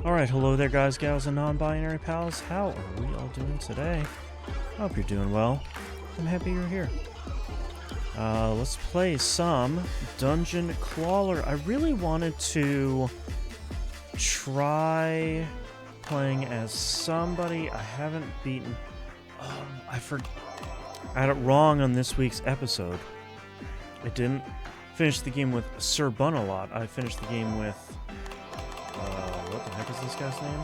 Alright, hello there guys, gals, and non-binary pals. How are we all doing today? I hope you're doing well. I'm happy you're here. Let's play some Dungeon Clawler. I really wanted to try playing as somebody I haven't beaten. I had it wrong on this week's episode. I didn't finish the game with Sir Bunalot. I finished the game with... what the heck is this guy's name?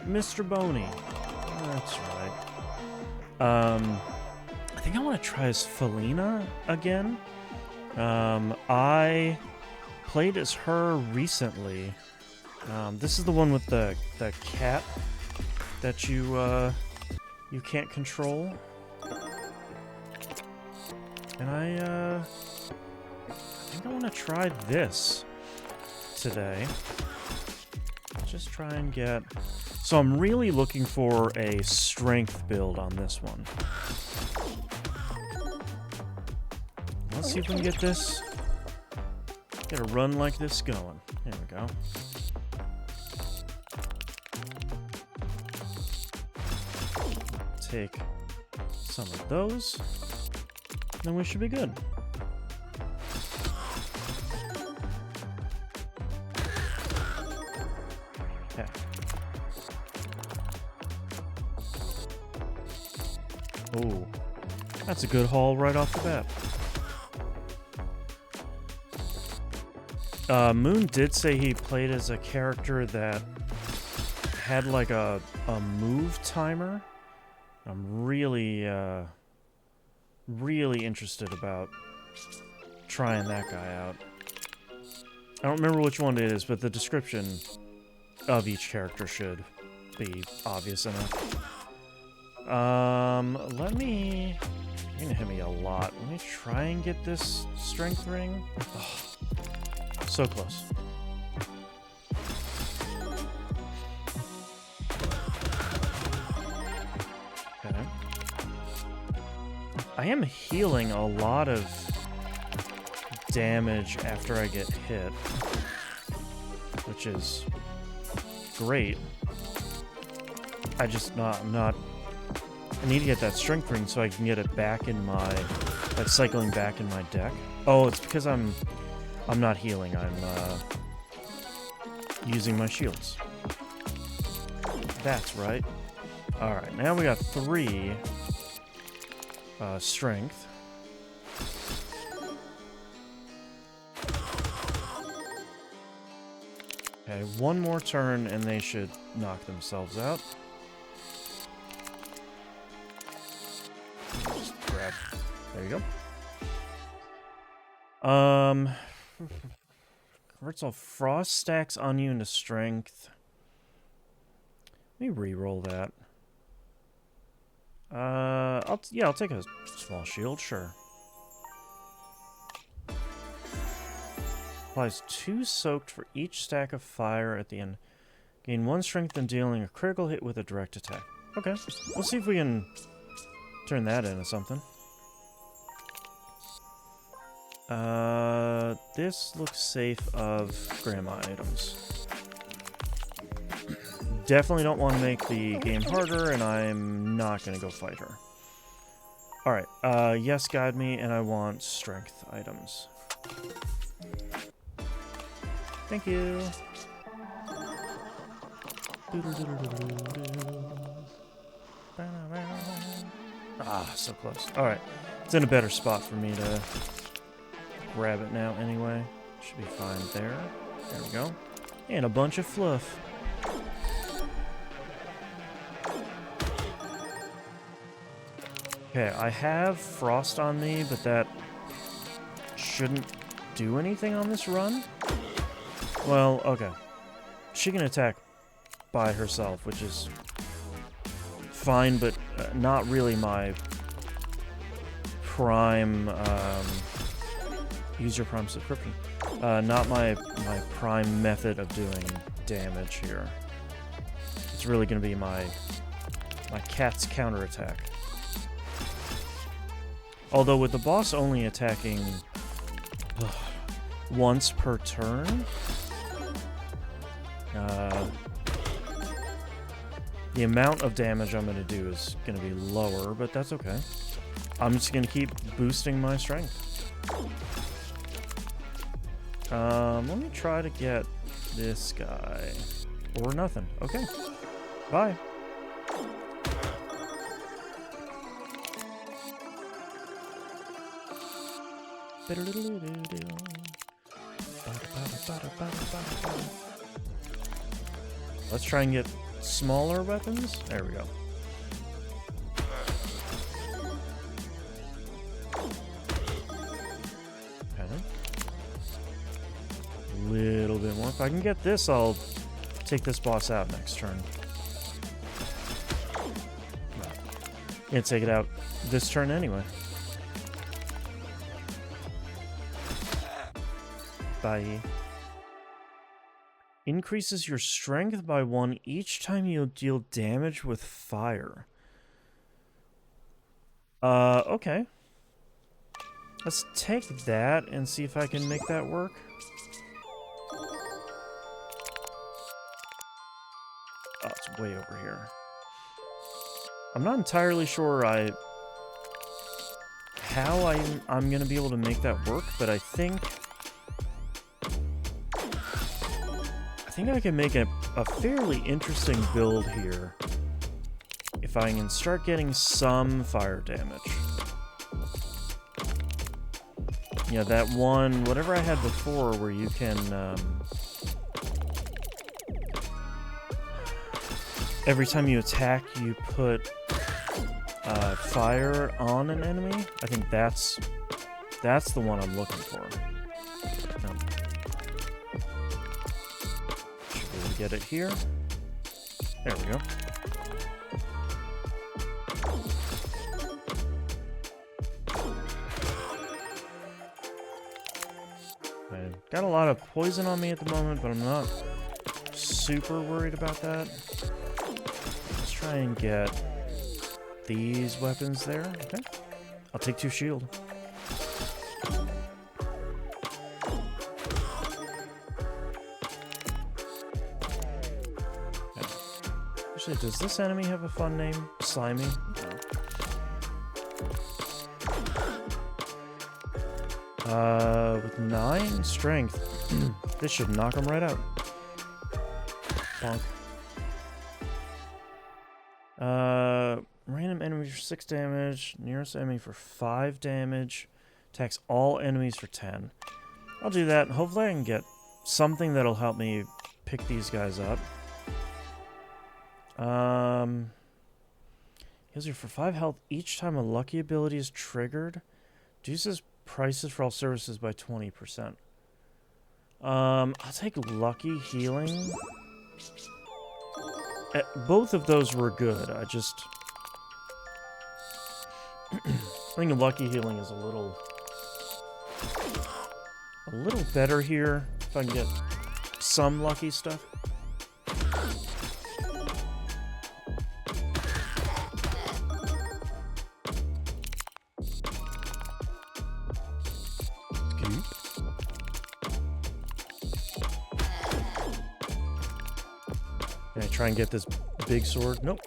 Mr. Boney. That's right. I think I want to try as Felina again. I played as her recently. This is the one with the cat that you can't control. And I think I want to try this today. Just try and get... So I'm really looking for a strength build on this one. Let's see if we can get this. Get a run like this going. There we go. Take some of those. Then we should be good. Oh, that's a good haul right off the bat. Moon did say he played as a character that had like a move timer. I'm really interested about trying that guy out. I don't remember which one it is, but the description of each character should be obvious enough. Let me... You're gonna hit me a lot. Let me try and get this strength ring. Oh, so close. Okay. I am healing a lot of damage after I get hit, which is great. I'm not... I need to get that strength ring so I can get it back in my... like, cycling back in my deck. Oh, it's because I'm not healing. I'm, using my shields. That's right. Alright, now we got 3... strength. Okay, one more turn and they should knock themselves out. Just grab. There you go. Converts all frost stacks on you into strength. Let me re-roll that. I'll take a small shield, sure. Applies 2 soaked for each stack of fire at the end. Gain 1 strength and dealing a critical hit with a direct attack. Okay, we'll see if we can turn that into something. This looks safe of grandma items. Definitely don't want to make the game harder, and I'm not going to go fight her. Alright, yes, guide me, and I want strength items. Thank you. Ah, so close. Alright, it's in a better spot for me to grab it now anyway. Should be fine there. There we go. And a bunch of fluff. Okay, I have frost on me, but that shouldn't do anything on this run. Well, okay. She can attack by herself, which is fine, but not really my prime, use your prime subscription. Not my prime method of doing damage here. It's really going to be my cat's counterattack. Although with the boss only attacking once per turn, The amount of damage I'm going to do is going to be lower, but that's okay. I'm just going to keep boosting my strength. Let me try to get this guy. Or nothing. Okay. Bye. Let's try and get smaller weapons. There we go. Okay. A little bit more. If I can get this, I'll take this boss out next turn. Can't take it out this turn anyway. Bye. Increases your strength by 1 each time you deal damage with fire. Okay. Let's take that and see if I can make that work. Oh, it's way over here. I'm not entirely sure how I'm gonna be able to make that work, but I think I can make a fairly interesting build here if I can start getting some fire damage. Yeah, that one, whatever I had before, where you can every time you attack, you put fire on an enemy. I think that's the one I'm looking for. No. Should we get it here? There we go. I got a lot of poison on me at the moment, but I'm not super worried about that. Let's try and get these weapons there. Okay. I'll take 2 shield. Okay. Actually, does this enemy have a fun name? Slimy? No. With 9 strength, this should knock him right out. Bonk. Random enemies for 6 damage. Nearest enemy for 5 damage. Attacks all enemies for 10. I'll do that. Hopefully I can get something that'll help me pick these guys up. Heals you for 5 health each time a lucky ability is triggered. Reduces prices for all services by 20%. I'll take lucky healing. Both of those were good. I just I think lucky healing is a little better here if I can get some lucky stuff. Can I try and get this big sword? Nope.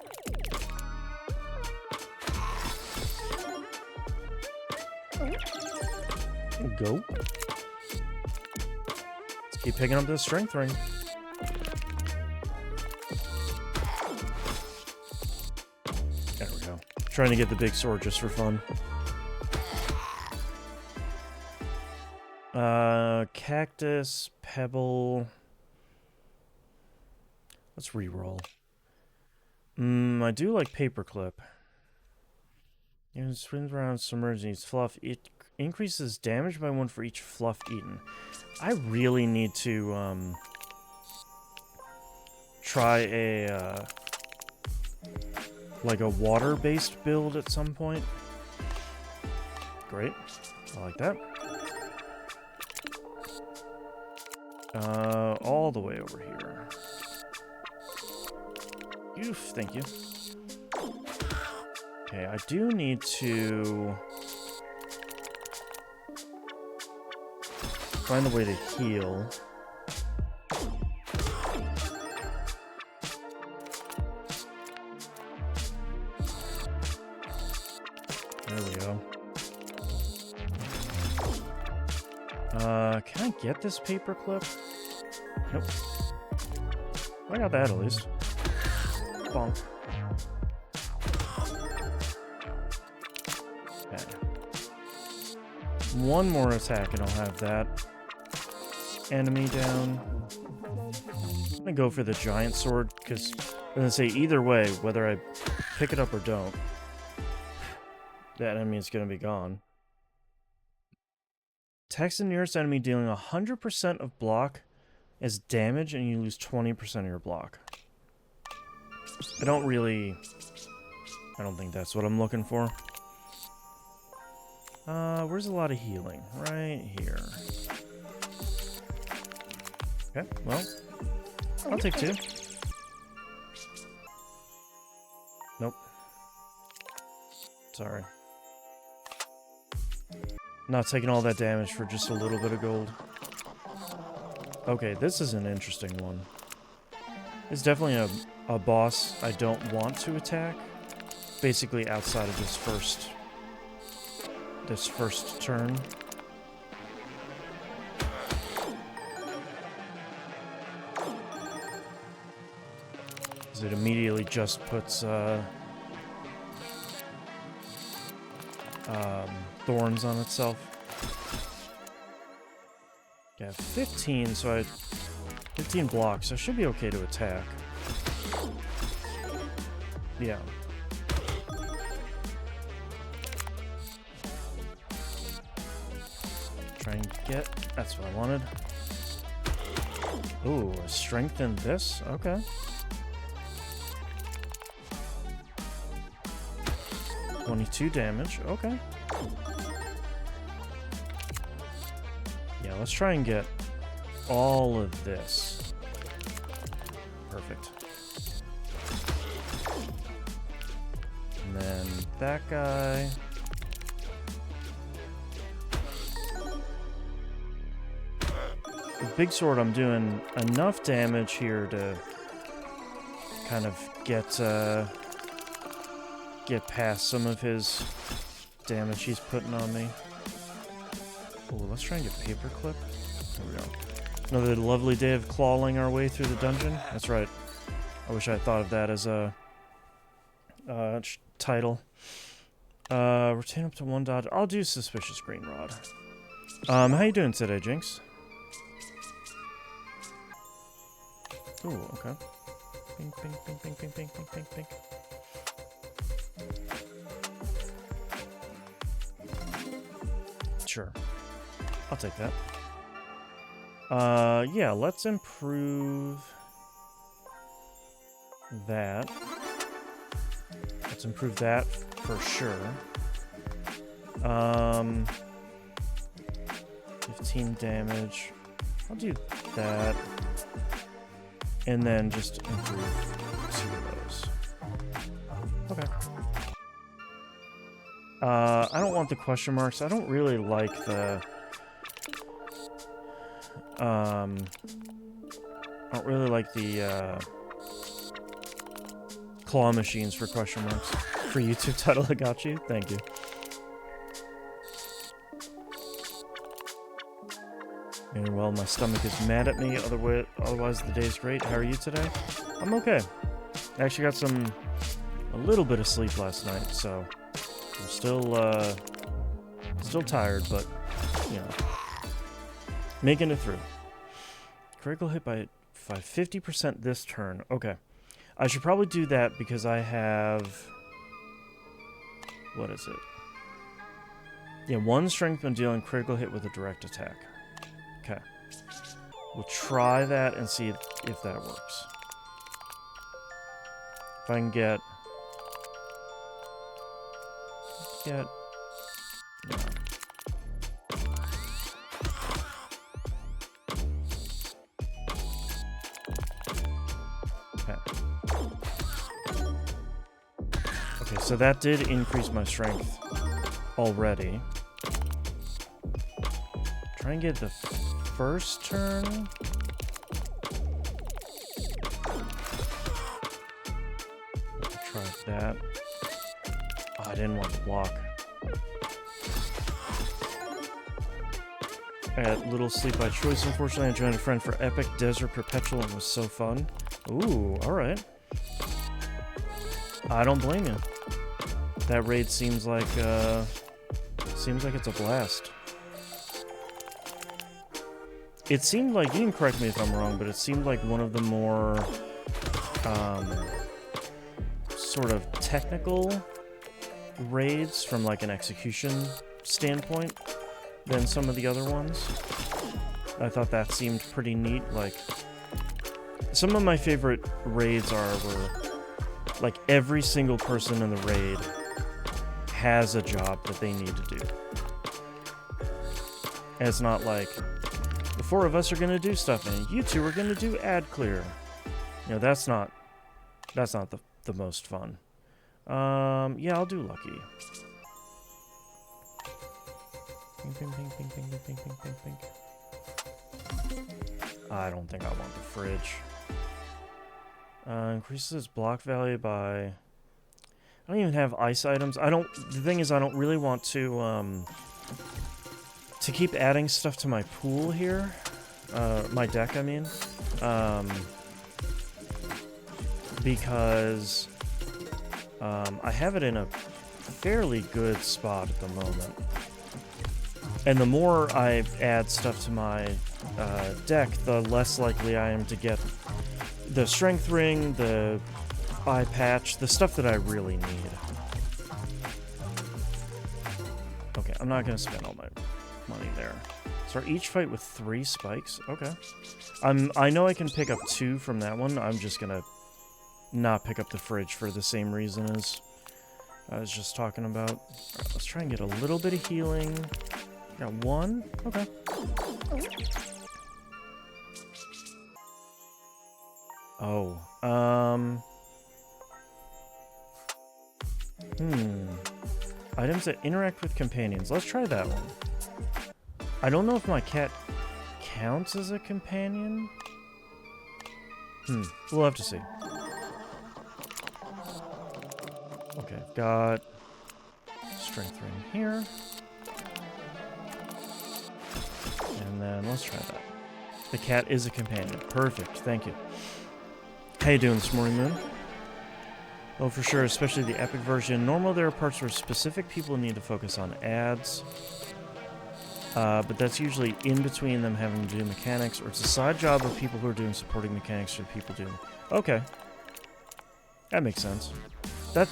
Go. Let's keep picking up this strength ring. There we go. Trying to get the big sword just for fun. Cactus, pebble. Let's reroll. I do like paperclip. It swims around, submerged, needs fluff. It increases damage by 1 for each fluff eaten. I really need to try a like a water-based build at some point. Great, I like that. All the way over here. Oof, thank you. Okay, I do need to find a way to heal. Coolio. Can I get this paperclip? Nope. I got that at least. Bonk. Okay. One more attack and I'll have that enemy down. I'm gonna go for the giant sword because I'm gonna say either way, whether I pick it up or don't, that enemy is gonna be gone. Attacks the nearest enemy dealing 100% of block as damage and you lose 20% of your block. I don't think that's what I'm looking for. Where's a lot of healing? Right here. Okay, well, I'll take 2. Nope. Sorry. Not taking all that damage for just a little bit of gold. Okay, this is an interesting one. It's definitely a boss I don't want to attack. Basically outside of this first turn. Because it immediately just puts thorns on itself. Yeah, 15, so I 15 blocks, so I should be okay to attack. Yeah. Try and get, that's what I wanted. Ooh, strengthen this? Okay. $22 damage, okay. Yeah, let's try and get all of this. Perfect. And then that guy. The big sword, I'm doing enough damage here to kind of get past some of his damage he's putting on me. Oh, let's try and get paperclip. There we go. Another lovely day of clawing our way through the dungeon. That's right. I wish I thought of that as a title. Retain up to 1 dodge. I'll do Suspicious Green Rod. How you doing today, Jinx? Ooh, okay. Ping, ping, ping, ping, ping, ping, ping, ping, ping. Sure. I'll take that. Yeah, let's improve that. Let's improve that for sure. 15 damage. I'll do that. And then just improve 2 of those. Okay. I don't want the question marks. I don't really like the... I don't really like the, claw machines for question marks. For YouTube title, I got you. Thank you. And well, my stomach is mad at me. Otherwise, the day's great. How are you today? I'm okay. I actually got a little bit of sleep last night, so I'm still tired, but you know, making it through. Critical hit by 50% this turn. Okay, I should probably do that because I have, what is it? Yeah, 1 strength when dealing critical hit with a direct attack. Okay. We'll try that and see if that works. If I can get... Yeah. Okay. Okay, so that did increase my strength already. Try and get the first turn. Try that. Oh, I didn't want to block. at Little Sleep by Choice. Unfortunately, I joined a friend for Epic Desert Perpetual and it was so fun. Ooh, alright. I don't blame you. That raid seems like it's a blast. It seemed like, you can correct me if I'm wrong, but it seemed like one of the more sort of technical raids from like an execution standpoint than some of the other ones. I thought that seemed pretty neat. Like, some of my favorite raids were like every single person in the raid has a job that they need to do. And it's not like the four of us are gonna do stuff and you two are gonna do ad clear. You know, that's not the most fun. Yeah, I'll do lucky. Ping, ping, ping, ping, ping, ping, ping, ping, ping. I don't think I want the fridge. Increases block value by... I don't even have ice items. The thing is, I don't really want to keep adding stuff to my pool here. My deck, I mean. Because I have it in a fairly good spot at the moment. And the more I add stuff to my deck, the less likely I am to get the strength ring, the eye patch, the stuff that I really need. Okay, I'm not going to spend all my money there. Start each fight with 3 spikes. Okay. I know I can pick up 2 from that one. I'm just going to not pick up the fridge for the same reason as I was just talking about. All right, let's try and get a little bit of healing. Got 1? Okay. Oh, items that interact with companions. Let's try that one. I don't know if my cat counts as a companion. We'll have to see. Okay, I've got strength ring here. And then let's try that. The cat is a companion. Perfect, thank you. How you doing this morning, Moon? Oh, for sure, especially the epic version. Normal, there are parts where specific people need to focus on ads. But that's usually in between them having to do mechanics, or it's a side job of people who are doing supporting mechanics for people doing... Okay. That makes sense.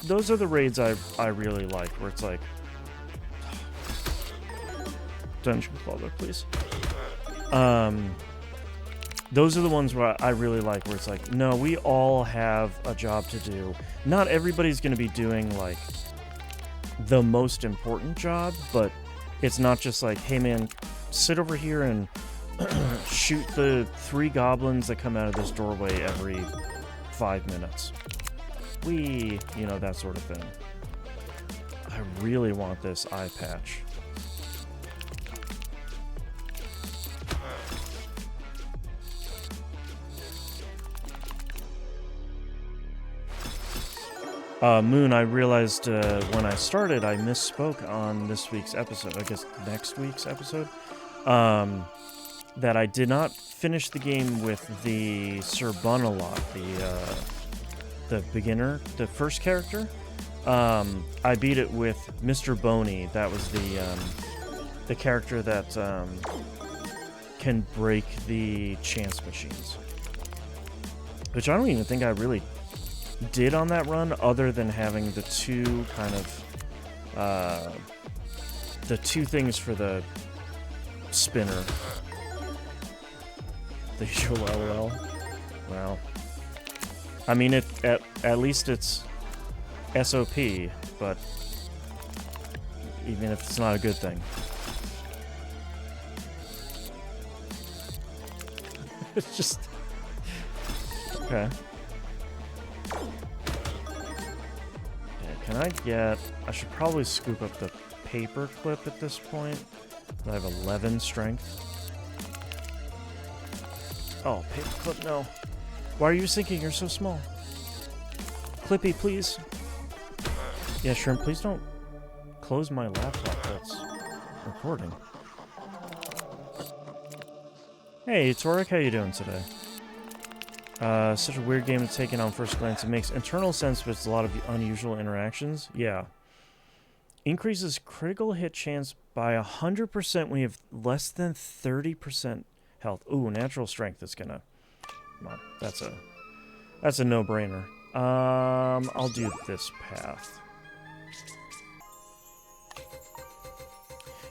Those are the raids I really like, where it's like... Dungeon Clawler, please. Those are the ones where I really like, where it's like, no, we all have a job to do. Not everybody's going to be doing, like, the most important job, but it's not just like, hey, man, sit over here and shoot the 3 goblins that come out of this doorway every 5 minutes. You know, that sort of thing. I really want this eye patch. Moon, I realized when I started, I misspoke on this week's episode, I guess next week's episode, that I did not finish the game with the Sir Bunalot, the beginner, the first character. I beat it with Mr. Boney. That was the character that can break the chance machines. Which I don't even think I really did on that run, other than having the 2 kind of the 2 things for the spinner. The usual LOL. Well, I mean, at least it's SOP, but even if it's not a good thing. It's just... Okay. Can I get... I should probably scoop up the paper clip at this point. I have 11 strength. Oh, paper clip, no. Why are you sinking? You're so small. Clippy, please. Yeah, Shrimp, please don't close my laptop that's recording. Hey, Torek, how you doing today? Such a weird game to take in on first glance. It makes internal sense, but it's a lot of unusual interactions. Yeah. Increases critical hit chance by 100% when you have less than 30% health. Ooh, natural strength is gonna... Come on, that's a no-brainer. I'll do this path.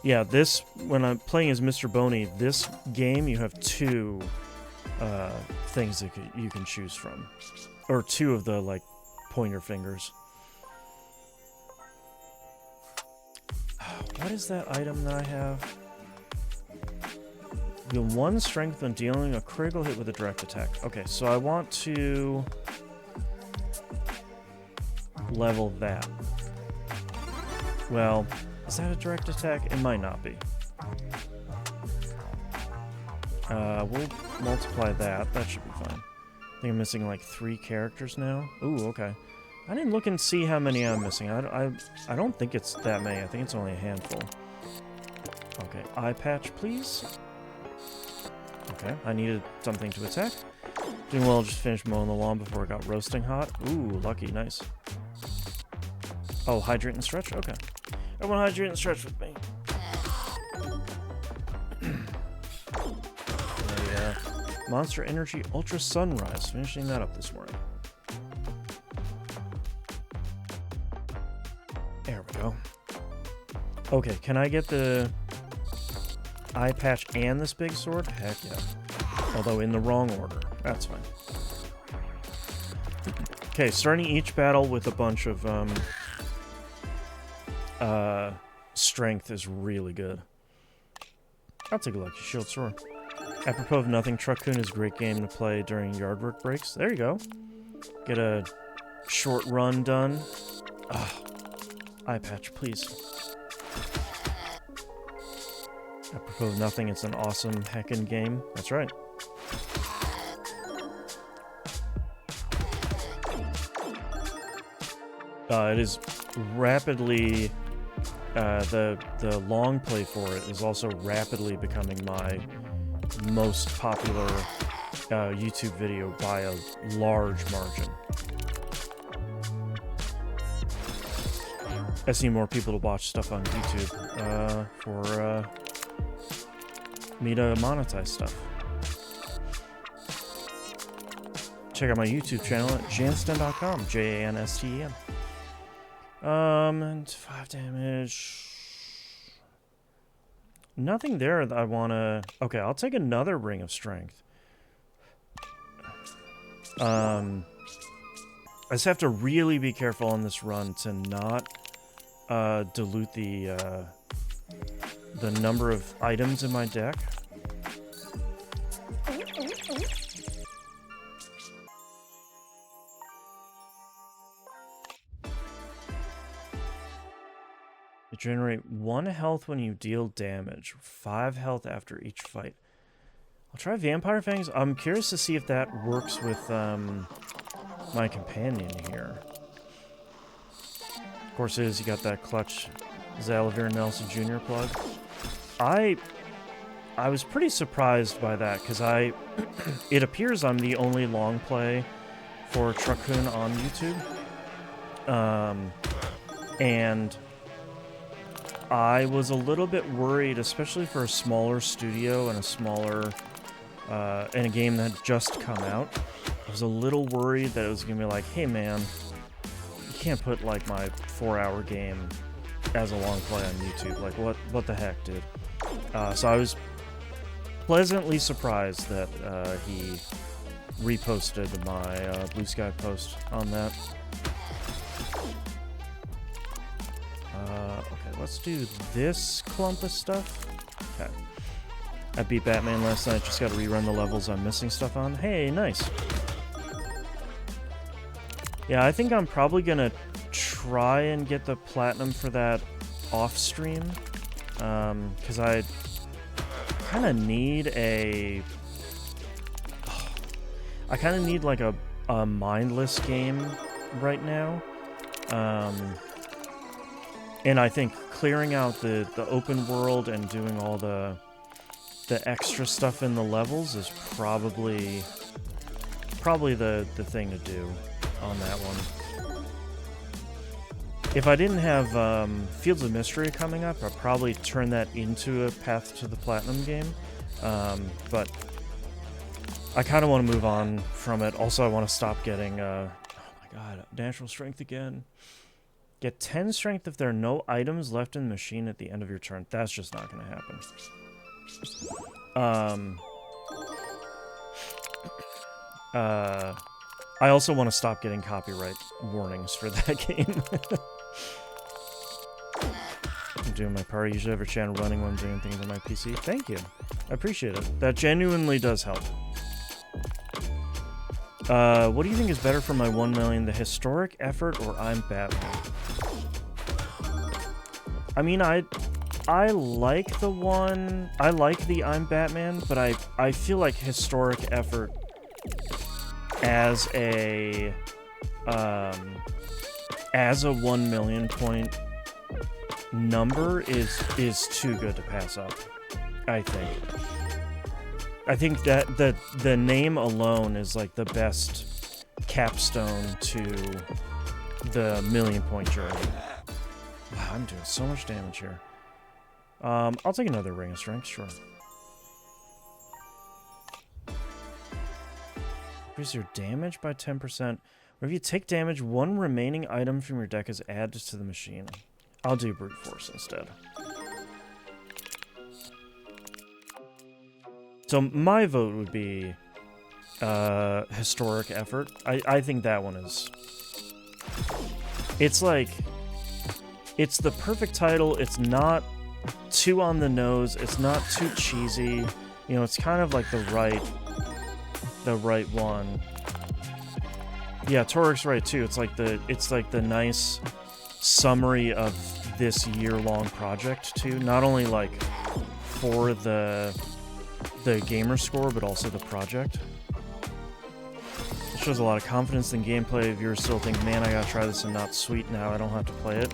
Yeah, this, when I'm playing as Mr. Boney, this game, you have two things that you can choose from. Or two of the, like, pointer fingers. What is that item that I have? Deal 1 strength when dealing a critical hit with a direct attack. Okay, so I want to level that. Well, is that a direct attack? It might not be. We'll multiply that. That should be fine. I think I'm missing like 3 characters now. Ooh, okay. I didn't look and see how many I'm missing. I don't think it's that many. I think it's only a handful. Okay, eye patch, please. Okay, I needed something to attack. Doing well, just finished mowing the lawn before it got roasting hot. Ooh, lucky, nice. Oh, hydrate and stretch? Okay. Everyone hydrate and stretch with me. Monster Energy Ultra Sunrise. Finishing that up this morning. There we go. Okay, can I get the eye patch and this big sword? Heck yeah. Although in the wrong order. That's fine. Okay, starting each battle with a bunch of strength is really good. I'll take a lucky shield sword. Apropos of nothing, Truck-kun is a great game to play during yard work breaks. There you go. Get a short run done. Eye patch, please. Apropos of nothing, it's an awesome heckin' game. That's right. It is rapidly... the long play for it is also rapidly becoming my most popular YouTube video by a large margin. I see more people to watch stuff on YouTube for me to monetize stuff. Check out my YouTube channel at jansten.com, Jansten. And 5 damage. Nothing there that I want to... Okay, I'll take another Ring of Strength. I just have to really be careful on this run to not dilute the number of items in my deck. You generate 1 health when you deal damage, 5 health after each fight. I'll try Vampire Fangs. I'm curious to see if that works with my companion here. Of course it is, you got that clutch Xalavir Nelson Jr. plug. I was pretty surprised by that, because it appears I'm the only long play for Truck-kun on YouTube. And I was a little bit worried, especially for a smaller studio and a smaller, and a game that had just come out. I was a little worried that it was going to be like, hey man, you can't put like my 4-hour game as a long play on YouTube. Like, what the heck, dude? So I was pleasantly surprised that he reposted my Blue Sky post on that. Okay, let's do this clump of stuff. Okay. I beat Batman last night, just gotta rerun the levels I'm missing stuff on. Hey, nice. Yeah, I think I'm probably gonna try and get the platinum for that off stream. Because I kind of need a... I kind of need like a mindless game right now. And I think clearing out the open world and doing all the the extra stuff in the levels is probably the thing to do on that one. If I didn't have Fields of Mystery coming up, I'd probably turn that into a Path to the Platinum game. But I kind of want to move on from it. Also, I want to stop getting, oh my god, natural strength again. Get 10 strength if there are no items left in the machine at the end of your turn. That's just not going to happen. I also want to stop getting copyright warnings for that game. I'm doing my party. Usually I have a channel running when I'm doing things on my PC. Thank you. I appreciate it. That genuinely does help. What do you think is better for my 1 million? The historic effort or I'm Batman? I mean, I like the one... I like the I'm Batman, but I feel like historic effort as a 1 million point number is too good to pass up, I think. I think that the name alone is like the best capstone to the million point journey. Wow, I'm doing so much damage here. I'll take another Ring of Strength, sure. Increase your damage by 10%. Or if you take damage, one remaining item from your deck is added to the machine. I'll do Brute Force instead. So my vote would be historic effort. I think that one is... It's like... It's the perfect title. It's not too on the nose. It's not too cheesy. You know, it's kind of like the right one. Yeah, Torik's right too. It's like the nice summary of this year-long project too. Not only like for the gamer score, but also the project. It shows a lot of confidence in gameplay. Viewers still think, man, I gotta try this and not sweet now. I don't have to play it.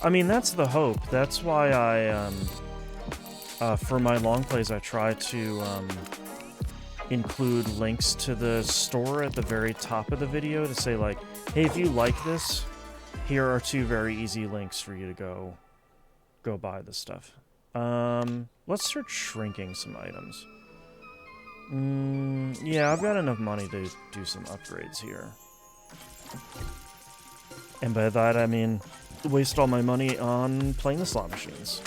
I mean, that's the hope. That's why I, for my long plays, I try to include links to the store at the very top of the video to say, like, hey, if you like this, here are 2 very easy links for you to go buy this stuff. Let's start shrinking some items. Yeah, I've got enough money to do some upgrades here. And by that, I mean... waste all my money on playing the slot machines.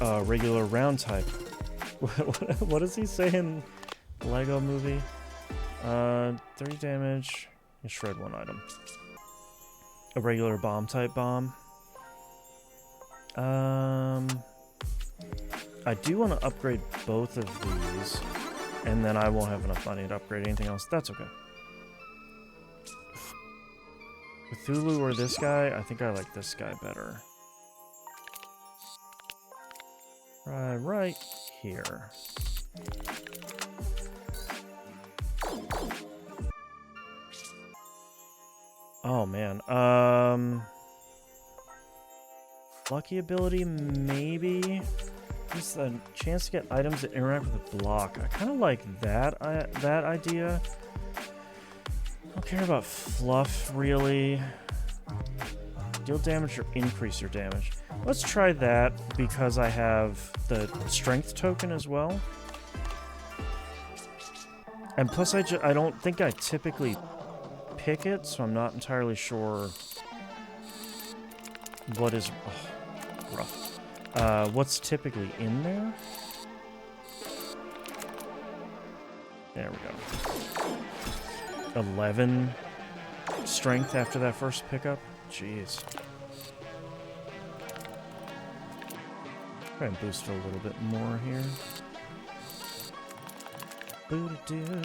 Regular round type. What does he say in Lego Movie? 30 damage. You shred 1 item. A regular bomb type bomb. I do want to upgrade both of these, and then I won't have enough money to upgrade anything else. That's okay. Cthulhu or this guy? I think I like this guy better. Right here. Oh, man. Lucky ability, maybe? Just a chance to get items that interact with a block. I kind of like that idea. I don't care about fluff, really. Deal damage or increase your damage. Let's try that because I have the strength token as well. And plus, I don't think I typically pick it, so I'm not entirely sure what is... Oh, rough. What's typically in there? There we go. 11 strength after that first pickup. Jeez. Try and boost it a little bit more here. Boo-da-doo.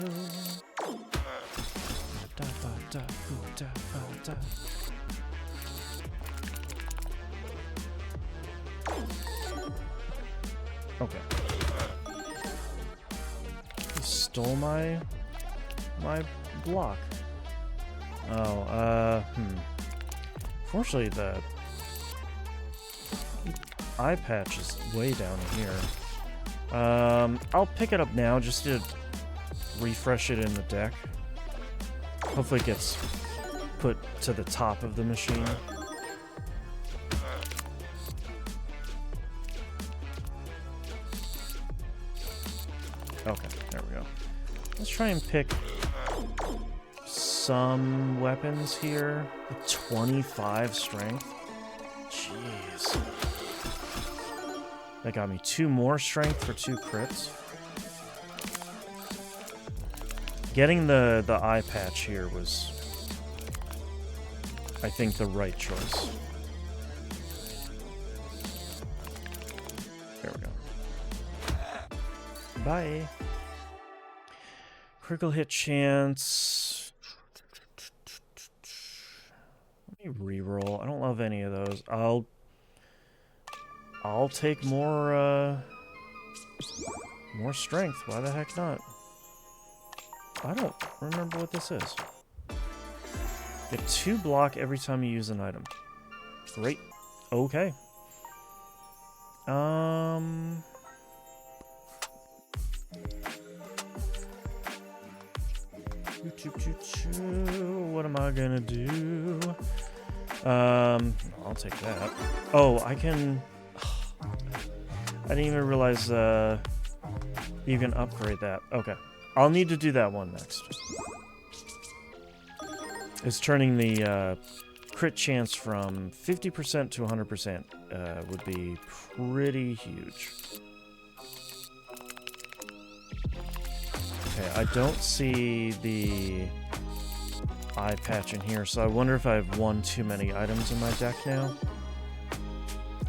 Da-ba-da, boo-da-ba-da. Okay. He stole my block. Oh, Fortunately, eye patch is way down here. I'll pick it up now just to refresh it in the deck. Hopefully it gets put to the top of the machine. Okay, there we go. Let's try and pick some weapons here. 25 strength. Jeez. That got me 2 more strength for 2 crits. Getting the eye patch here was, I think, the right choice. There we go. Bye. Critical hit chance. Let me reroll. I don't love any of those. I'll take more strength. Why the heck not? I don't remember what this is. Get 2 block every time you use an item. Great. Okay. What am I gonna do? I'll take that. Oh, I can... I didn't even realize you can upgrade that. Okay. I'll need to do that one next. It's turning the crit chance from 50% to 100% would be pretty huge. Okay, I don't see the eye patch in here, so I wonder if I have one too many items in my deck now.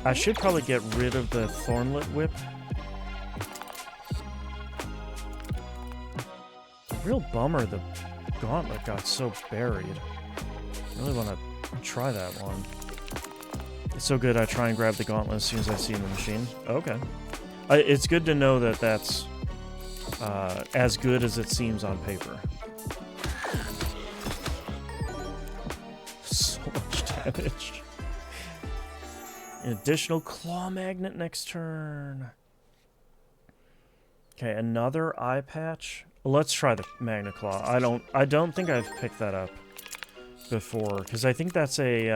I should probably get rid of the Thornlet Whip. Real bummer the gauntlet got so buried. I really want to try that one. It's so good I try and grab the gauntlet as soon as I see it in the machine. Okay. It's good to know that that's as good as it seems on paper. So much damage. An additional claw magnet next turn. Okay, another eye patch. Let's try the Magna Claw. I don't think I've picked that up before, because I think that's a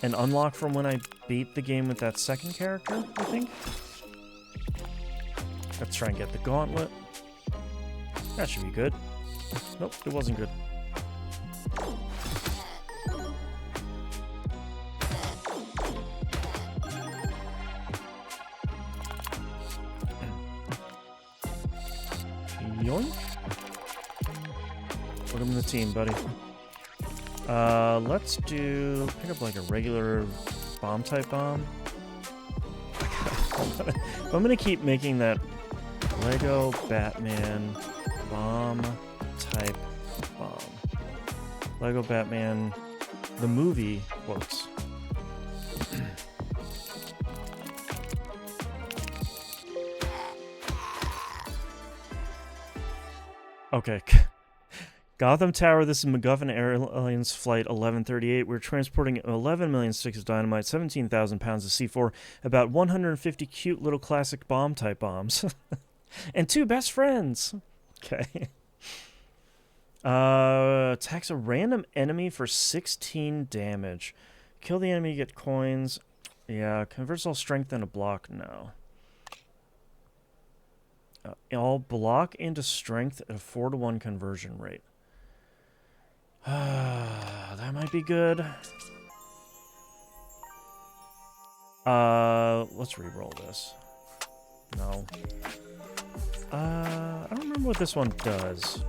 an unlock from when I beat the game with that second character, I think. Let's try and get the gauntlet. That should be good. Nope, it wasn't good. Yoink. Put him in the team, buddy. Let's pick up like a regular bomb type bomb. I'm gonna keep making that Lego Batman bomb type bomb. Lego Batman, the movie works. Okay. Gotham Tower, this is MacGuffin Airlines Flight 1138. We're transporting 11 million sticks of dynamite, 17,000 pounds of C4, about 150 cute little classic bomb-type bombs, and 2 best friends. Okay. Attacks a random enemy for 16 damage. Kill the enemy, get coins. Yeah, converts all strength into block. No. All block into strength at a 4-to-1 conversion rate. That might be good. Let's re-roll this. No. I don't remember what this one does.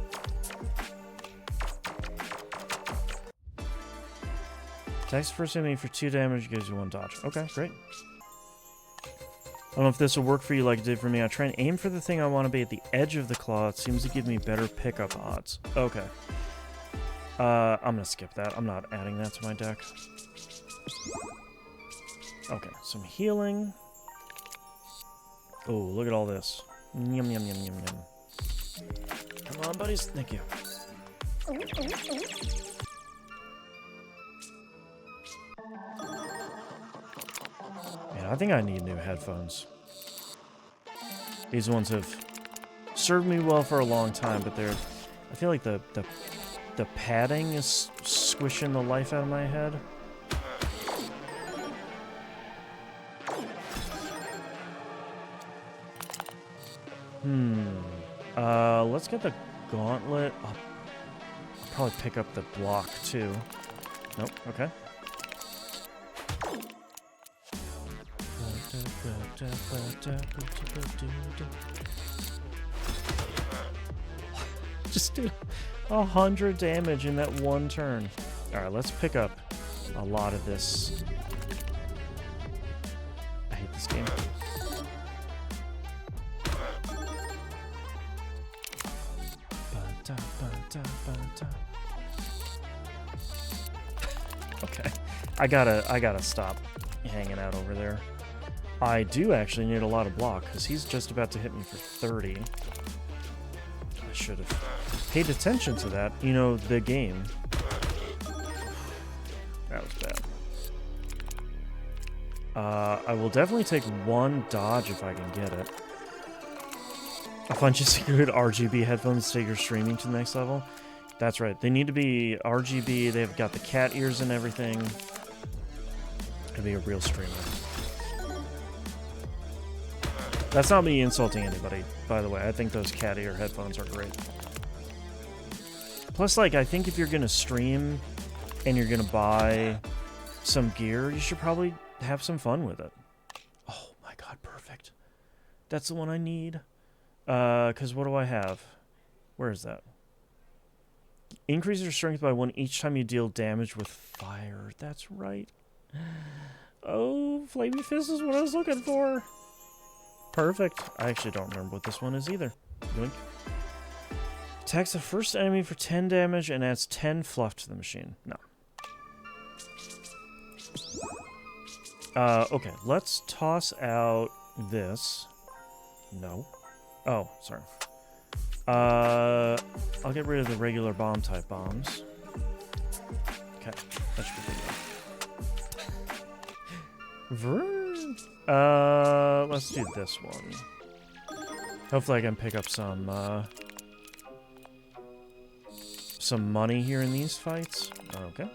Attacks the first enemy for 2 damage, gives you 1 dodge. Okay, great. I don't know if this will work for you like it did for me. I try and aim for the thing I want to be at the edge of the claw. It seems to give me better pickup odds. Okay. I'm going to skip that. I'm not adding that to my deck. Okay, some healing. Oh, look at all this. Yum, yum, yum, yum, yum. Come on, buddies. Thank you. I think I need new headphones. These ones have served me well for a long time, but they're... I feel like the padding is squishing the life out of my head. Let's get the gauntlet. I'll probably pick up the block too. Nope, okay. Just did 100 damage in that one turn. Alright, let's pick up a lot of this. I hate this game. Okay, I gotta stop hanging out over there. I do actually need a lot of block because he's just about to hit me for 30. I should have paid attention to that. You know, the game. That was bad. I will definitely take one dodge if I can get it. I find just good RGB headphones to take your streaming to the next level. That's right. They need to be RGB. They've got the cat ears and everything. To be a real streamer. That's not me insulting anybody, by the way. I think those cat ear headphones are great. Plus, like, I think if you're going to stream and you're going to buy some gear, you should probably have some fun with it. Oh my god, perfect. That's the one I need. Because what do I have? Where is that? Increase your strength by 1 each time you deal damage with fire. That's right. Oh, Flamey Fist is what I was looking for. Perfect. I actually don't remember what this one is either. Yoink. Attacks the first enemy for 10 damage and adds 10 fluff to the machine. No. Okay, let's toss out this. No. Oh, sorry. I'll get rid of the regular bomb type bombs. Okay, that should be good. Let's do this one. Hopefully I can pick up some money here in these fights. Okay.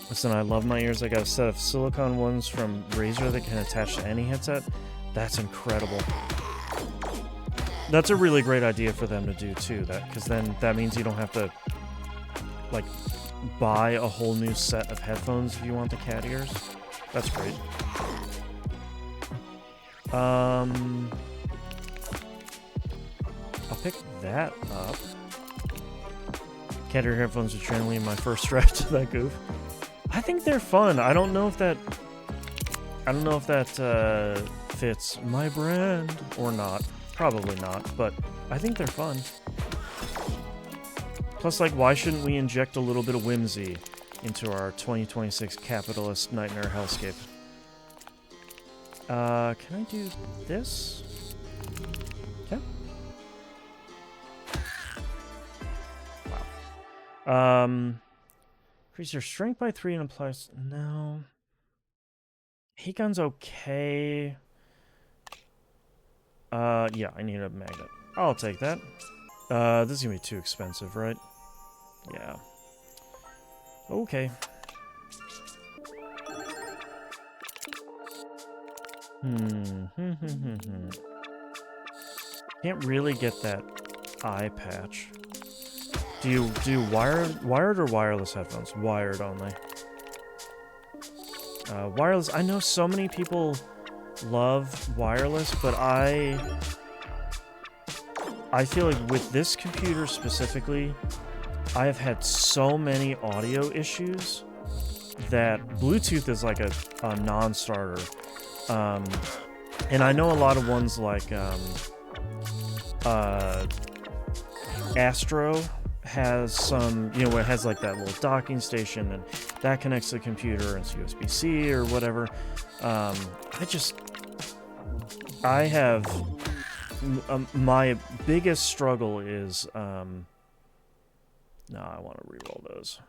Listen, I love my ears. I got a set of silicone ones from Razer that can attach to any headset. That's incredible. That's a really great idea for them to do too, because then that means you don't have to like buy a whole new set of headphones if you want the cat ears. That's great. I'll pick that up. Cat ear headphones are generally my first draft to that goof. I think they're fun. I don't know if that fits my brand or not. Probably not, but I think they're fun. Plus, like, why shouldn't we inject a little bit of whimsy into our 2026 capitalist nightmare hellscape? Can I do this? Okay. Wow. Increase your strength by 3 and applies... No. Heat gun's okay. Yeah, I need a magnet. I'll take that. This is gonna be too expensive, right? Yeah. Okay. Can't really get that eye patch. Do you do wired or wireless headphones? Wired only. Wireless. I know so many people love wireless, but I feel like with this computer specifically, I have had so many audio issues that Bluetooth is like a non-starter. And I know a lot of ones like Astro has some, you know, it has like that little docking station and that connects to the computer and it's USB-C or whatever. I have my biggest struggle is no, I want to reroll those.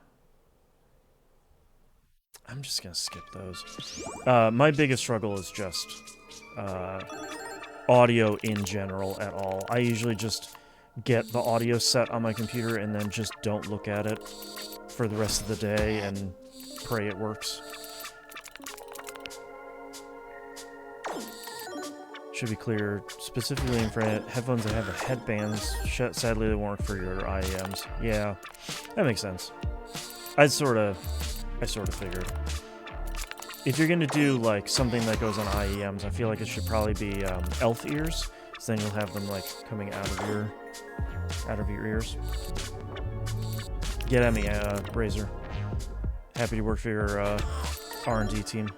I'm just gonna skip those. My biggest struggle is just audio in general at all. I usually just get the audio set on my computer and then just don't look at it for the rest of the day and pray it works. Should be clear, specifically in headphones that have the headbands. Sadly, they won't work for your IEMs. Yeah, that makes sense. I sort of figured. If you're gonna do like something that goes on IEMs, I feel like it should probably be elf ears, so then you'll have them like coming out of your ears. Get at me, Razor. Happy to work for your R&D team.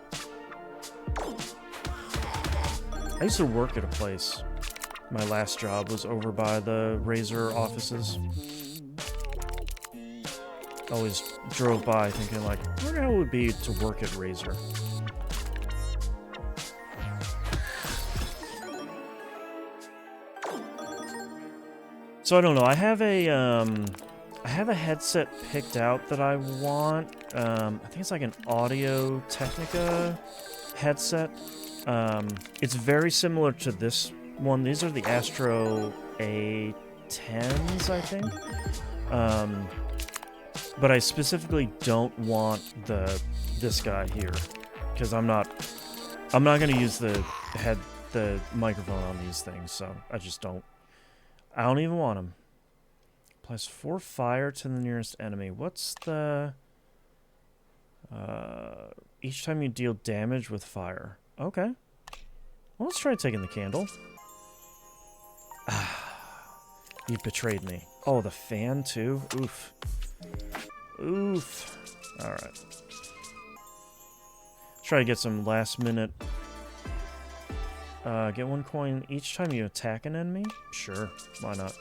I used to work at a place. My last job was over by the Razer offices. Always drove by thinking like, I wonder how it would be to work at Razer. So I don't know. I have a headset picked out that I want. I think it's like an Audio Technica headset. It's very similar to this one. These are the Astro A10s, I think. But I specifically don't want this guy here because I'm not going to use the microphone on these things, so I just don't. I don't even want them. Applies 4 fire to the nearest enemy. What's the each time you deal damage with fire? Okay. Well, let's try taking the candle. You've betrayed me. Oh, the fan too? Oof. Oof. Alright. Try to get some last minute. Get 1 coin each time you attack an enemy? Sure. Why not?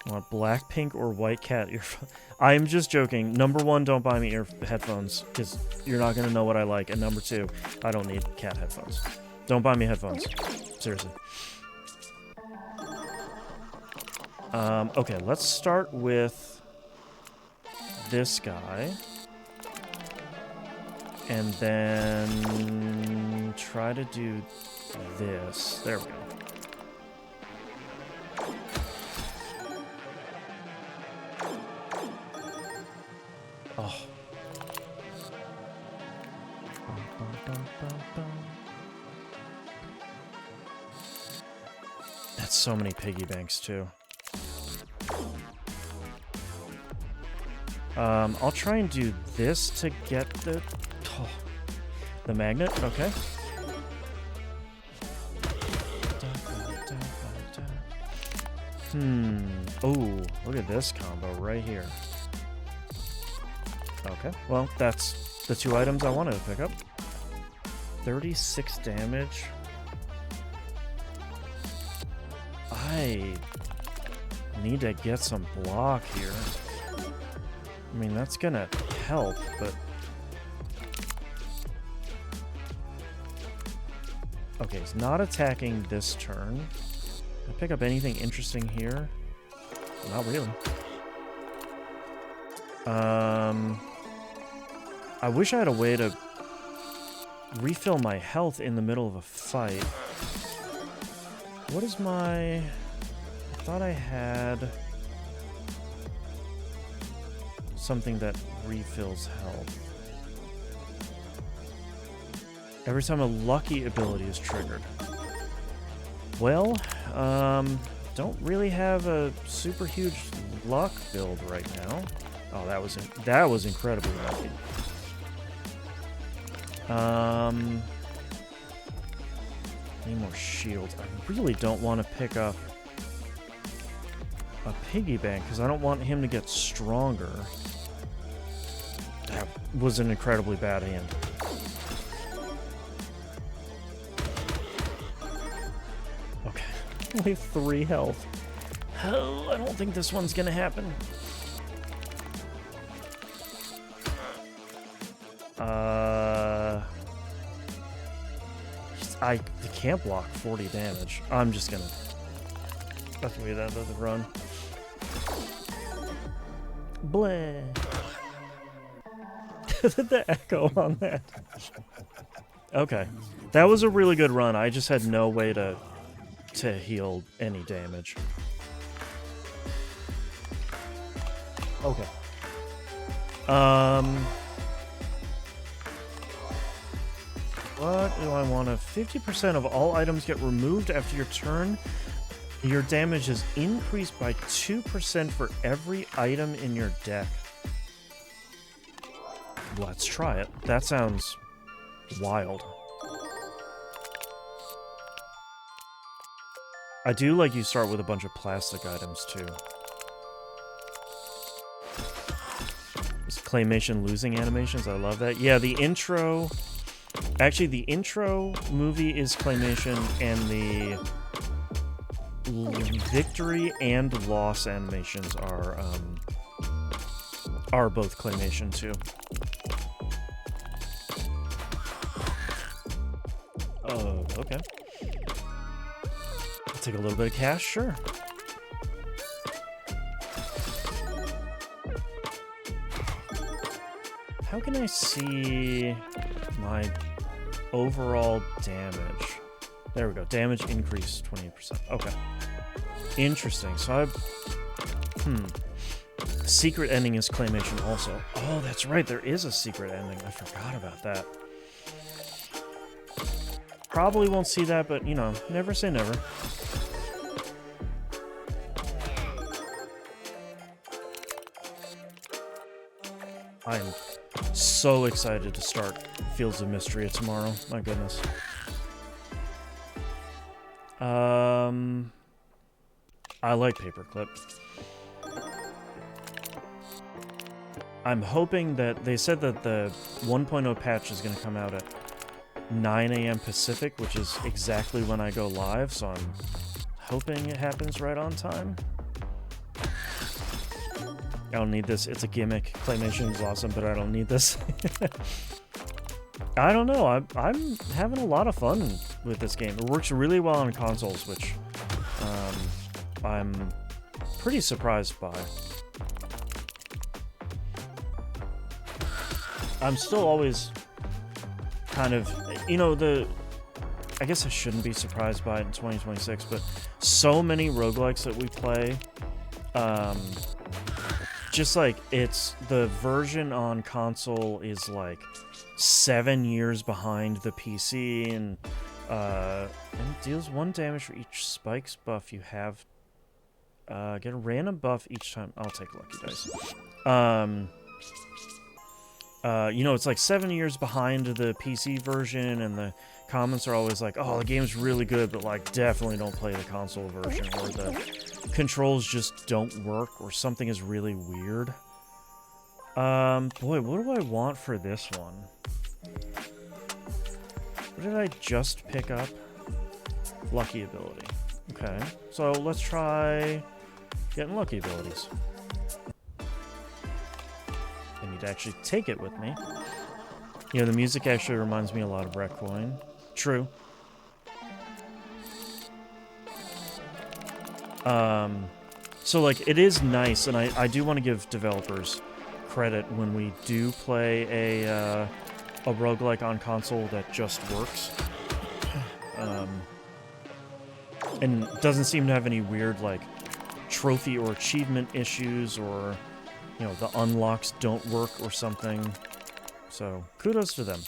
Want black, pink, or white cat earphones? I'm just joking. Number 1, don't buy me headphones, because you're not going to know what I like. And number 2, I don't need cat headphones. Don't buy me headphones. Seriously. Okay, let's start with this guy. And then try to do this. There we go. Oh. That's so many piggy banks too. I'll try and do this to get the magnet. Okay. Oh, look at this combo right here. Okay, well, that's the 2 items I wanted to pick up. 36 damage. I need to get some block here. I mean, that's gonna help, but... Okay, he's not attacking this turn. Can I pick up anything interesting here? Not really. I wish I had a way to refill my health in the middle of a fight. What is my... I thought I had something that refills health. Every time a lucky ability is triggered. Well, don't really have a super huge luck build right now. Oh, that was incredibly lucky. Need more shields. I really don't want to pick up a piggy bank because I don't want him to get stronger. That was an incredibly bad hand. Okay, only 3 health. Oh, I don't think this one's gonna happen. I can't block 40 damage. I'm just gonna... That's the way that doesn't run. Bleh. the echo on that. Okay. That was a really good run. I just had no way to heal any damage. Okay. What do I want to... 50% of all items get removed after your turn. Your damage is increased by 2% for every item in your deck. Let's try it. That sounds wild. I do like you start with a bunch of plastic items, too. This claymation losing animations, I love that. Yeah, the intro... Actually, the intro movie is claymation, and the victory and loss animations are both claymation, too. Okay. I'll take a little bit of cash, sure. How can I see my overall damage? There we go. Damage increased 28%. Okay. Interesting. So secret ending is claymation also. Oh, that's right. There is a secret ending. I forgot about that. Probably won't see that, but, you know, never say never. I'm so excited to start Fields of Mystery tomorrow. My goodness. I like Paperclip. I'm hoping that... They said that the 1.0 patch is going to come out at 9 a.m. Pacific, which is exactly when I go live, so I'm hoping it happens right on time. I don't need this. It's a gimmick. Claymation is awesome, but I don't need this. I don't know. I'm having a lot of fun with this game. It works really well on consoles, which I'm pretty surprised by. I'm still always kind of, you know, I guess I shouldn't be surprised by it in 2026, but so many roguelikes that we play, just like it's the version on console is like 7 years behind the PC, and deals 1 damage for each spikes buff you have. Get a random buff each time. I'll take lucky dice. You know, it's like 7 years behind the PC version, and the comments are always like, oh, the game's really good, but like definitely don't play the console version, or the controls just don't work, or something is really weird. Boy, what do I want for this one? What did I just pick up? Lucky ability. Okay, so let's try getting lucky abilities. I need to actually take it with me. You know, the music actually reminds me a lot of Requiem. True. So, like, it is nice, and I do want to give developers credit when we do play a roguelike on console that just works. And doesn't seem to have any weird, like, trophy or achievement issues, or, you know, the unlocks don't work or something. So, kudos to them.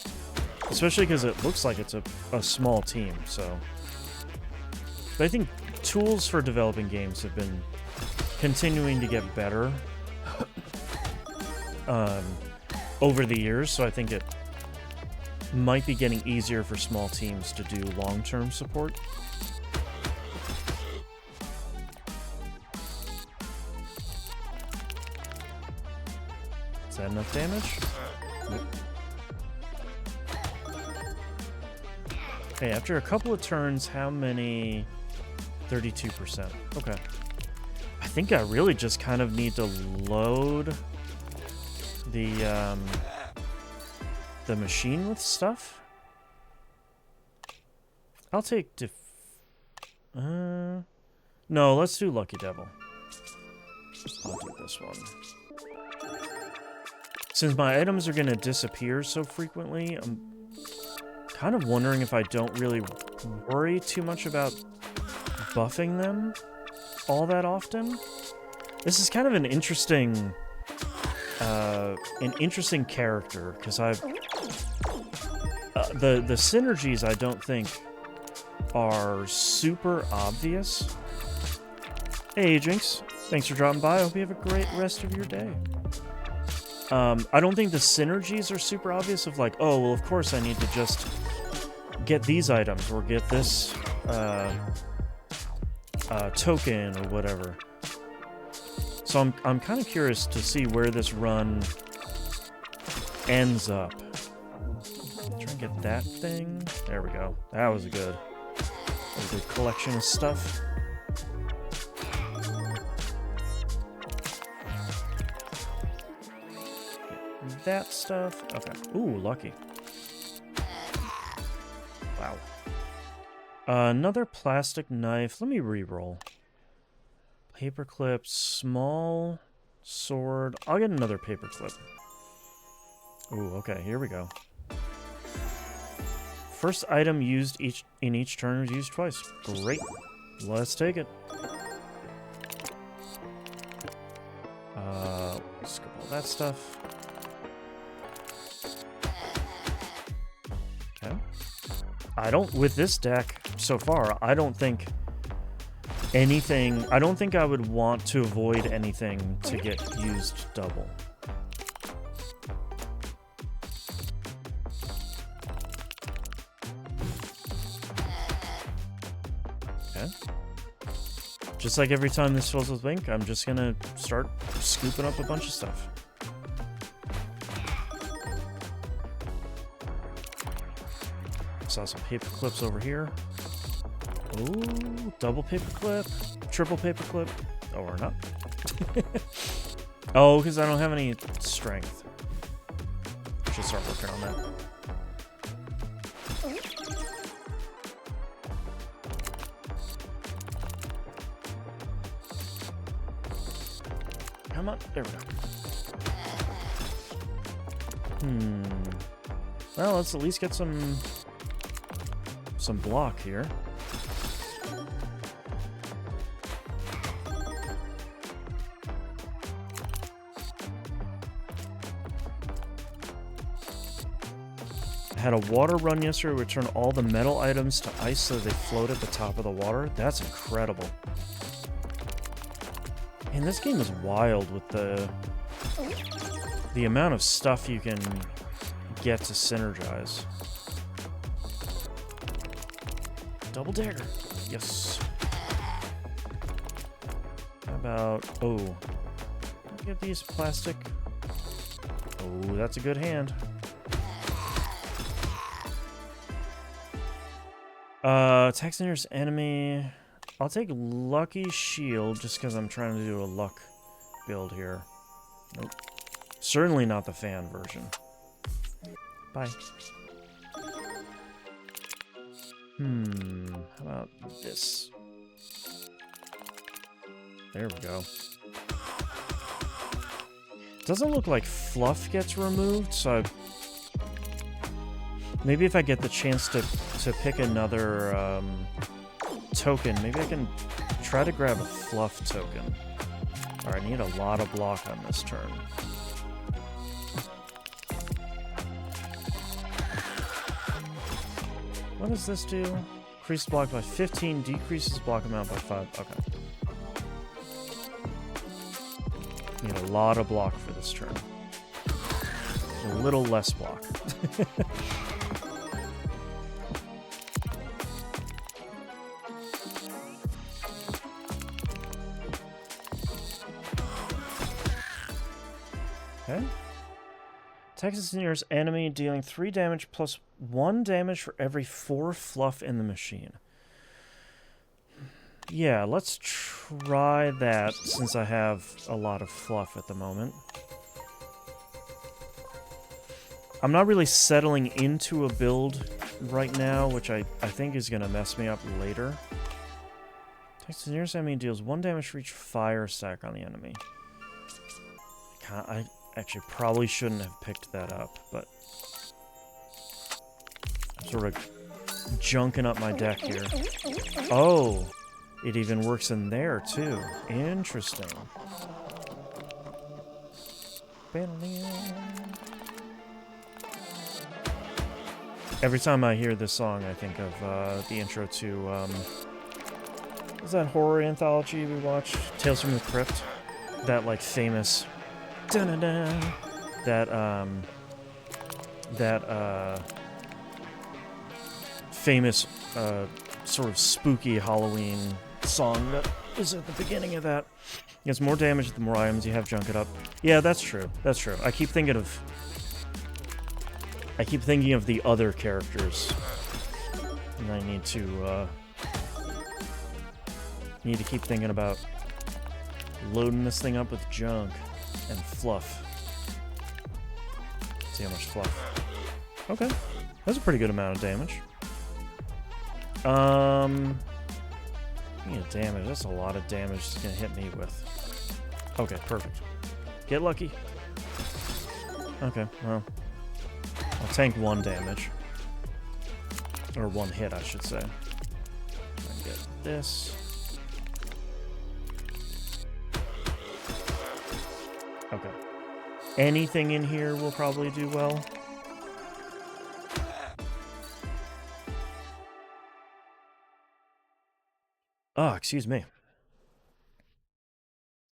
Especially because it looks like it's a small team, so... But I think tools for developing games have been continuing to get better over the years, so I think it might be getting easier for small teams to do long-term support. Is that enough damage? Nope. Okay, after a couple of turns, how many? 32%. Okay. I think I really just kind of need to load the machine with stuff. I'll take no, let's do Lucky Devil. I'll do this one. Since my items are going to disappear so frequently, I'm kind of wondering if I don't really worry too much about buffing them all that often. This is kind of an interesting character, because I've the synergies I don't think are super obvious. Hey Jinx, thanks for dropping by. I hope you have a great rest of your day. I don't think the synergies are super obvious of like, oh, well, of course I need to just get these items or get this token or whatever. So I'm kind of curious to see where this run ends up. Try and get that thing. There we go. That was a good collection of stuff. That stuff. Okay. Ooh, lucky. Wow. Another plastic knife. Let me re-roll. Paperclip, small sword. I'll get another paperclip. Ooh, okay, here we go. First item used in each turn is used twice. Great. Let's take it. Skip all that stuff. Okay. With this deck so far, I don't think I would want to avoid anything to get used double. Okay. Just like every time this fills with ink, I'm just gonna start scooping up a bunch of stuff. Saw some paper clips over here. Ooh, double paperclip, triple paperclip. Oh, or not. Oh, because I don't have any strength. Should start working on that. Come on, there we go. Well, let's at least get some block here. Had a water run yesterday, return all the metal items to ice so they float at the top of the water. That's incredible. And this game is wild with the amount of stuff you can get to synergize. Double dagger. Yes. How about... Oh. Get these plastic... Oh, that's a good hand. Attacks nearest enemy. I'll take Lucky Shield just because I'm trying to do a luck build here. Nope. Certainly not the fan version. Bye. How about this? There we go. Doesn't look like fluff gets removed, so maybe if I get the chance to pick another token, maybe I can try to grab a fluff token. Alright, I need a lot of block on this turn. What does this do? Increase block by 15, decreases block amount by 5. Okay. Need a lot of block for this turn. A little less block. Okay. Texas nearest enemy, dealing 3 damage plus 1 damage for every 4 fluff in the machine. Yeah, let's try that since I have a lot of fluff at the moment. I'm not really settling into a build right now, which I think is going to mess me up later. Texas nearest enemy deals 1 damage for each fire sack on the enemy. Actually, probably shouldn't have picked that up, but I'm sort of junking up my deck here. Oh, it even works in there, too. Interesting. Every time I hear this song, I think of the intro to, what's that horror anthology we watched? Tales from the Crypt? That, like, famous... Dun-dun-dun, that famous, sort of spooky Halloween song that is at the beginning of that. It's more damage the more items you have, junk it up. Yeah, that's true. That's true. I keep thinking of the other characters. And I need to keep thinking about loading this thing up with junk and fluff. See how much fluff. Okay. That's a pretty good amount of damage. Damage. That's a lot of damage it's gonna hit me with. Okay, perfect. Get lucky. Okay, well. I'll tank 1 damage. Or 1 hit, I should say. And get this. Okay. Anything in here will probably do well. Oh, excuse me.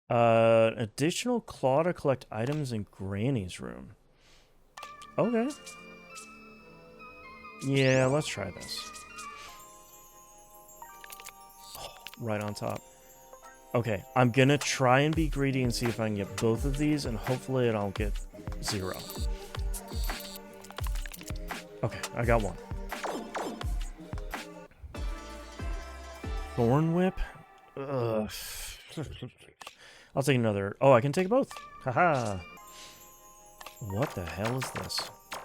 Additional claw to collect items in Granny's room. Okay. Yeah, let's try this. Oh, right on top. Okay, I'm gonna try and be greedy and see if I can get both of these, and hopefully I'll get 0. Okay, I got 1. Thorn Whip? Ugh. I'll take another. Oh, I can take both. Haha. What the hell is this?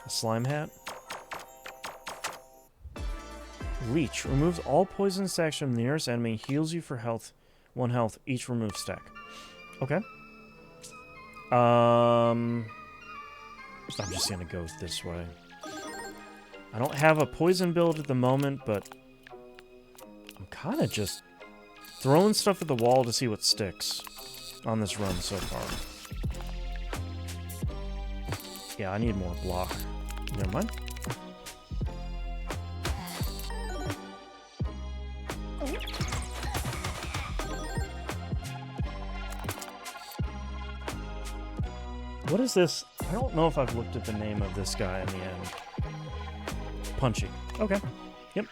A slime hat? Leech. Removes all poison stacks from the nearest enemy. Heals you for health. 1 health. Each remove stack. Okay. I'm just gonna go this way. I don't have a poison build at the moment, but I'm kind of just throwing stuff at the wall to see what sticks on this run so far. Yeah, I need more block. Never mind. What is this? I don't know if I've looked at the name of this guy in the end. Punchy. Okay. Yep.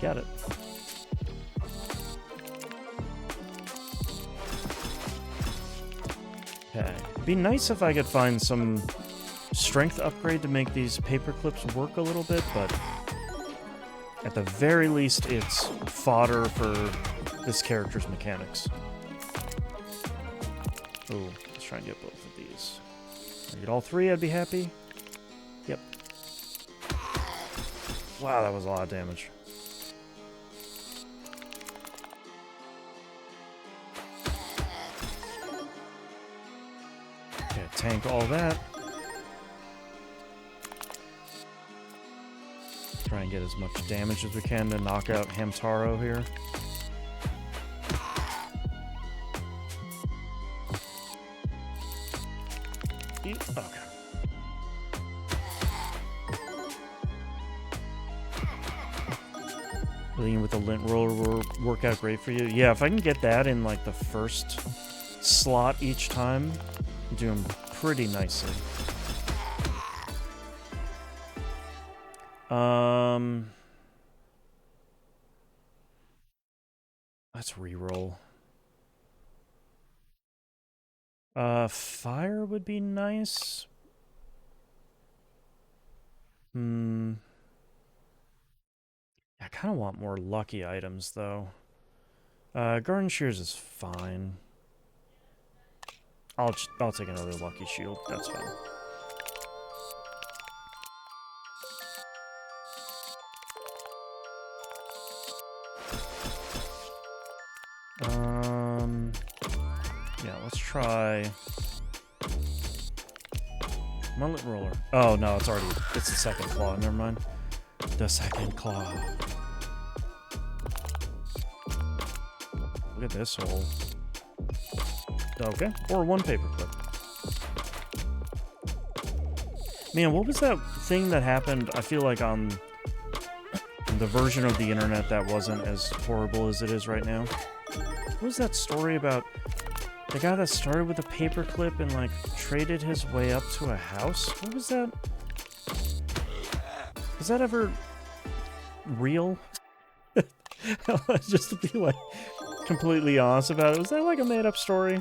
Got it. Okay. It'd be nice if I could find some strength upgrade to make these paper clips work a little bit, but at the very least, it's fodder for this character's mechanics. Ooh, let's try and get both of these. If I get all 3, I'd be happy. Yep. Wow, that was a lot of damage. Okay, tank all that. Try and get as much damage as we can to knock out Hamtaro here. Okay. Leading with the lint roller will work out great for you. Yeah, if I can get that in like the first slot each time, I'm doing pretty nicely. Let's reroll. Fire would be nice. I kind of want more lucky items, though. Garden Shears is fine. I'll take another lucky shield. That's fine. Yeah, let's try Mullet roller. Oh, no, it's the second claw. Never mind. The second claw. Look at this hole. Okay, or one paperclip. Man, what was that thing that happened, I feel like, on the version of the internet that wasn't as horrible as it is right now? What was that story about the guy that started with a paperclip and, like, traded his way up to a house? What was that? Was that ever real? Just to be, like, completely honest about it. Was that, like, a made-up story?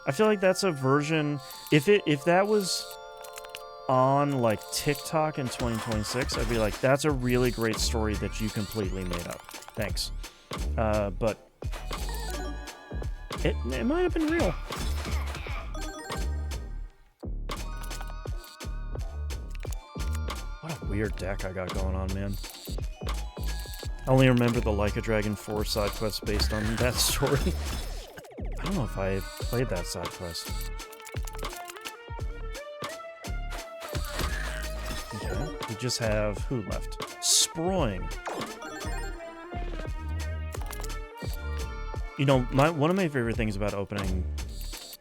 I feel like that's a version... If that was on, like, TikTok in 2026, I'd be like, that's a really great story that you completely made up. Thanks. But... It might have been real. What a weird deck I got going on, man. I only remember the Like a Dragon 4 side quest based on that story. I don't know if I played that side quest. Okay, we just have who left? Sproing. You know, one of my favorite things about opening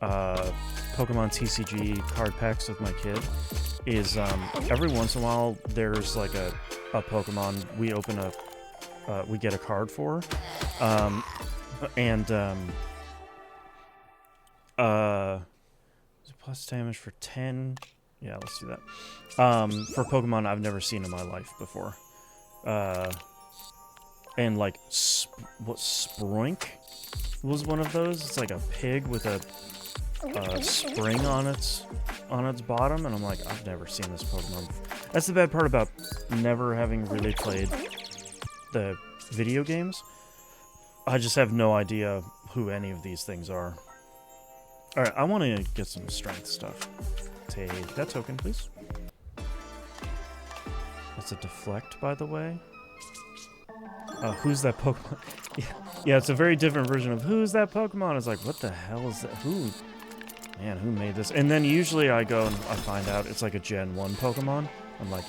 Pokemon TCG card packs with my kid is every once in a while there's like a Pokemon we open we get a card for, plus damage for 10. Yeah, let's do that. For Pokemon I've never seen in my life before. And like Sproink was one of those. It's like a pig with a spring on its bottom, and I'm like, I've never seen this Pokemon before. That's the bad part about never having really played the video games. I just have no idea who any of these things are. Alright, I want to get some strength stuff. Take that token, please. That's a deflect, by the way. Who's that Pokemon? Yeah, it's a very different version of who's that Pokemon. It's like, what the hell is that? Who? Man, who made this? And then usually I go and I find out it's like a Gen 1 Pokemon. I'm like,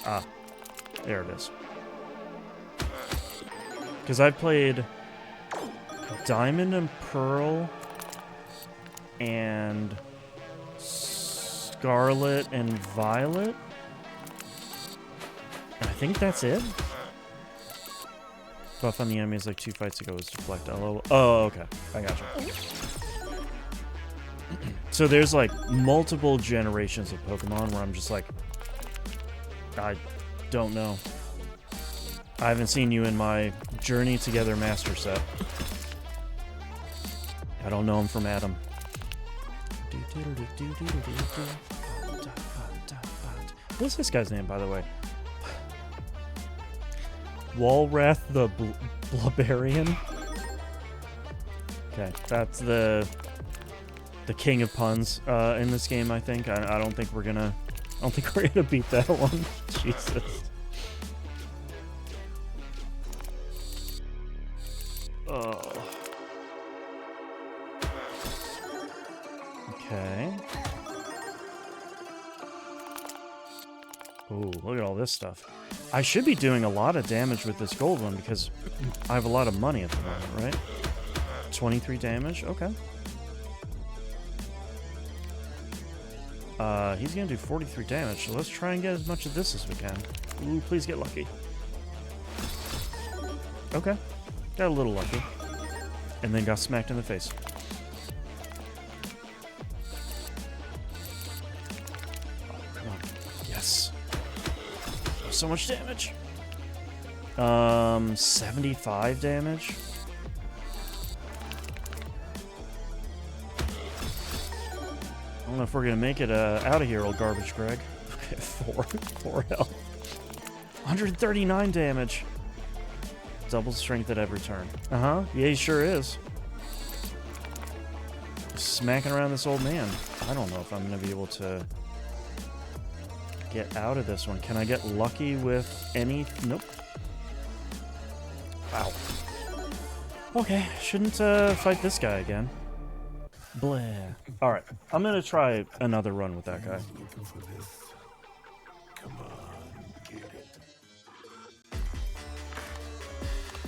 there it is. Because I've played Diamond and Pearl and Scarlet and Violet. And I think that's it. Buff on the enemies like 2 fights ago was deflect. Oh, okay. I gotcha. So there's like multiple generations of Pokemon where I'm just like, I don't know. I haven't seen you in my Journey Together Master Set. I don't know him from Adam. What's this guy's name, by the way? Walrath the Blubarian. Okay, that's the king of puns in this game. I think. I don't think we're gonna. I don't think we're gonna beat that one. Jesus. Oh. Okay. Ooh, look at all this stuff. I should be doing a lot of damage with this gold one because I have a lot of money at the moment, right? 23 damage? Okay. He's gonna do 43 damage, so let's try and get as much of this as we can. Ooh, please get lucky. Okay. Got a little lucky. And then got smacked in the face. Oh, come on. Yes. So much damage. 75 damage. I don't know if we're gonna make it out of here, old garbage Greg. Okay, 4 health. 139 damage. Double strength at every turn. Yeah, he sure is. Smacking around this old man. I don't know if I'm gonna be able to get out of this one. Can I get lucky with any? Nope. Wow. Okay, shouldn't fight this guy again. Blah. Alright, I'm gonna try another run with that guy. Looking for this? Come on, get it.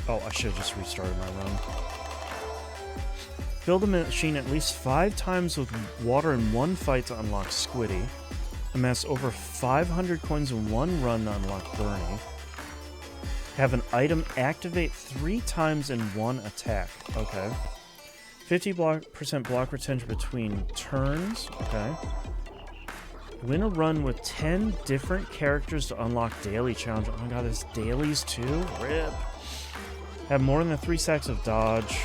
Oh, I should have just restarted my run. Fill the machine at least 5 times with water in one fight to unlock Squiddy. Amass over 500 coins in one run to unlock Bernie. Have an item activate 3 times in one attack. Okay. 50% block retention between turns. Okay. Win a run with 10 different characters to unlock daily challenge. Oh my god, there's dailies too? Rip. Have more than 3 stacks of dodge.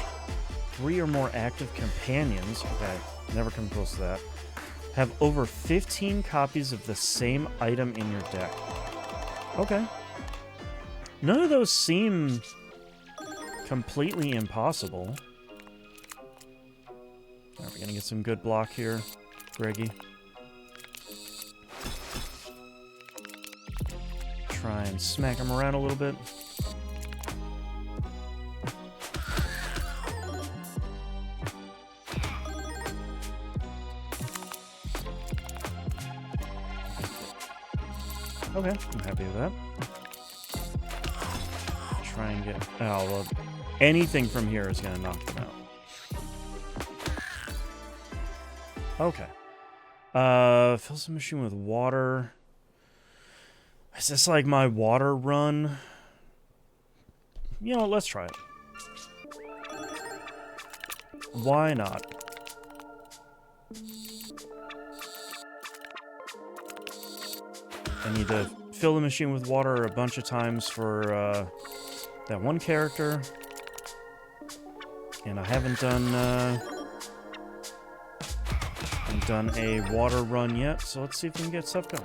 3 or more active companions. Okay, never come close to that. Have over 15 copies of the same item in your deck. Okay. None of those seem completely impossible. Are we gonna get some good block here, Greggy? Try and smack him around a little bit. Okay, I'm happy with that. Try and get... Oh, well, anything from here is going to knock them out. Okay. Fills the machine with water. Is this like my water run? You know, let's try it. Why not? I need to fill the machine with water a bunch of times for that one character. And I haven't done a water run yet, so let's see if we can get stuff going.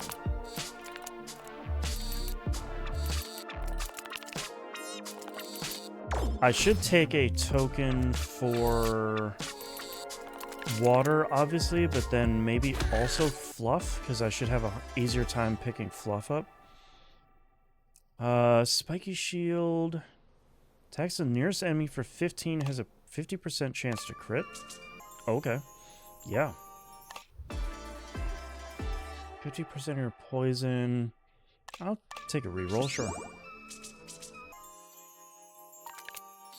I should take a token for water, obviously, but then maybe also fluff, because I should have an easier time picking fluff up. Spiky shield. Attacks the nearest enemy for 15, has a 50% chance to crit. Okay. Yeah. 50% of your poison. I'll take a reroll, sure.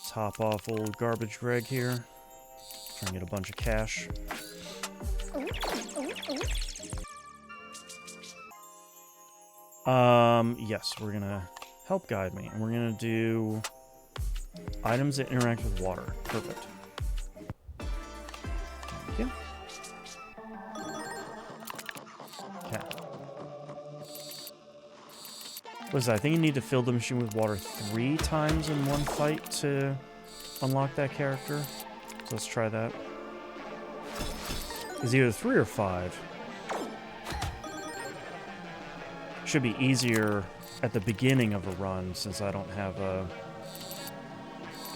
Top off old garbage Greg here. Try and get a bunch of cash. Yes, we're gonna help guide me, and we're gonna do items that interact with water. Perfect. Thank you. Okay. What is that? I think you need to fill the machine with water 3 times in one fight to unlock that character. So let's try that. Is either 3 or 5. Should be easier at the beginning of a run since I don't have a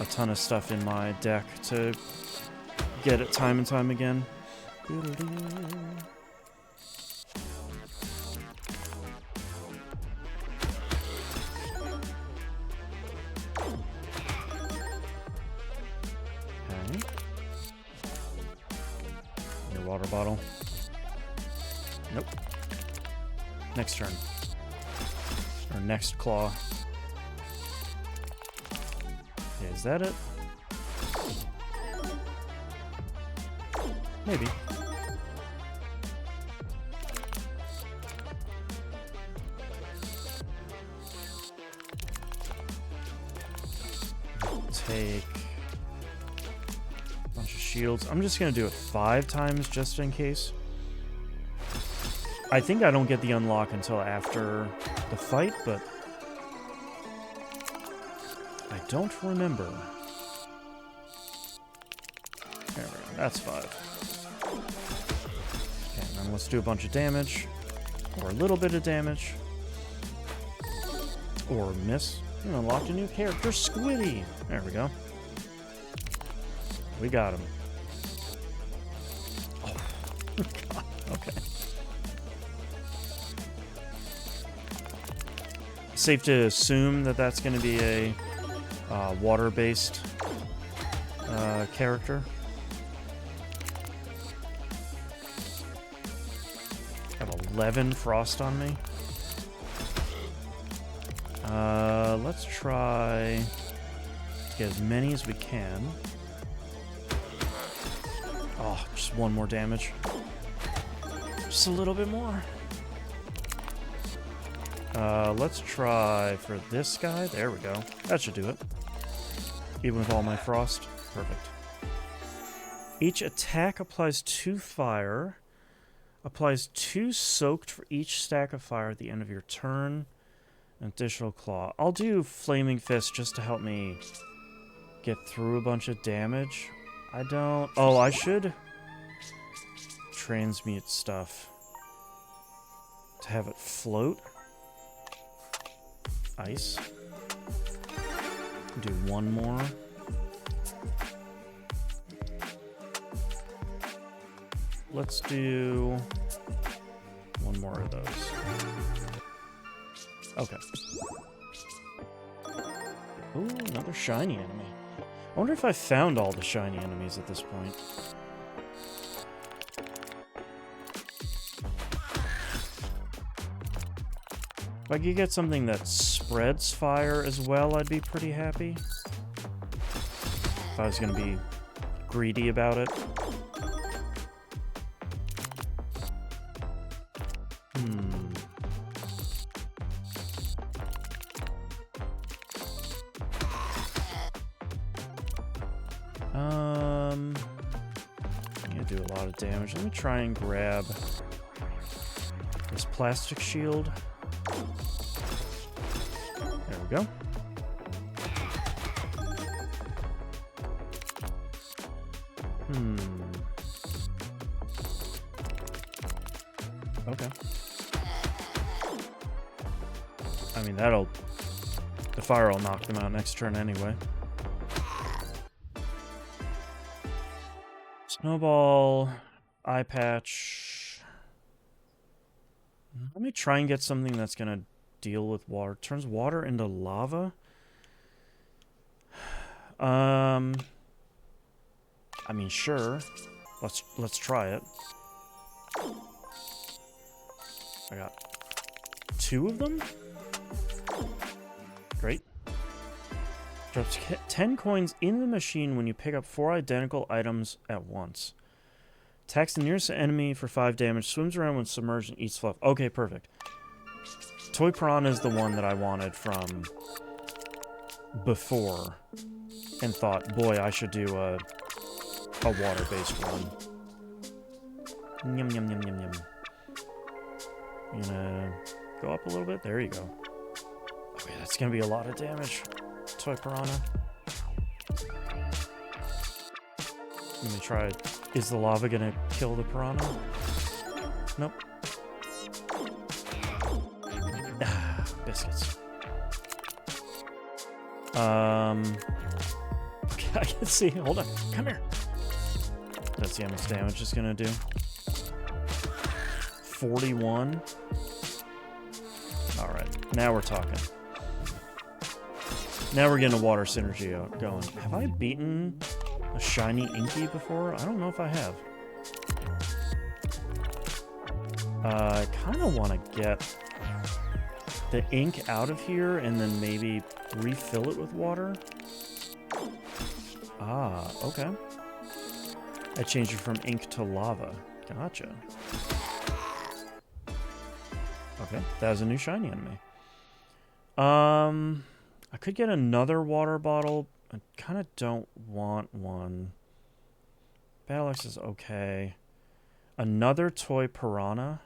ton of stuff in my deck to get it time and time again. Okay. Your water bottle. Nope. Next turn. Or next claw. Okay, is that it? Maybe. Take a bunch of shields. I'm just gonna do it 5 times just in case. I think I don't get the unlock until after the fight, but I don't remember. There we go. That's 5. Okay, and then let's do a bunch of damage. Or a little bit of damage. Or miss. And unlocked a new character, Squiddy. There we go. We got him. Oh, God. Okay. Safe to assume that that's going to be a water-based character. 11 frost on me. Let's try to get as many as we can. Oh, just one more damage. Just a little bit more. Let's try for this guy. There we go. That should do it. Even with all my frost. Perfect. Each attack applies 2 fire. Applies 2 soaked for each stack of fire at the end of your turn. An additional claw. I'll do Flaming Fist just to help me get through a bunch of damage. I don't... Oh, I should transmute stuff to have it float. Ice. Do one more. Let's do one more of those. Okay. Ooh, another shiny enemy. I wonder if I found all the shiny enemies at this point. If I could get something that spreads fire as well, I'd be pretty happy. If I was going to be greedy about it. I'm gonna do a lot of damage. Let me try and grab this plastic shield. There we go. Okay. I mean, the fire will knock them out next turn anyway. Snowball, eye patch. Let me try and get something that's gonna deal with water. Turns water into lava. I mean, sure. Let's try it. I got 2 of them. Great. Drops 10 coins in the machine when you pick up 4 identical items at once. Attacks the nearest enemy for 5 damage. Swims around when submerged and eats fluff. Okay, perfect. Toy Piranha is the one that I wanted from before. And thought, boy, I should do a water-based one. Yum, yum, yum, yum, yum. I'm gonna go up a little bit. There you go. Okay, that's gonna be a lot of damage. Toy Piranha. Let me try it. Is the lava gonna kill the piranha? Nope. Ah, biscuits. Okay, I can see. Hold on. Come here. Let's see how much damage it's gonna do. 41. Alright, now we're talking. Now we're getting a water synergy out going. Have I beaten a shiny Inky before? I don't know if I have. I kind of want to get the ink out of here and then maybe refill it with water. Ah, okay. I changed it from ink to lava. Gotcha. Okay, that was a new shiny enemy. I could get another water bottle. I kind of don't want one. Battle Axe is okay. Another Toy Piranha.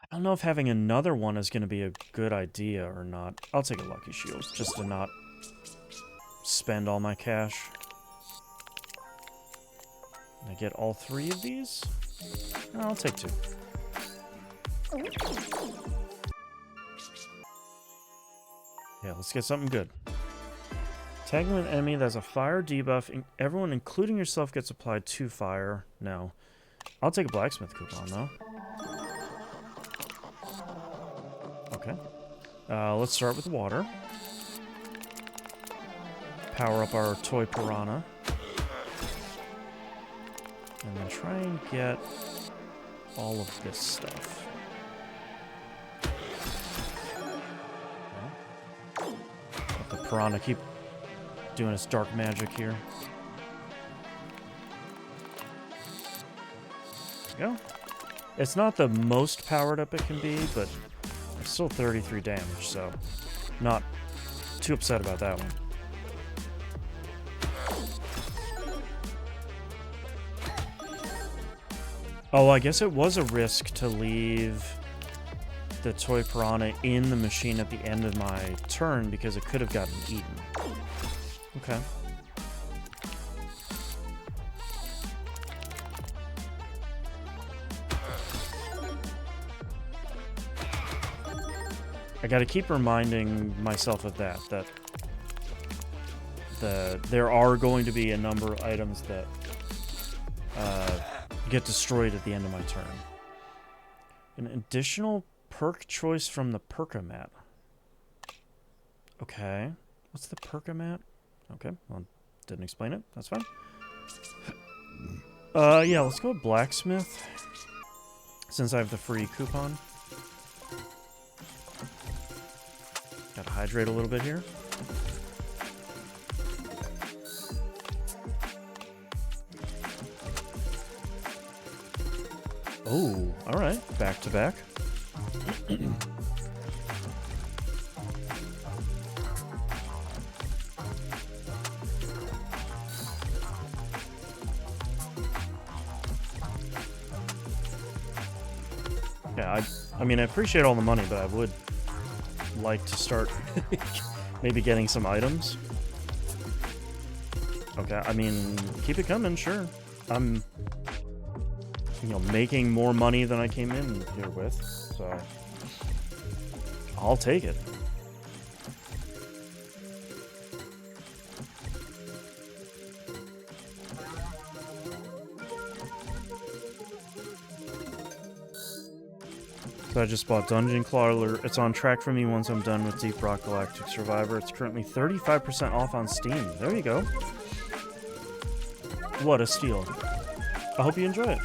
I don't know if having another one is going to be a good idea or not. I'll take a Lucky Shield just to not spend all my cash. Can I get all 3 of these? No, I'll take 2. Yeah, let's get something good. Tagging with an enemy that has a fire debuff. Everyone, including yourself, gets applied 2 fire. No. I'll take a blacksmith coupon, though. Okay. Let's start with water. Power up our Toy Piranha. And then try and get all of this stuff. Let the piranha keep doing its dark magic here. There we go. It's not the most powered up it can be, but it's still 33 damage, so not too upset about that one. Oh, I guess it was a risk to leave the toy piranha in the machine at the end of my turn because it could have gotten eaten. Okay. I gotta keep reminding myself of that there are going to be a number of items that get destroyed at the end of my turn. An additional perk choice from the Perkamat. Okay. What's the Perkamat? Okay, well, didn't explain it. That's fine. Yeah, let's go with Blacksmith. Since I have the free coupon. Gotta hydrate a little bit here. Oh, alright. Back to back. Yeah, I mean, I appreciate all the money, but I would like to start maybe getting some items. Okay, I mean, keep it coming, sure. I'm, you know, making more money than I came in here with, so I'll take it. So I just bought Dungeon Clawler. It's on track for me once I'm done with Deep Rock Galactic Survivor. It's currently 35% off on Steam. There you go. What a steal. I hope you enjoy it.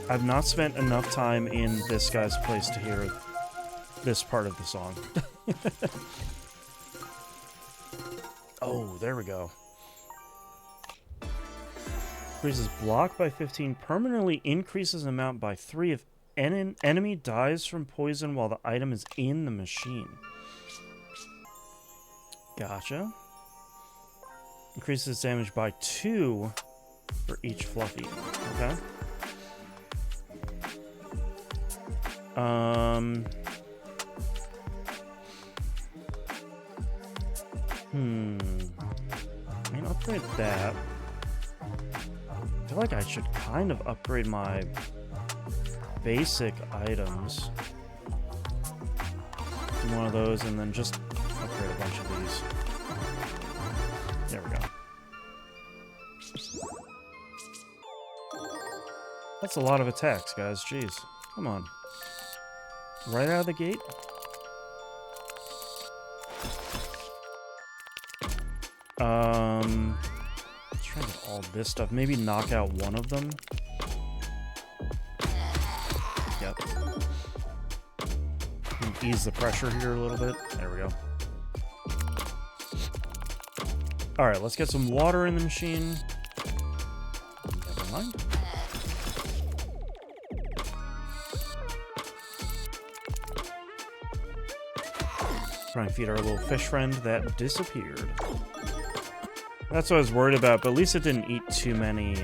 I've not spent enough time in this guy's place to hear this part of the song. Oh, there we go. Increases block by 15, permanently increases amount by 3 if an enemy dies from poison while the item is in the machine. Gotcha. Increases damage by 2 for each Fluffy. Okay. I mean, upgrade that. I feel like I should kind of upgrade my basic items. Do one of those and then just upgrade a bunch of these. There we go. That's a lot of attacks, guys. Jeez. Come on. Right out of the gate? Let's try to get all this stuff. Maybe knock out one of them. Yep. Ease the pressure here a little bit. There we go. Alright, let's get some water in the machine. Never mind. Try and feed our little fish friend that disappeared. That's what I was worried about, but at least it didn't eat too many,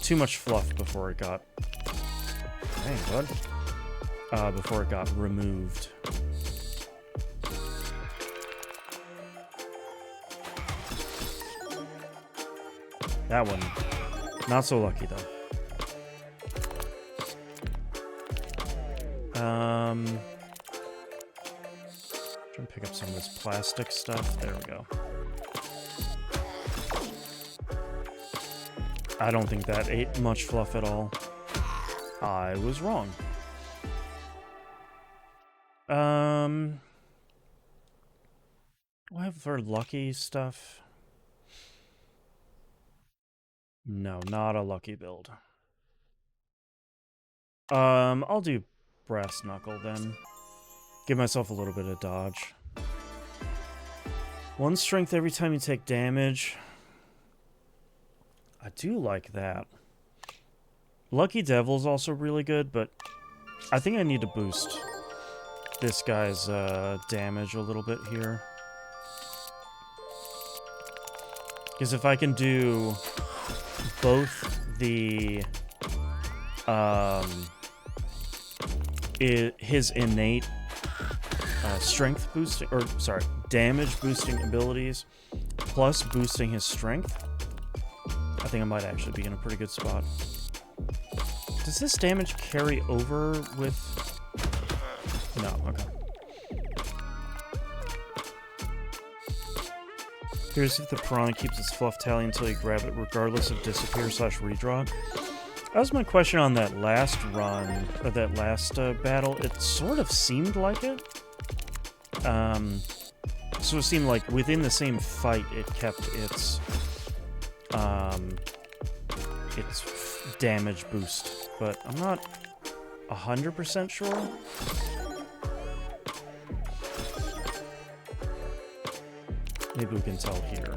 too much fluff before it got... Dang, bud. Before it got removed. That one, not so lucky, though. Try and pick up some of this plastic stuff. There we go. I don't think that ate much fluff at all. I was wrong. What do I have for lucky stuff? No, not a lucky build. I'll do Brass Knuckle then. Give myself a little bit of dodge. 1 strength every time you take damage. I do like that. Lucky Devil's also really good, but I think I need to boost this guy's damage a little bit here. Because if I can do both the his innate strength boosting, or sorry, damage boosting abilities, plus boosting his strength, I think I might actually be in a pretty good spot. Does this damage carry over with... No, okay. Here's if the piranha keeps its fluff tally until you grab it, regardless of disappear/redraw. That was my question on that last run, or that last battle. It sort of seemed like it. So it seemed like within the same fight, it kept its damage boost, but I'm not 100% sure. Maybe we can tell here.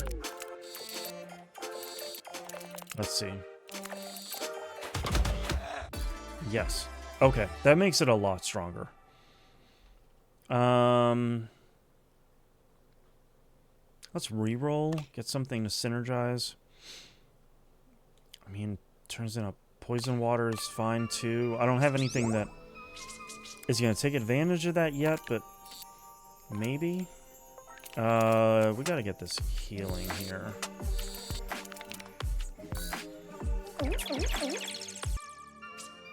Let's see. Yes. Okay, that makes it a lot stronger. Let's reroll, get something to synergize. I mean, turns into poison water is fine too. I don't have anything that is going to take advantage of that yet, but maybe. We gotta get this healing here.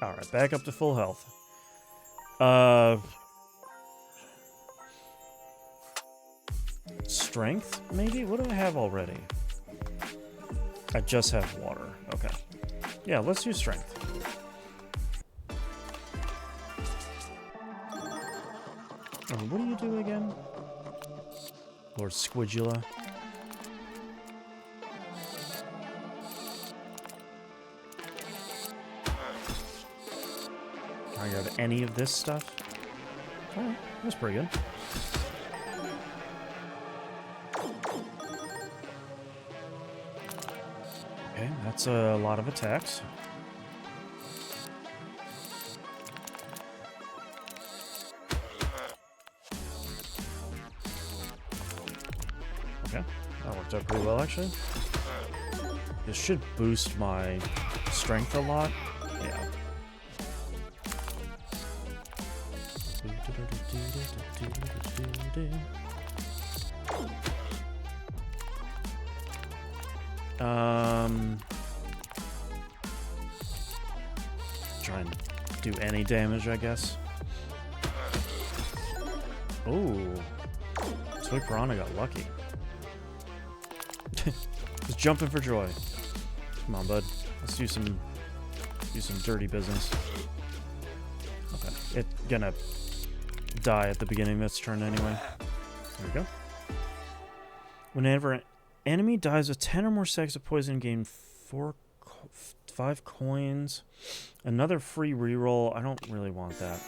Alright, back up to full health. Strength, maybe? What do I have already? I just have water. Okay. Yeah, let's do strength. What do you do again? Lord Squidula. I got any of this stuff? Oh, that's pretty good. Okay, that's a lot of attacks. Okay, that worked out pretty well, actually. This should boost my strength a lot. Yeah. Try and do any damage, I guess. Oh, Toy Piranha got lucky. Just jumping for joy. Come on, bud. Let's do some dirty business. Okay, it's gonna die at the beginning of its turn anyway. There we go. Whenever an enemy dies with 10 or more stacks of poison, gain 5 coins. Another free reroll. I don't really want that.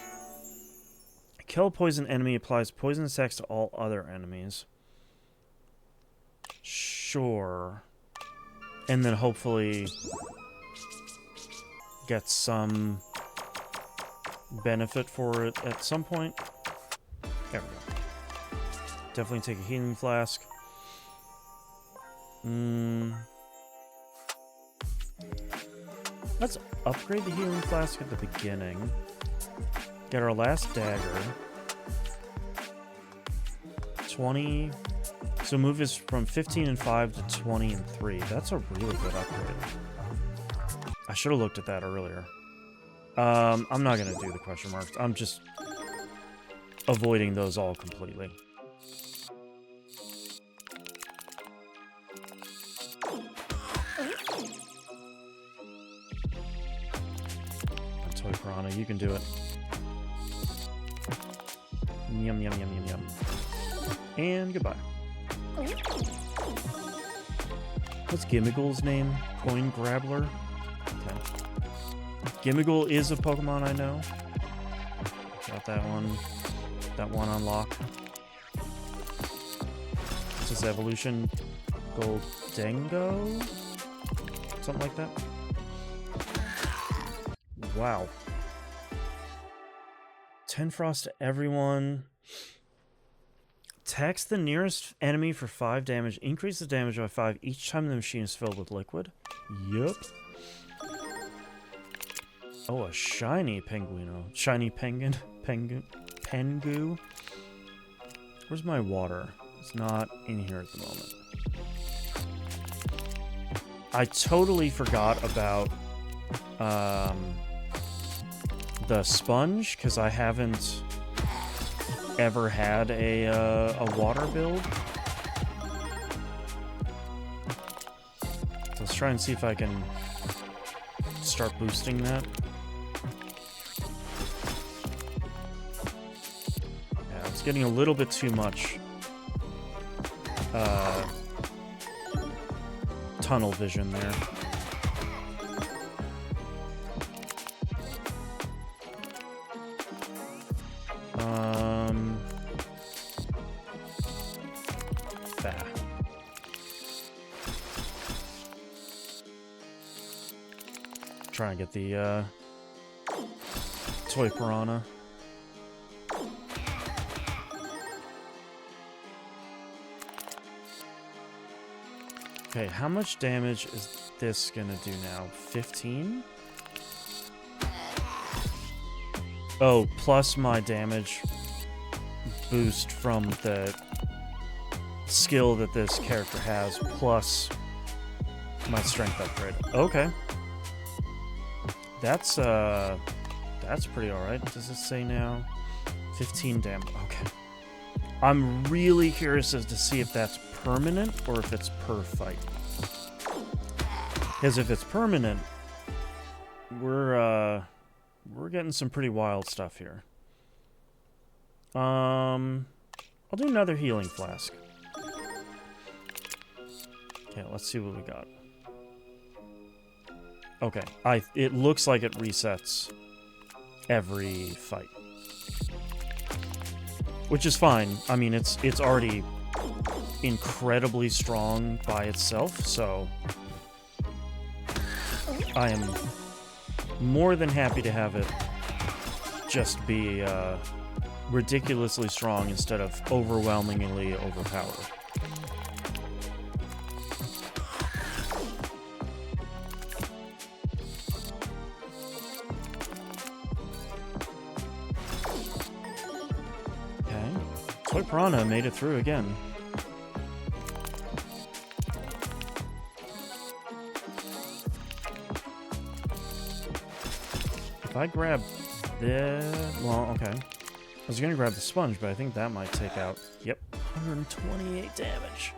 Kill a poison enemy, applies poison stacks to all other enemies. Sure. And then hopefully get some benefit for it at some point. There we go. Definitely take a healing flask. Let's upgrade the healing flask at the beginning. Get our last dagger. 20. So move is from 15 and 5 to 20 and 3. That's a really good upgrade. I should have looked at that earlier. I'm not going to do the question marks. I'm just avoiding those all completely. Toy Piranha, you can do it. Yum, yum, yum, yum, yum. And goodbye. What's Gimmighoul's name? Coin Grabbler? Okay. Gimmighoul is a Pokemon I know. Got that one. That one unlocked. What's his evolution? Goldengo? Something like that? Wow. 10 Frost to everyone. Attacks the nearest enemy for 5 damage. Increases damage by 5 each time the machine is filled with liquid. Yup. Oh, a shiny Penguino. Shiny Penguin. Pengu. Where's my water? It's not in here at the moment. I totally forgot about the sponge, because I haven't ever had a water build. So let's try and see if I can start boosting that. Yeah, it's getting a little bit too much tunnel vision there. Try and get the toy piranha. Okay, how much damage is this gonna do now? 15? Oh, plus my damage boost from the skill that this character has, plus my strength upgrade. Okay. That's pretty alright. Does it say now? 15 damage. Okay. I'm really curious as to see if that's permanent or if it's per fight. Because if it's permanent, we're getting some pretty wild stuff here. I'll do another healing flask. Okay, let's see what we got. Okay, it looks like it resets every fight. Which is fine. I mean, it's already incredibly strong by itself, so I am more than happy to have it just be ridiculously strong instead of overwhelmingly overpowered. Toy Piranha made it through again. If I grab this... Well, okay. I was going to grab the sponge, but I think that might take out... Yep. 128 damage.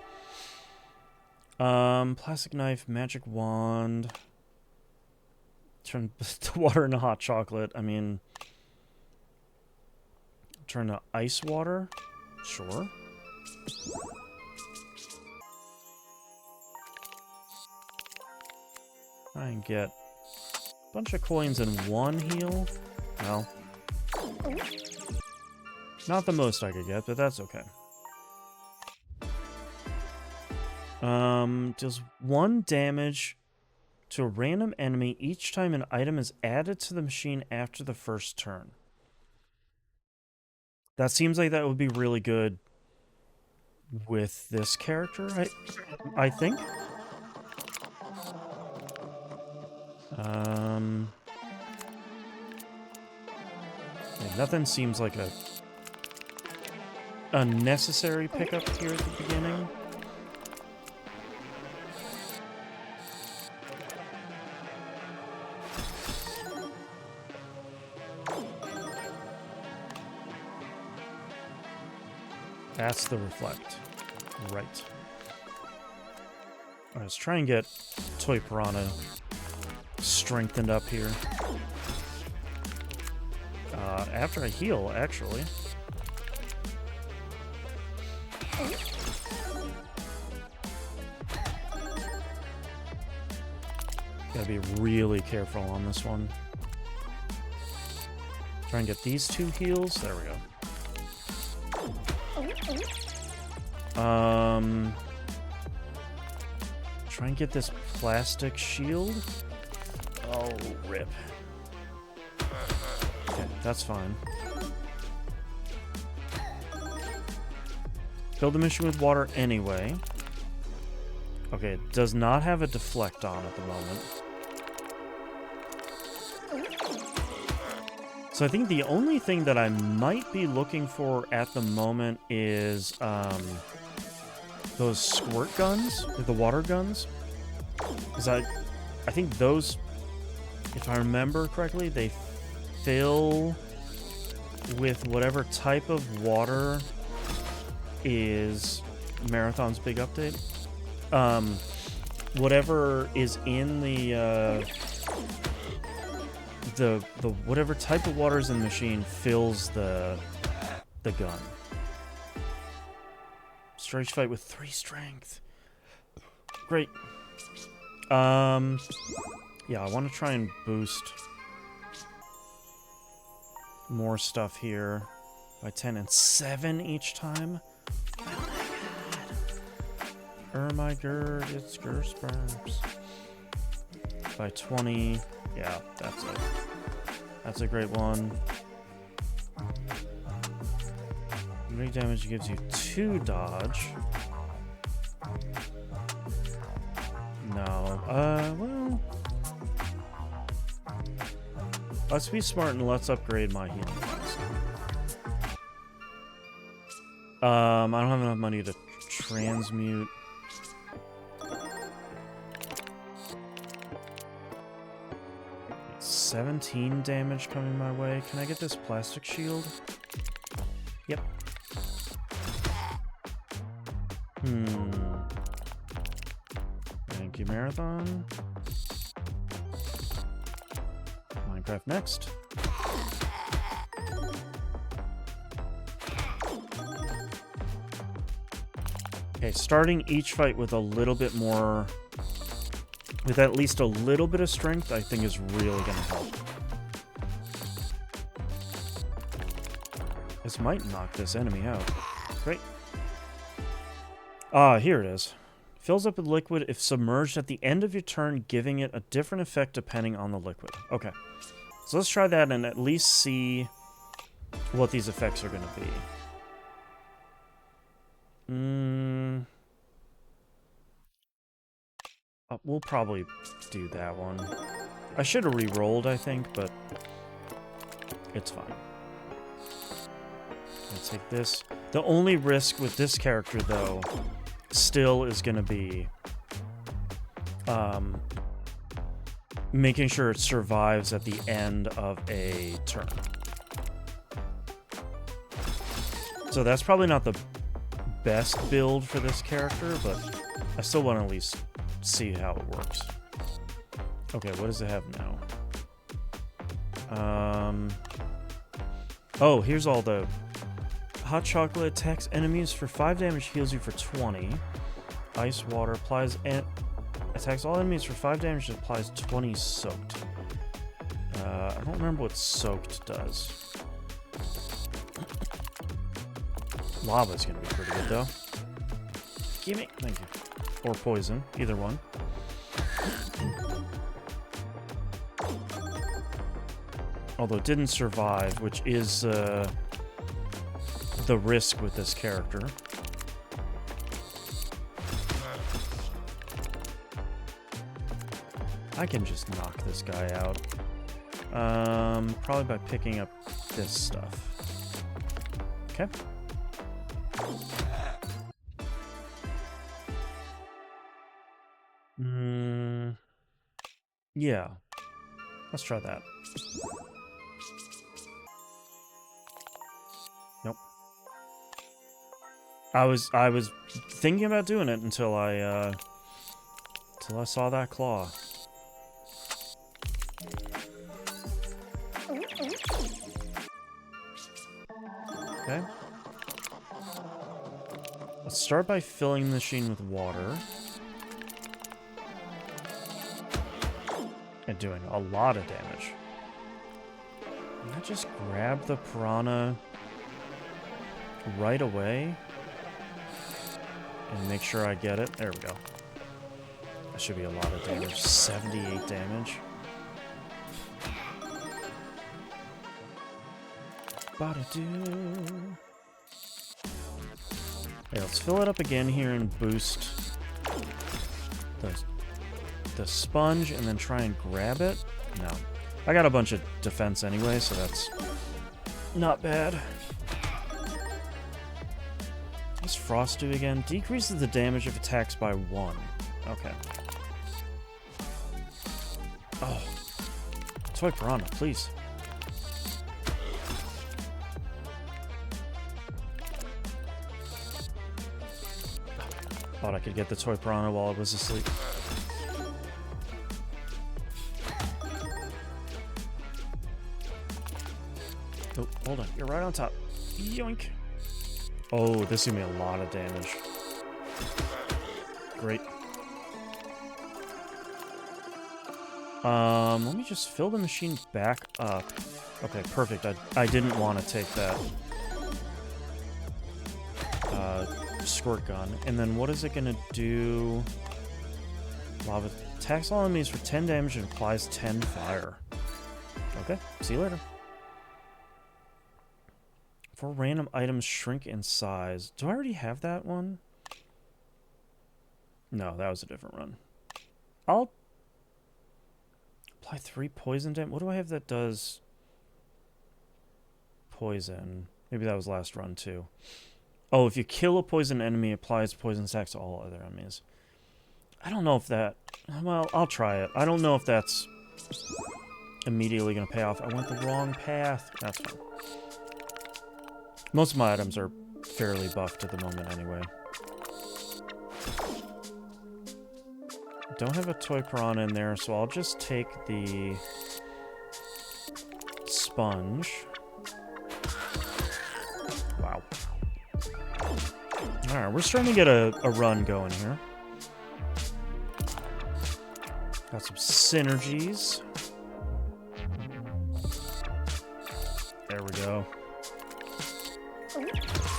Plastic knife, magic wand. Turn the water into hot chocolate. I mean... Turn to ice water. Sure. Try and get a bunch of coins and one heal. Well, not the most I could get, but that's okay. Does 1 damage to a random enemy each time an item is added to the machine after the first turn. That seems like that would be really good with this character, I think. Yeah, nothing seems like a unnecessary pickup here at the beginning. That's the reflect. Right. Let's try and get Toy Piranha strengthened up here. After I heal, actually. Gotta be really careful on this one. Try and get these 2 heals. There we go. Try and get this plastic shield. Oh, rip. Okay, that's fine. Build the mission with water anyway. Okay, it does not have a deflect on at the moment. So I think the only thing that I might be looking for at the moment is those squirt guns, the water guns. Because I think those, if I remember correctly, they fill with whatever type of water is Marathon's big update. Whatever is in the whatever type of water is in the machine fills the gun. Strange fight with 3 strength. Great. Yeah, I want to try and boost more stuff here by 10 and 7 each time. My gird, it's Gersperms. By 20. Yeah, that's a great one. How many damage gives you 2 dodge? No. Well. Let's be smart and let's upgrade my healing class. I don't have enough money to transmute. 17 damage coming my way. Can I get this plastic shield? Yep. Thank you, Marathon. Minecraft next. Okay, starting each fight with a little bit more... with at least a little bit of strength, I think is really going to help. This might knock this enemy out. Great. Ah, here it is. Fills up with liquid if submerged at the end of your turn, giving it a different effect depending on the liquid. Okay. So let's try that and at least see what these effects are going to be. We'll probably do that one. I should have re-rolled, I think, but it's fine. I'll take this. The only risk with this character, though, still is going to be making sure it survives at the end of a turn. So that's probably not the best build for this character, but I still want to at least see how it works. Okay, what does it have now? Oh, here's all the... Hot chocolate attacks enemies for 5 damage, heals you for 20. Ice water applies and attacks all enemies for 5 damage, applies 20 soaked. I don't remember what soaked does. Lava's gonna be pretty good though. Gimme! Thank you. Or poison, either one. Although it didn't survive, which is the risk with this character. I can just knock this guy out. Probably by picking up this stuff. Okay. Yeah. Let's try that. Nope. I was thinking about doing it until I saw that claw. Okay. Let's start by filling the machine with water. and doing a lot of damage. Can I just grab the piranha right away and make sure I get it? There we go. That should be a lot of damage. 78 damage. Ba-da-doo. Okay, let's fill it up again here and boost the sponge and then try and grab it. No. I got a bunch of defense anyway, so that's not bad. What's Frost do again? Decreases the damage of attacks by 1. Okay. Oh. Toy Piranha, please. Thought I could get the Toy Piranha while I was asleep. Oh, hold on. You're right on top. Yoink. Oh, this is going to be a lot of damage. Great. Let me just fill the machine back up. Okay, perfect. I didn't want to take that squirt gun. And then what is it going to do? Lava attacks all enemies for 10 damage and applies 10 fire. Okay, see you later. 4 random items shrink in size. Do I already have that one? No, that was a different run. I'll apply 3 poison damage. What do I have that does poison? Maybe that was last run too. Oh, if you kill a poison enemy, it applies poison stacks to all other enemies. I don't know if that... Well, I'll try it. I don't know if that's immediately going to pay off. I went the wrong path. That's fine. Most of my items are fairly buffed at the moment anyway. Don't have a Toy Piranha in there, so I'll just take the sponge. Wow. Alright, we're starting to get a run going here. Got some synergies. There we go.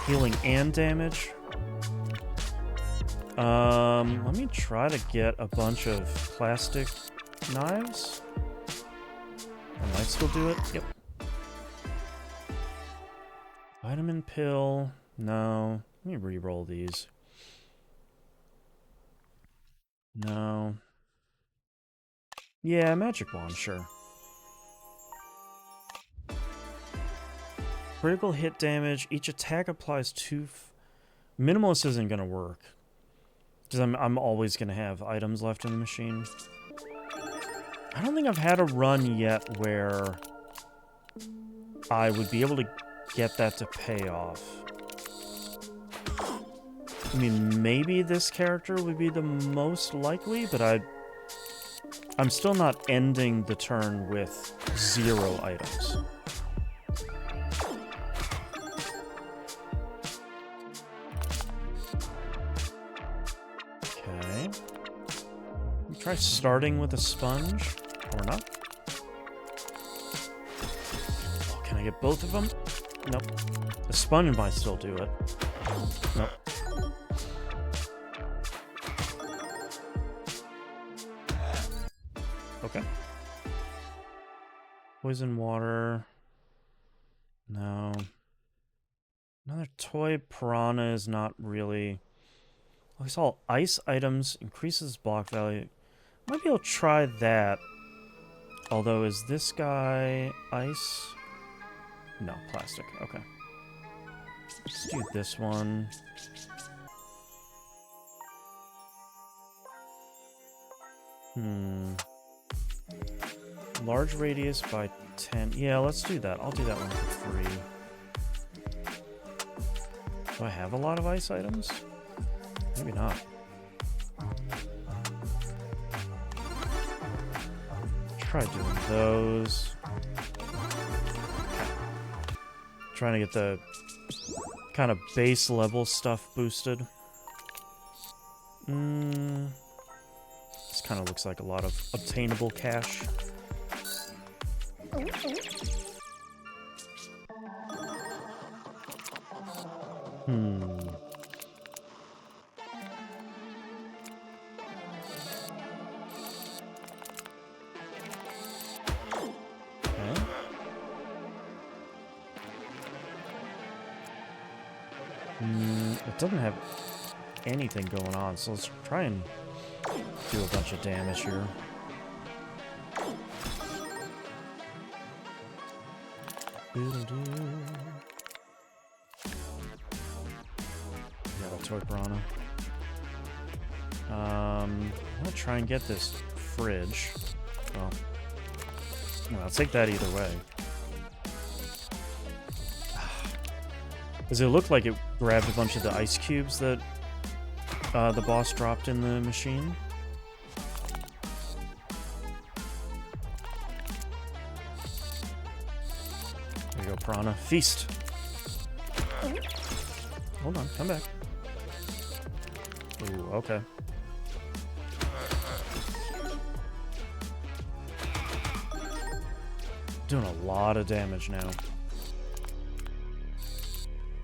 Healing and damage. Let me try to get a bunch of plastic knives. I might still do it. Yep. Vitamin pill. No. Let me re-roll these. No. Yeah, magic wand, sure. Critical hit damage. Each attack applies 2... Minimalist isn't going to work. Because I'm always going to have items left in the machine. I don't think I've had a run yet where I would be able to get that to pay off. I mean, maybe this character would be the most likely, but I'm still not ending the turn with 0 items. Okay. Try starting with a sponge, or not. Oh, can I get both of them? Nope. The sponge might still do it. Nope. Okay. Poison water. No. Another Toy Piranha is not really... I saw ice items increases block value. Might be able to try that. Although, is this guy ice? No, plastic. Okay. Let's do this one. Large radius by 10. Yeah, let's do that. I'll do that one for free. Do I have a lot of ice items? Maybe not. Try doing those. Trying to get the kind of base level stuff boosted. It's kind kind of looks like a lot of obtainable cash. It doesn't have anything going on, so let's try and do a bunch of damage here. Got a toy piranha. I'm gonna try and get this fridge. Well, I'll take that either way. Does it look like it grabbed a bunch of the ice cubes that the boss dropped in the machine? There you go, piranha. Feast! Hold on, come back. Ooh, okay. Doing a lot of damage now.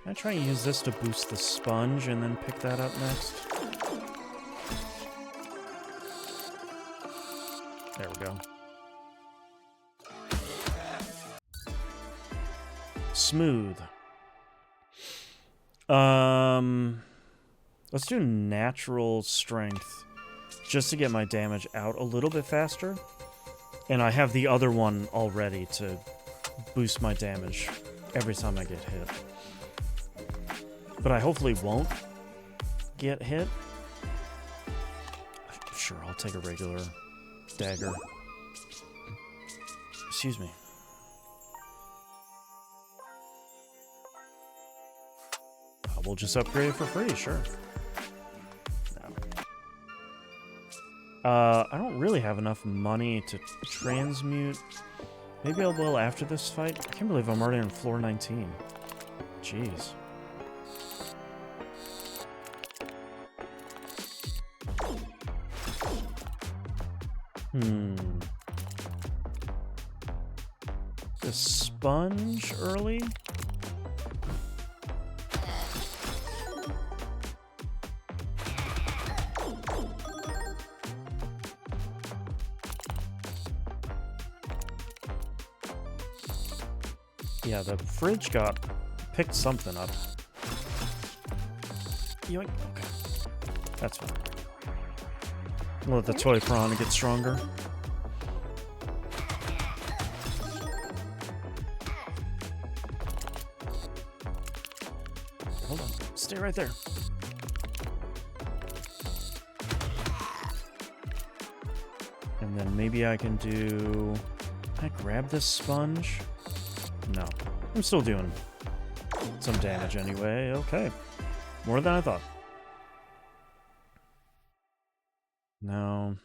I try and use this to boost the sponge and then pick that up next. There we go. Smooth. Let's do natural strength just to get my damage out a little bit faster. And I have the other one already to boost my damage every time I get hit. But I hopefully won't get hit. Sure, I'll take a regular dagger. Excuse me. We'll just upgrade it for free, sure. No. I don't really have enough money to transmute. Maybe I will after this fight. I can't believe I'm already on floor 19. Jeez. The sponge early? Yeah, the fridge picked something up. Yoink. Okay. That's fine. We'll let the toy piranha get stronger. Hold on. Stay right there. And then maybe I can do... Can I grab this sponge? No. I'm still doing some damage anyway. Okay. More than I thought. No.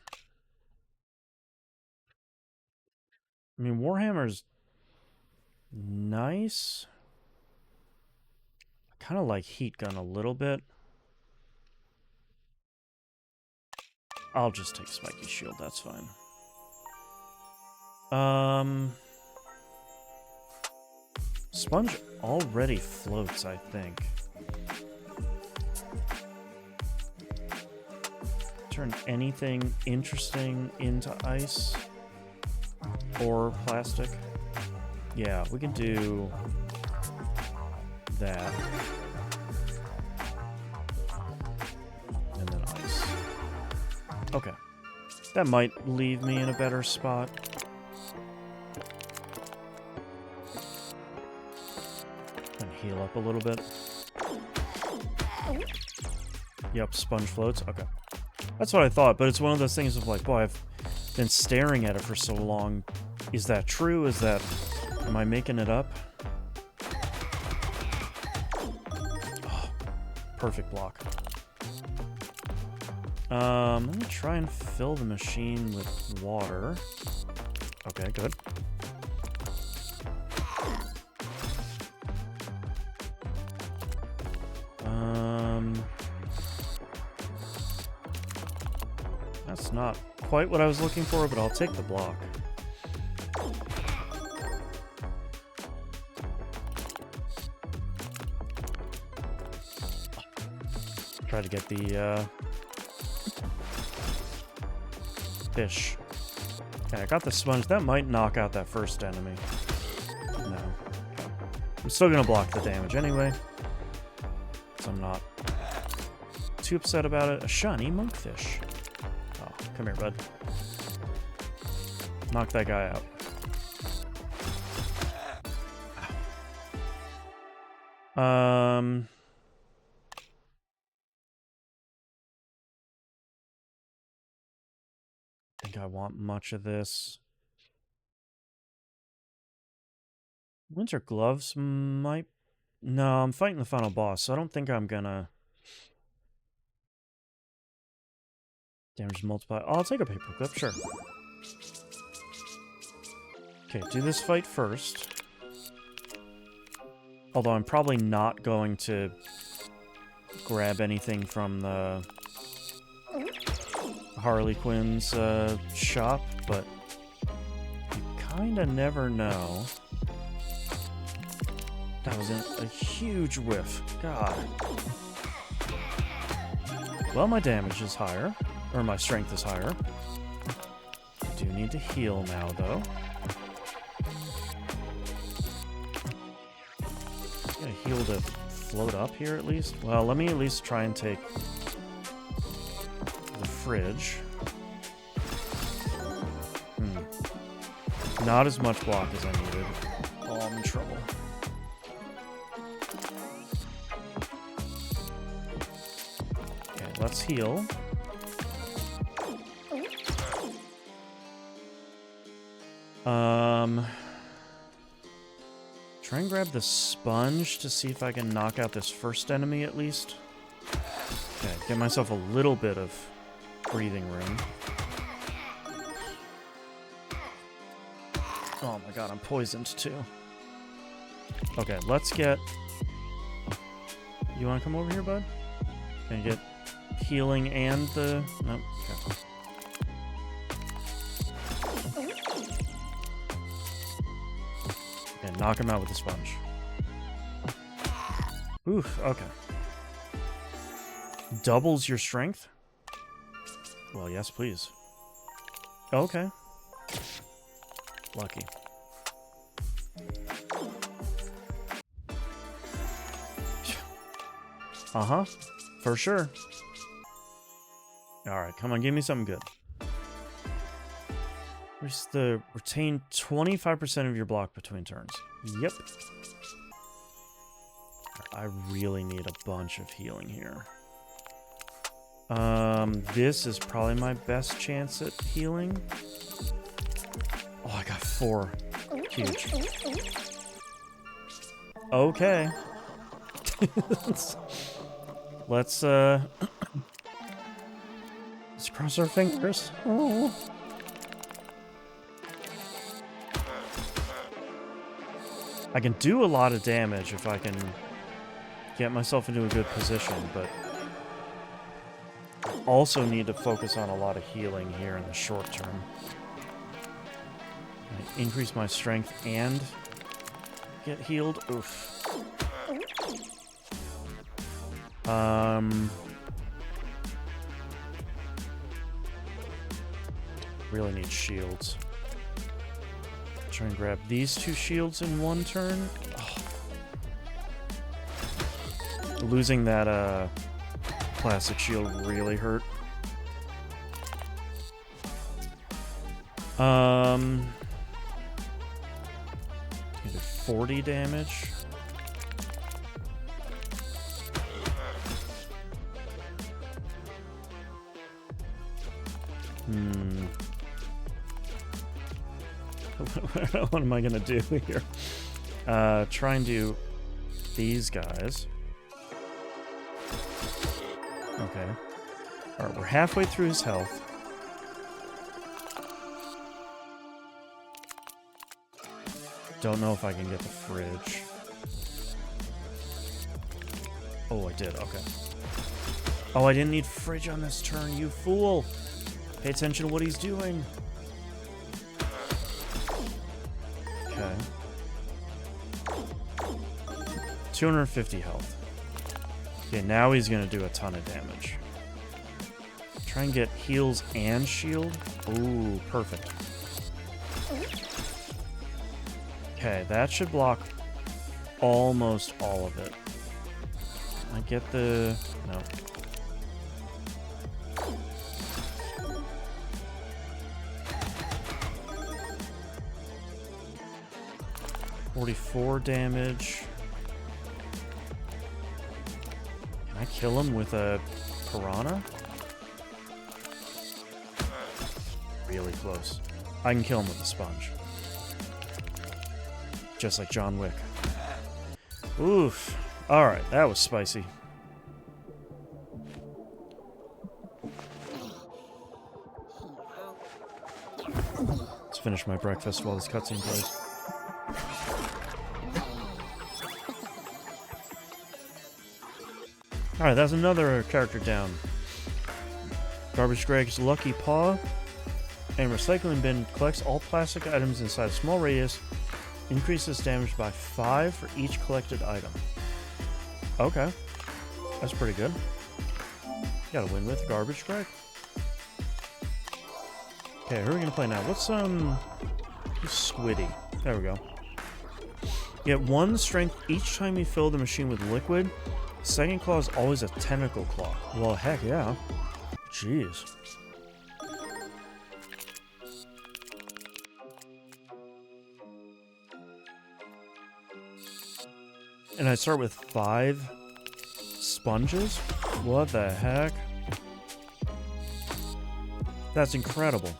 I mean, Warhammer's nice. I kind of like Heat Gun a little bit. I'll just take Spiky Shield, that's fine. Sponge already floats, I think. Turn anything interesting into ice or plastic. Yeah, we can do that. And then ice. Okay. That might leave me in a better spot. And heal up a little bit. Yep, sponge floats. Okay. That's what I thought, but it's one of those things of like, boy, I've been staring at it for so long. Is that true? Is that... Am I making it up? Oh, perfect block. I'm gonna try and fill the machine with water. Okay, good. That's not quite what I was looking for, but I'll take the block. Try to get the fish. Okay, I got the sponge. That might knock out that first enemy. No. I'm still gonna block the damage anyway, so I'm not too upset about it. A shiny monkfish. Oh, come here, bud. Knock that guy out. I think I want much of this. Winter gloves might... No, I'm fighting the final boss, so I don't think I'm gonna... Damage multiply. Oh, I'll take a paperclip, sure. Okay, do this fight first. Although I'm probably not going to grab anything from the Harley Quinn's shop, but you kinda never know. That was a huge whiff. God. Well, my damage is higher. Or my strength is higher. I do need to heal now, though. Get a heal to float up here, at least. Well, let me at least try and take the fridge. Not as much block as I needed. Oh, I'm in trouble. Okay, let's heal. Try and grab the sponge to see if I can knock out this first enemy at least. Okay, get myself a little bit of breathing room. Oh my god, I'm poisoned too. Okay, let's get... You want to come over here, bud? Can you get healing and the... Nope, okay. And knock him out with the sponge. Oof, okay. Doubles your strength? Well, yes, please. Okay. Lucky. Uh-huh. For sure. Alright, come on, give me something good. Where's the retain 25% of your block between turns? Yep. I really need a bunch of healing here. This is probably my best chance at healing. Oh, I got 4. Huge. Okay. Let's cross our fingers. Oh. I can do a lot of damage if I can get myself into a good position, but I also need to focus on a lot of healing here in the short term. I increase my strength and get healed. Oof. Really need shields. Try and grab these 2 shields in one turn. Oh. Losing that plastic shield really hurt. 40 damage. What am I gonna do here? Try and do these guys. Okay. Alright, we're halfway through his health. Don't know if I can get the fridge. Oh, I did. Okay. Oh, I didn't need fridge on this turn, you fool! Pay attention to what he's doing. Okay. 250 health. Okay, now he's gonna do a ton of damage. Try and get heals and shield. Ooh, perfect. Okay, that should block almost all of it. I get the... no. $44 damage. Can I kill him with a piranha? Really close. I can kill him with a sponge. Just like John Wick. Oof. Alright, that was spicy. Let's finish my breakfast while this cutscene plays. Alright, that's another character down. Garbage Greg's Lucky Paw. A recycling bin collects all plastic items inside a small radius. Increases damage by 5 for each collected item. Okay. That's pretty good. Gotta win with Garbage Greg. Okay, who are we gonna play now? What's Squiddy. There we go. Get 1 strength each time you fill the machine with liquid. Second claw is always a tentacle claw. Well, heck yeah. Jeez. And I start with 5 sponges? What the heck? That's incredible.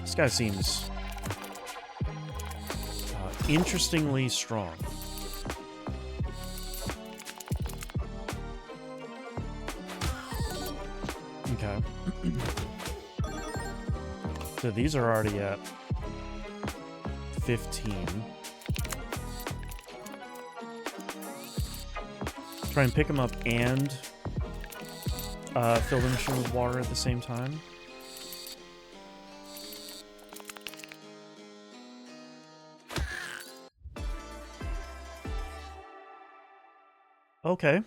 This guy seems interestingly strong. Okay. So these are already at 15. Try and pick them up and fill the machine with water at the same time. Okay.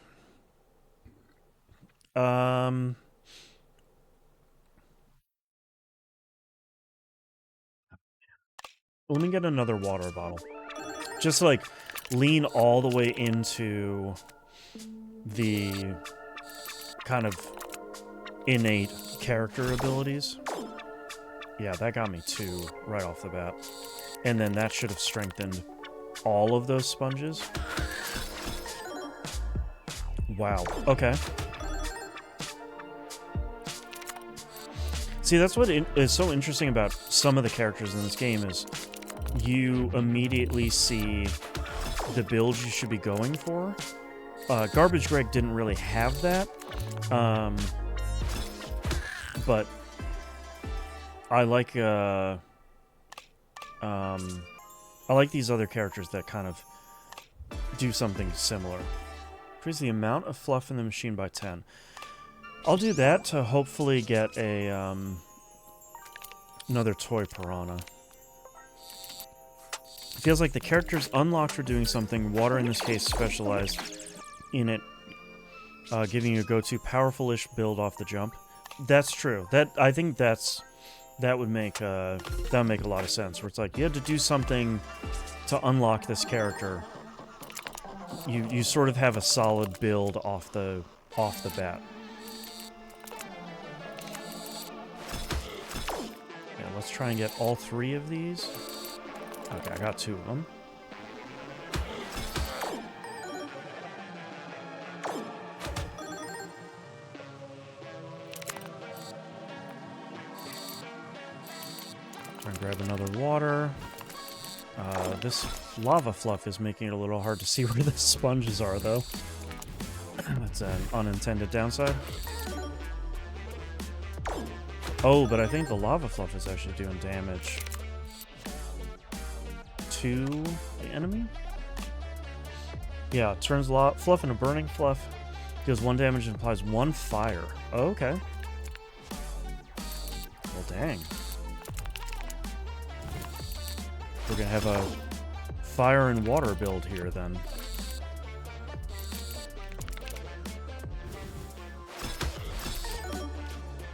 Let me get another water bottle. Just like lean all the way into the kind of innate character abilities. Yeah, that got me 2 right off the bat. And then that should have strengthened all of those sponges. Wow. Okay. See, that's what is so interesting about some of the characters in this game is you immediately see the build you should be going for. Garbage Greg didn't really have that. But I like these other characters that kind of do something similar. Increase the amount of fluff in the machine by 10. I'll do that to hopefully get a another toy piranha. It feels like the character's unlocked for doing something. Water, in this case, specialized in it, giving you a go-to powerful-ish build off the jump. That's true. I think that would make a lot of sense. Where it's like you had to do something to unlock this character. You sort of have a solid build off the bat. Yeah, let's try and get all 3 of these. Okay, I got 2 of them. Try and grab another water. This lava fluff is making it a little hard to see where the sponges are, though. That's an unintended downside. Oh, but I think the lava fluff is actually doing damage. to the enemy. Yeah, turns fluff into burning fluff. Deals 1 damage and applies 1 fire. Oh, okay. Well, dang. We're gonna have a fire and water build here then.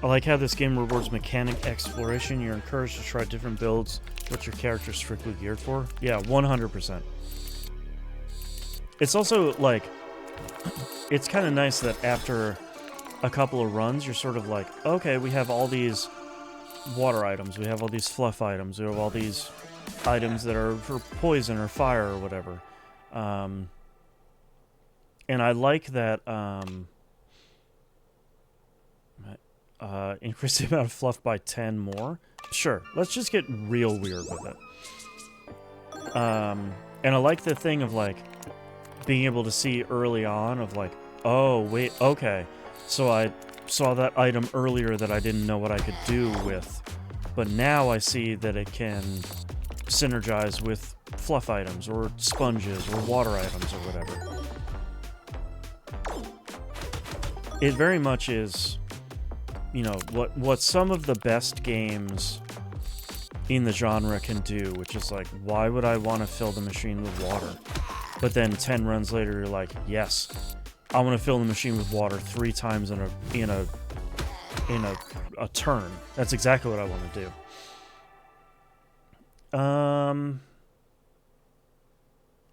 I like how this game rewards mechanic exploration. You're encouraged to try different builds, what your character's strictly geared for. Yeah, 100%. It's also, like, it's kind of nice that after a couple of runs, you're sort of like, okay, we have all these water items, we have all these fluff items, we have all these items that are for poison or fire or whatever. And I like that, increase the amount of fluff by 10 more. Sure, let's just get real weird with it. And I like the thing of, like, being able to see early on of, like, oh, wait, okay. So I saw that item earlier that I didn't know what I could do with. But now I see that it can synergize with fluff items or sponges or water items or whatever. It very much is, you know, what some of the best games in the genre can do, which is like, why would I want to fill the machine with water? But then 10 runs later, you're like, yes, I want to fill the machine with water 3 times in a turn. That's exactly what I want to do.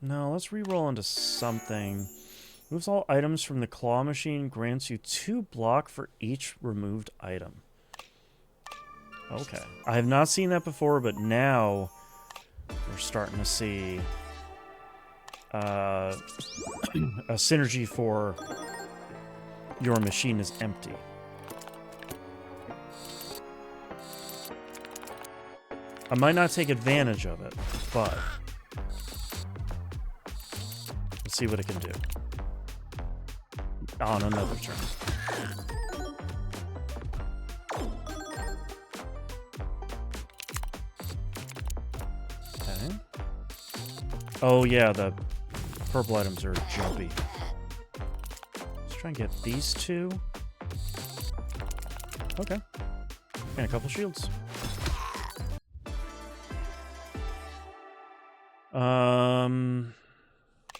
No, let's re-roll into something. Moves all items from the claw machine, grants you 2 block for each removed item. Okay. I have not seen that before, but now we're starting to see a synergy for your machine is empty. I might not take advantage of it, but let's see what it can do. On another turn. Okay. Oh yeah, the purple items are jumpy. Let's try and get these 2. Okay. And a couple shields.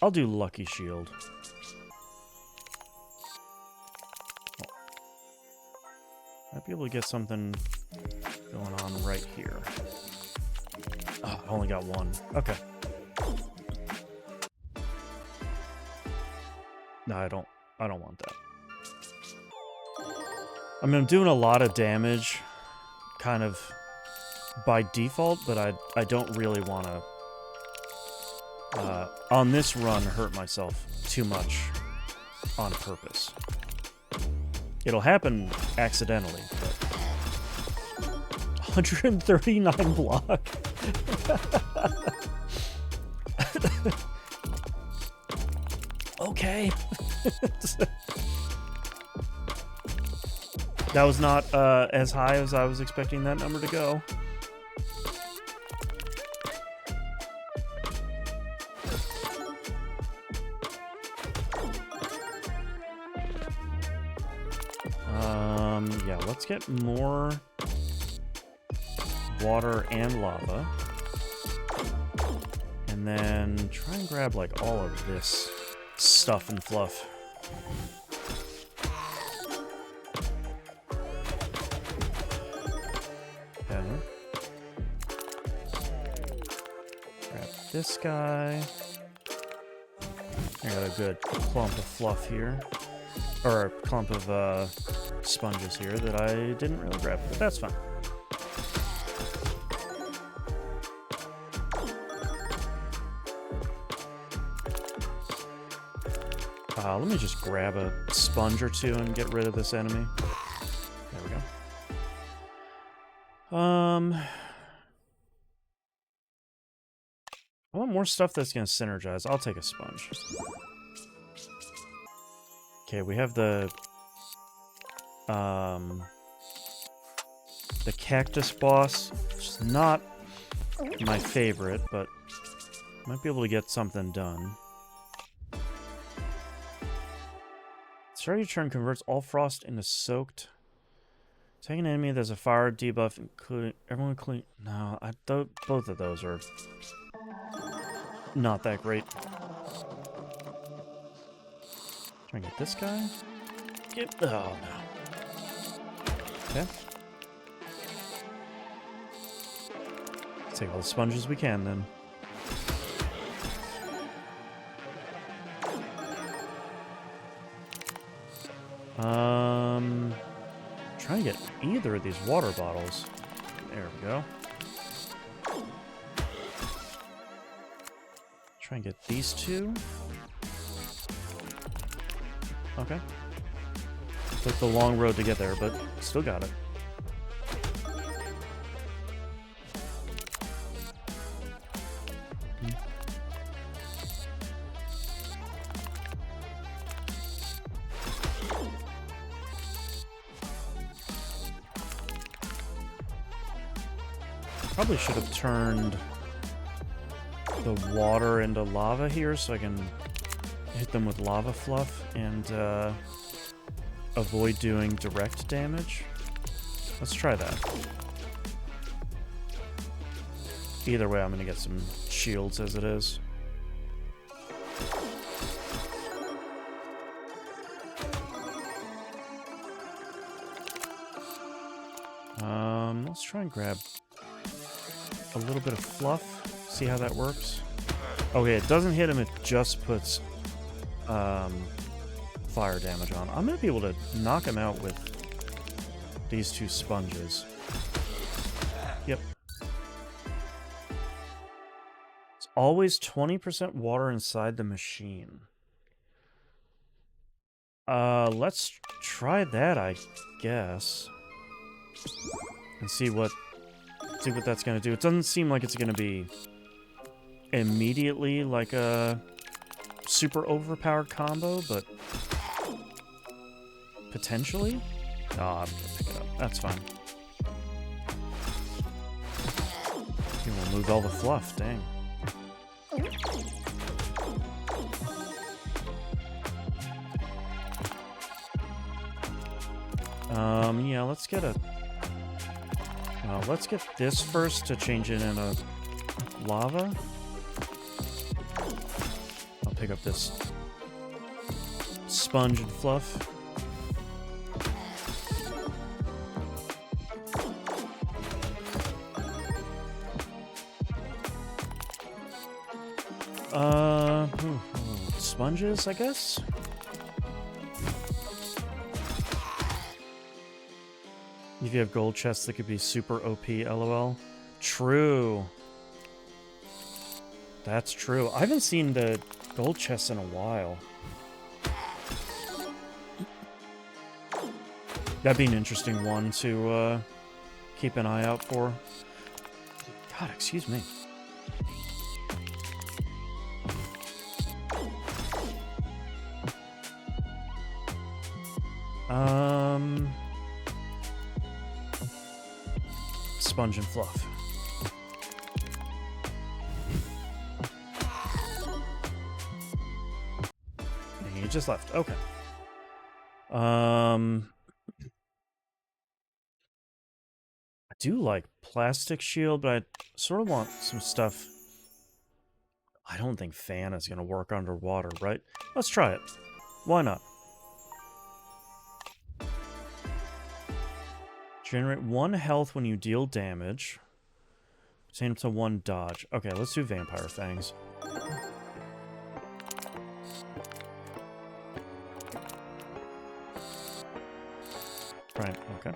I'll do Lucky Shield. Might be able to get something going on right here. Oh, I only got 1. Okay. No, I don't want that. I mean, I'm doing a lot of damage kind of by default, but I don't really want to on this run hurt myself too much on purpose. It'll happen accidentally, but 139 block. Okay. That was not as high as I was expecting that number to go. Yeah, let's get more water and lava. And then try and grab, like, all of this stuff and fluff. Okay. Grab this guy. I got a good clump of fluff here. Or a clump of, sponges here that I didn't really grab, but that's fine. Let me just grab a sponge or 2 and get rid of this enemy. There we go. I want more stuff that's going to synergize. I'll take a sponge. Okay, we have the cactus boss, which is not my favorite, but Might be able to get something done. Start your turn converts all frost into soaked. Take an enemy that has a fire debuff, including everyone clean. No, both of those are not that great. Try and get this guy. Oh no. Okay. Let's take all the sponges we can then. Trying to get either of these water bottles. There we go. Try and get these two. Okay. Took the long road to get there, but still got it. Probably should have turned the water into lava here so I can hit them with lava fluff and avoid doing direct damage. Let's try that. Either way, I'm going to get some shields as it is. Let's try and grab a little bit of fluff, see how that works. Okay, it doesn't hit him, it just puts fire damage on. I'm gonna be able to knock him out with these two sponges. Yep. It's always 20% water inside the machine. Let's try that, I guess. And see what that's gonna do. It doesn't seem like it's gonna be immediately like a super overpowered combo, but potentially. Oh, I'm gonna pick it up. That's fine. You will move all the fluff. Dang. Yeah. Let's get this first to change it into lava. I'll pick up this sponge and fluff. Sponges, I guess? If you have gold chests that could be super OP, lol. True. That's true. I haven't seen the gold chests in a while. That'd be an interesting one to keep an eye out for. God, excuse me. Sponge and fluff. And he just left. Okay. I do like plastic shield, but I sort of want some stuff. I don't think fan is going to work underwater, right? Let's try it. Why not? Generate 1 health when you deal damage. Same to 1 dodge. Okay, let's do Vampire Fangs. Right, okay.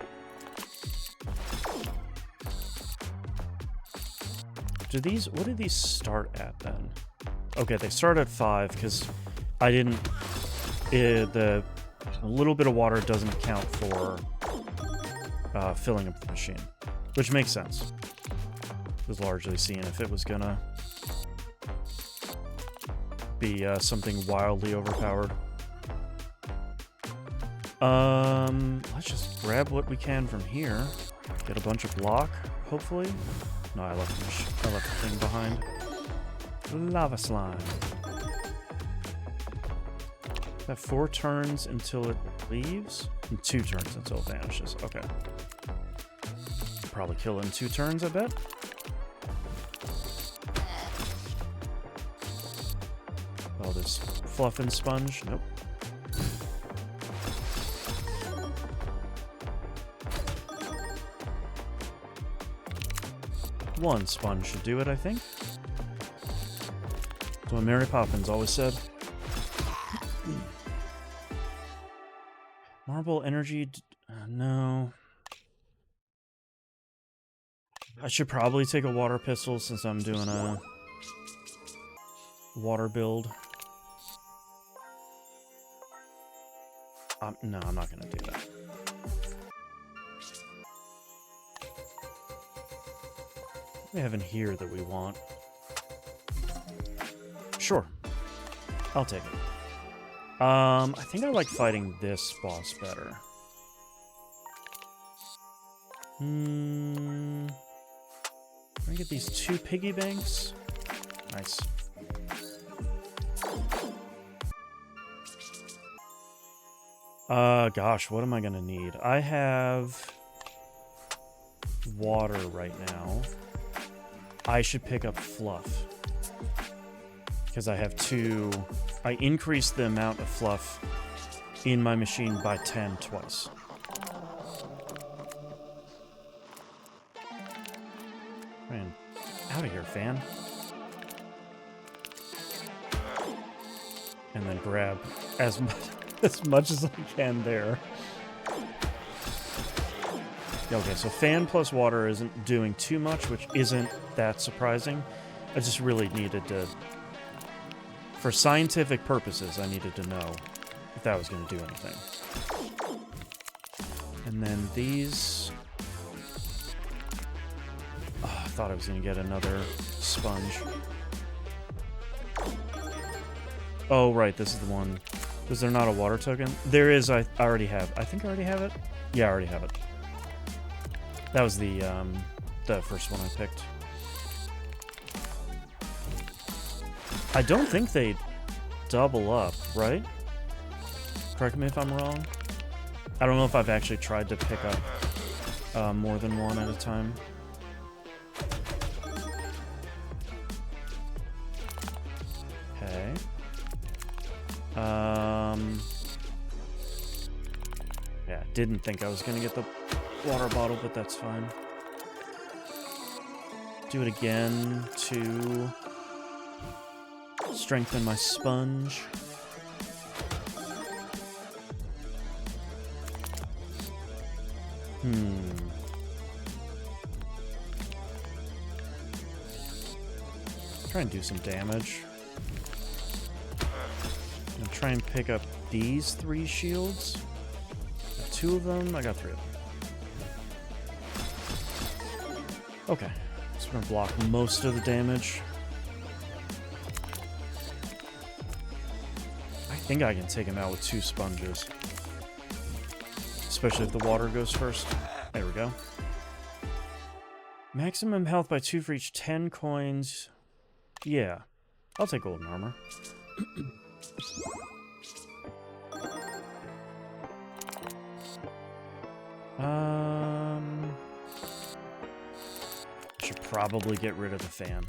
What do these start at then? Okay, they start at 5 because I didn't... the little bit of water doesn't count for filling up the machine, which makes sense. Was largely seeing if it was gonna be something wildly overpowered. Let's just grab what we can from here. Get a bunch of block, hopefully. No, I left the thing behind. Lava slime. That 4 turns until it leaves? And 2 turns until it vanishes. Okay. Probably kill it in 2 turns, I bet. Oh, this fluff and sponge. Nope. One sponge should do it, I think. That's what Mary Poppins always said. Marble energy... no. I should probably take a water pistol since I'm doing a water build. No, I'm not going to do that. What do we have in here that we want? Sure. I'll take it. I think I like fighting this boss better. Can I get these 2 piggy banks? Nice. Gosh, what am I gonna need? I have water right now. I should pick up fluff. Because I have 2... I increased the amount of fluff in my machine by 10 twice. Man, out of here, fan. And then grab as much as I can there. Okay, so fan plus water isn't doing too much, which isn't that surprising. I just really needed to... For scientific purposes, I needed to know if that was going to do anything. And then these... Oh, I thought I was going to get another sponge. Oh, right, this is the one. Was there not a water token? There is, I already have. I think I already have it. Yeah, I already have it. That was the first one I picked. I don't think they double up, right? Correct me if I'm wrong. I don't know if I've actually tried to pick up more than one at a time. Okay. Yeah, didn't think I was gonna get the water bottle, but that's fine. Do it again to strengthen my sponge. Try and do some damage. I'm gonna try and pick up these 3 shields. Got 2 of them. I got 3 of them. Okay, so we're gonna block most of the damage. I think I can take him out with 2 sponges. Especially if the water goes first. There we go. Maximum health by 2 for each 10 coins. Yeah. I'll take golden armor. Should probably get rid of the fan.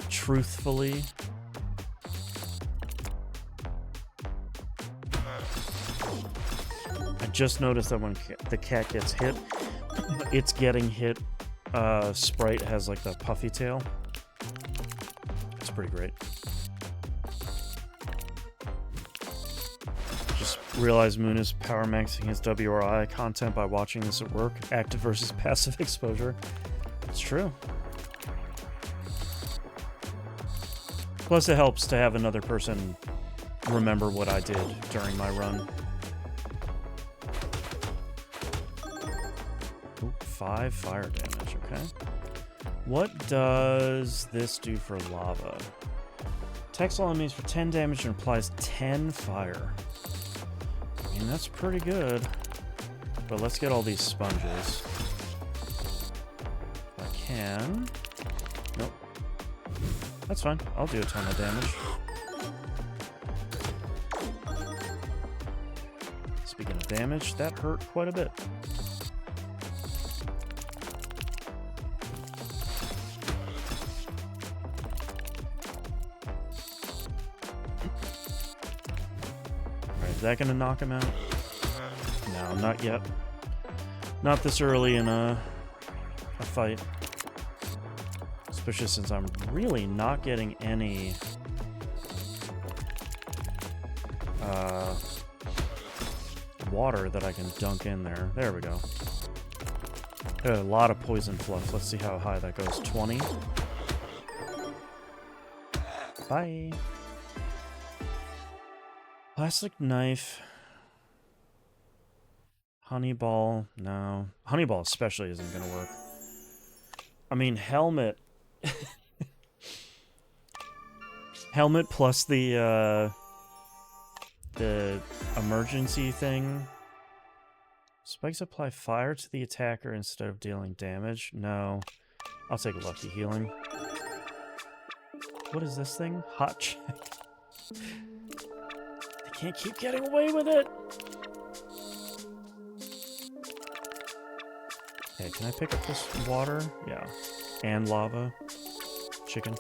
Truthfully. I just noticed that when the cat gets hit, it's getting hit. Sprite has like the puffy tail. It's pretty great. Just realized Moon is power maxing his WRI content by watching this at work. Active versus passive exposure. It's true. Plus it helps to have another person remember what I did during my run. Ooh, 5 fire damage, okay. What does this do for lava? Attacks all enemies for 10 damage and applies 10 fire. I mean, that's pretty good. But let's get all these sponges. If I can. Nope. That's fine. I'll do a ton of damage. Speaking of damage, that hurt quite a bit. Alright, is that gonna knock him out? No, not yet. Not this early in a fight. Especially since I'm really not getting any water that I can dunk in there. There we go. Got a lot of poison fluff. Let's see how high that goes. 20. Bye. Plastic knife. Honey ball. No. Honey ball especially isn't going to work. I mean, helmet. Helmet plus the emergency thing. Spikes apply fire to the attacker instead of dealing damage. No. I'll take lucky healing. What is this thing? Hot check. I can't keep getting away with it. Hey, can I pick up this water? Yeah. And lava. Chicken.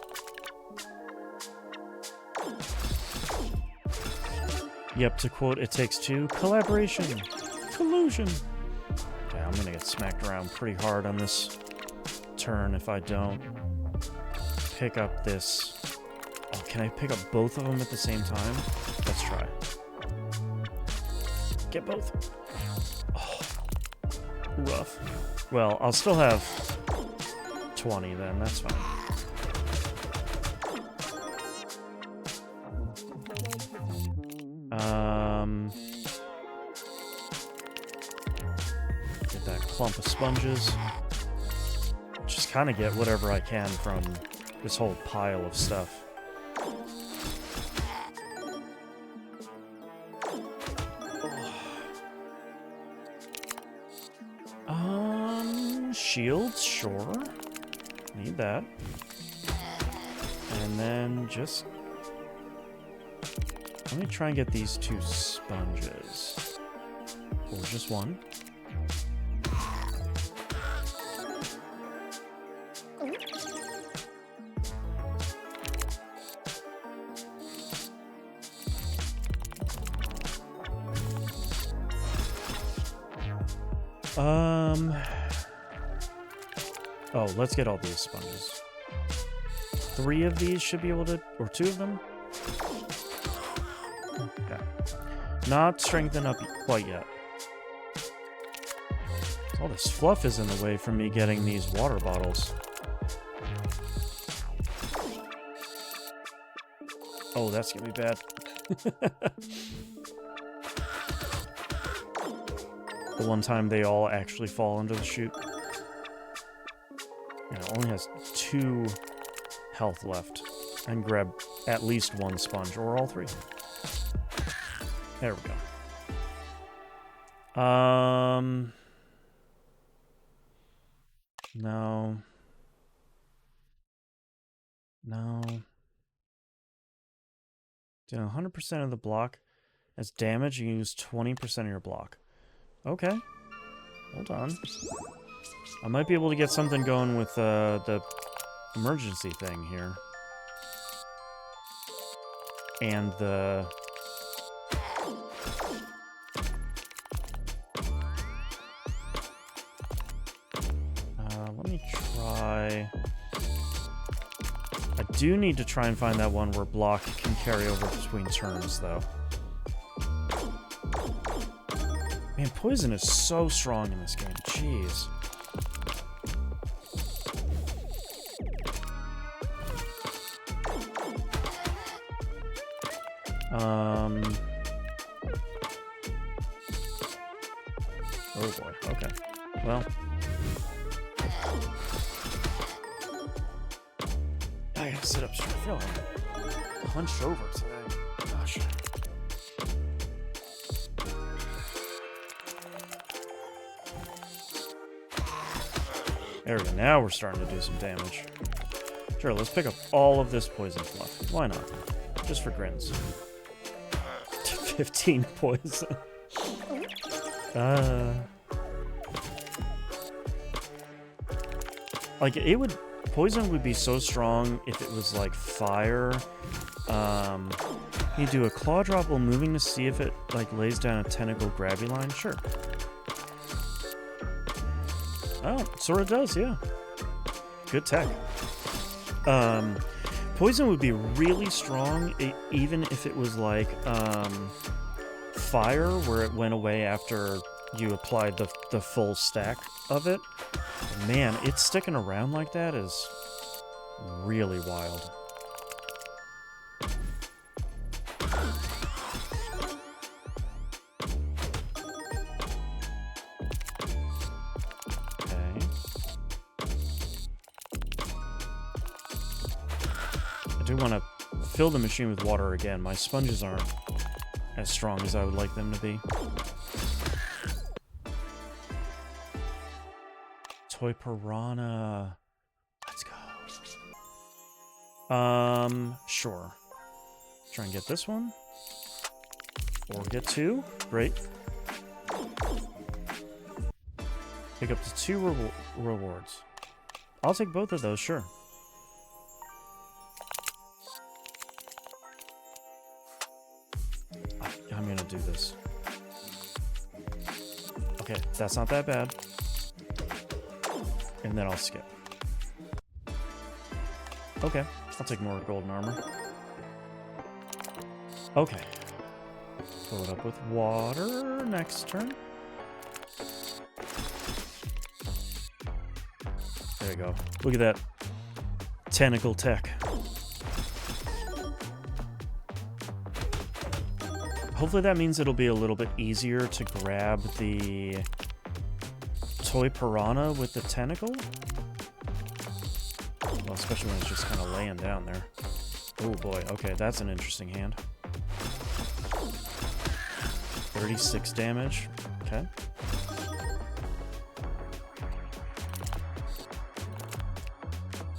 Yep, to quote It Takes Two, collaboration. Collusion. Okay, I'm gonna get smacked around pretty hard on this turn if I don't pick up this. Oh, can I pick up both of them at the same time? Let's try. Get both. Oh, rough. Well, I'll still have 20 then, that's fine. Get that clump of sponges. Just kind of get whatever I can from this whole pile of stuff. Shields, sure. Need that. And then just... let me try and get these 2 sponges. Or just one. Oh, let's get all these sponges. 3 of these should be able to... or 2 of them? Okay. Not strengthened up quite yet. All this fluff is in the way from me getting these water bottles. Oh, that's gonna be bad. The one time they all actually fall into the chute. Yeah, it only has 2 health left. And grab at least 1 sponge, or all 3. There we go. No. No. Doing 100% of the block as damage, you can use 20% of your block. Okay. Hold on. I might be able to get something going with the emergency thing here. And the... let me try... I do need to try and find that one where block can carry over between turns, though. Man, poison is so strong in this game. Jeez. Oh boy, okay. Well. I gotta sit up straight. I feel like I'm hunched over today. Gosh. There we go. Now we're starting to do some damage. Sure, let's pick up all of this poison fluff. Why not? Just for grins. 15 poison. Like, it would... Poison would be so strong if it was, like, fire. You do a claw drop while moving to see if it, like, lays down a tentacle grabby line? Sure. Oh, sort of does, yeah. Good tech. Poison would be really strong, even if it was, like, fire, where it went away after you applied the full stack of it. Man, it's sticking around like that is really wild. Okay. I do want to fill the machine with water again. My sponges aren't as strong as I would like them to be. Toy piranha. Let's go. Sure. Try and get this one. Or get two. Great. Pick up to 2 rewards. I'll take both of those, sure. I'm gonna do this. Okay, that's not that bad. And then I'll skip. Okay, I'll take more golden armor. Okay. Fill it up with water next turn. There you go. Look at that tentacle tech. Hopefully that means it'll be a little bit easier to grab the toy piranha with the tentacle. Well, especially when it's just kind of laying down there. Oh boy, okay, that's an interesting hand. 36 damage. Okay.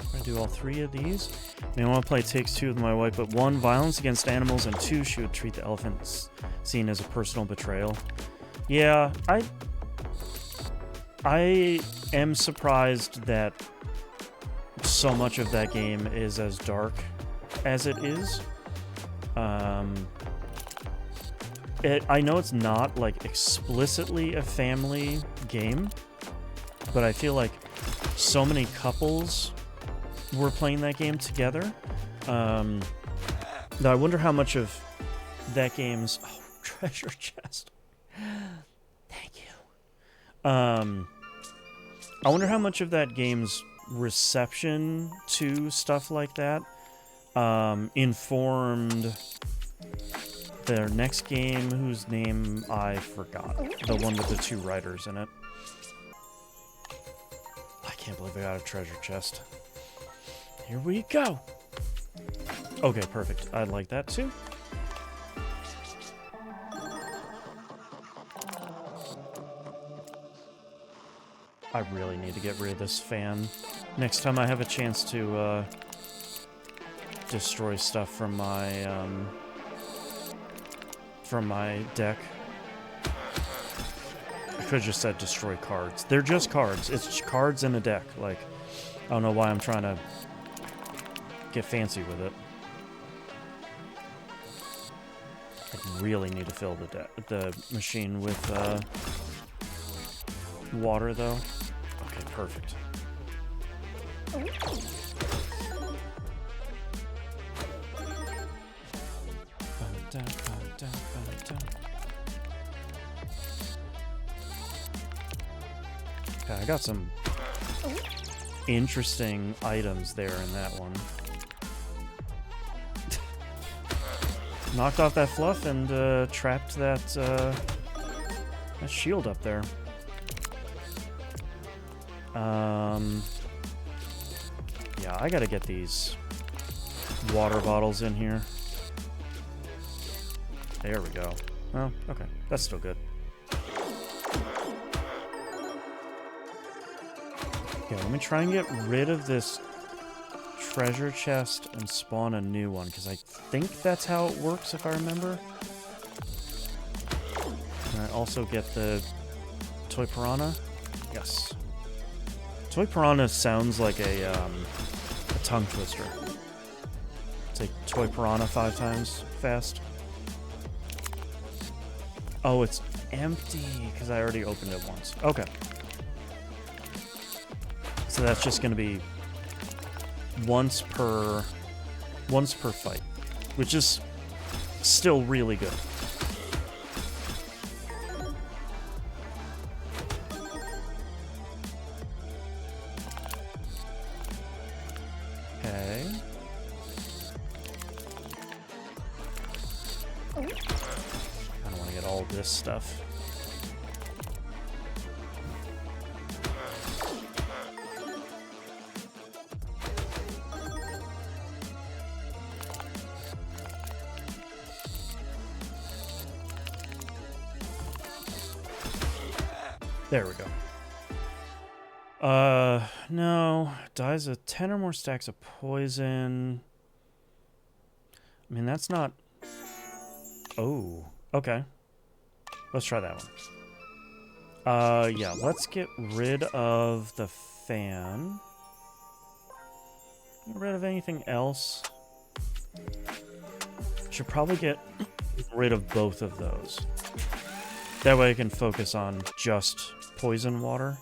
I'm gonna do all 3 of these. I want to play Takes Two with my wife, but 1, violence against animals, and 2, she would treat the elephant scene as a personal betrayal. Yeah, I am surprised that so much of that game is as dark as it is. I know it's not, like, explicitly a family game, but I feel like so many couples were playing that game together. Now I wonder how much of that game's... Oh, treasure chest. Thank you. I wonder how much of that game's reception to stuff like that informed their next game, whose name I forgot. The one with the 2 writers in it. I can't believe I got a treasure chest. Here we go. Okay, perfect. I like that too. I really need to get rid of this fan. Next time I have a chance to destroy stuff from my deck. I could have just said destroy cards. They're just cards. It's cards in a deck. Like, I don't know why I'm trying to get fancy with it. I really need to fill the machine with water, though. Okay, perfect. Okay, I got some interesting items there in that one. Knocked off that fluff and trapped that shield up there. Yeah, I gotta get these water bottles in here. There we go. Oh, okay. That's still good. Okay, let me try and get rid of this treasure chest and spawn a new one, because I think that's how it works, if I remember. And I also get the toy piranha. Yes. Toy piranha sounds like a tongue twister. It's like toy piranha 5 times fast. Oh, it's empty because I already opened it once. Okay. So that's just going to be once per fight, which is still really good. Okay. I don't want to get all this stuff. There we go. No. Dies of 10 or more stacks of poison. I mean, that's not... Oh, okay. Let's try that one. Yeah, let's get rid of the fan. Get rid of anything else. Should probably get rid of both of those. That way I can focus on just poison water.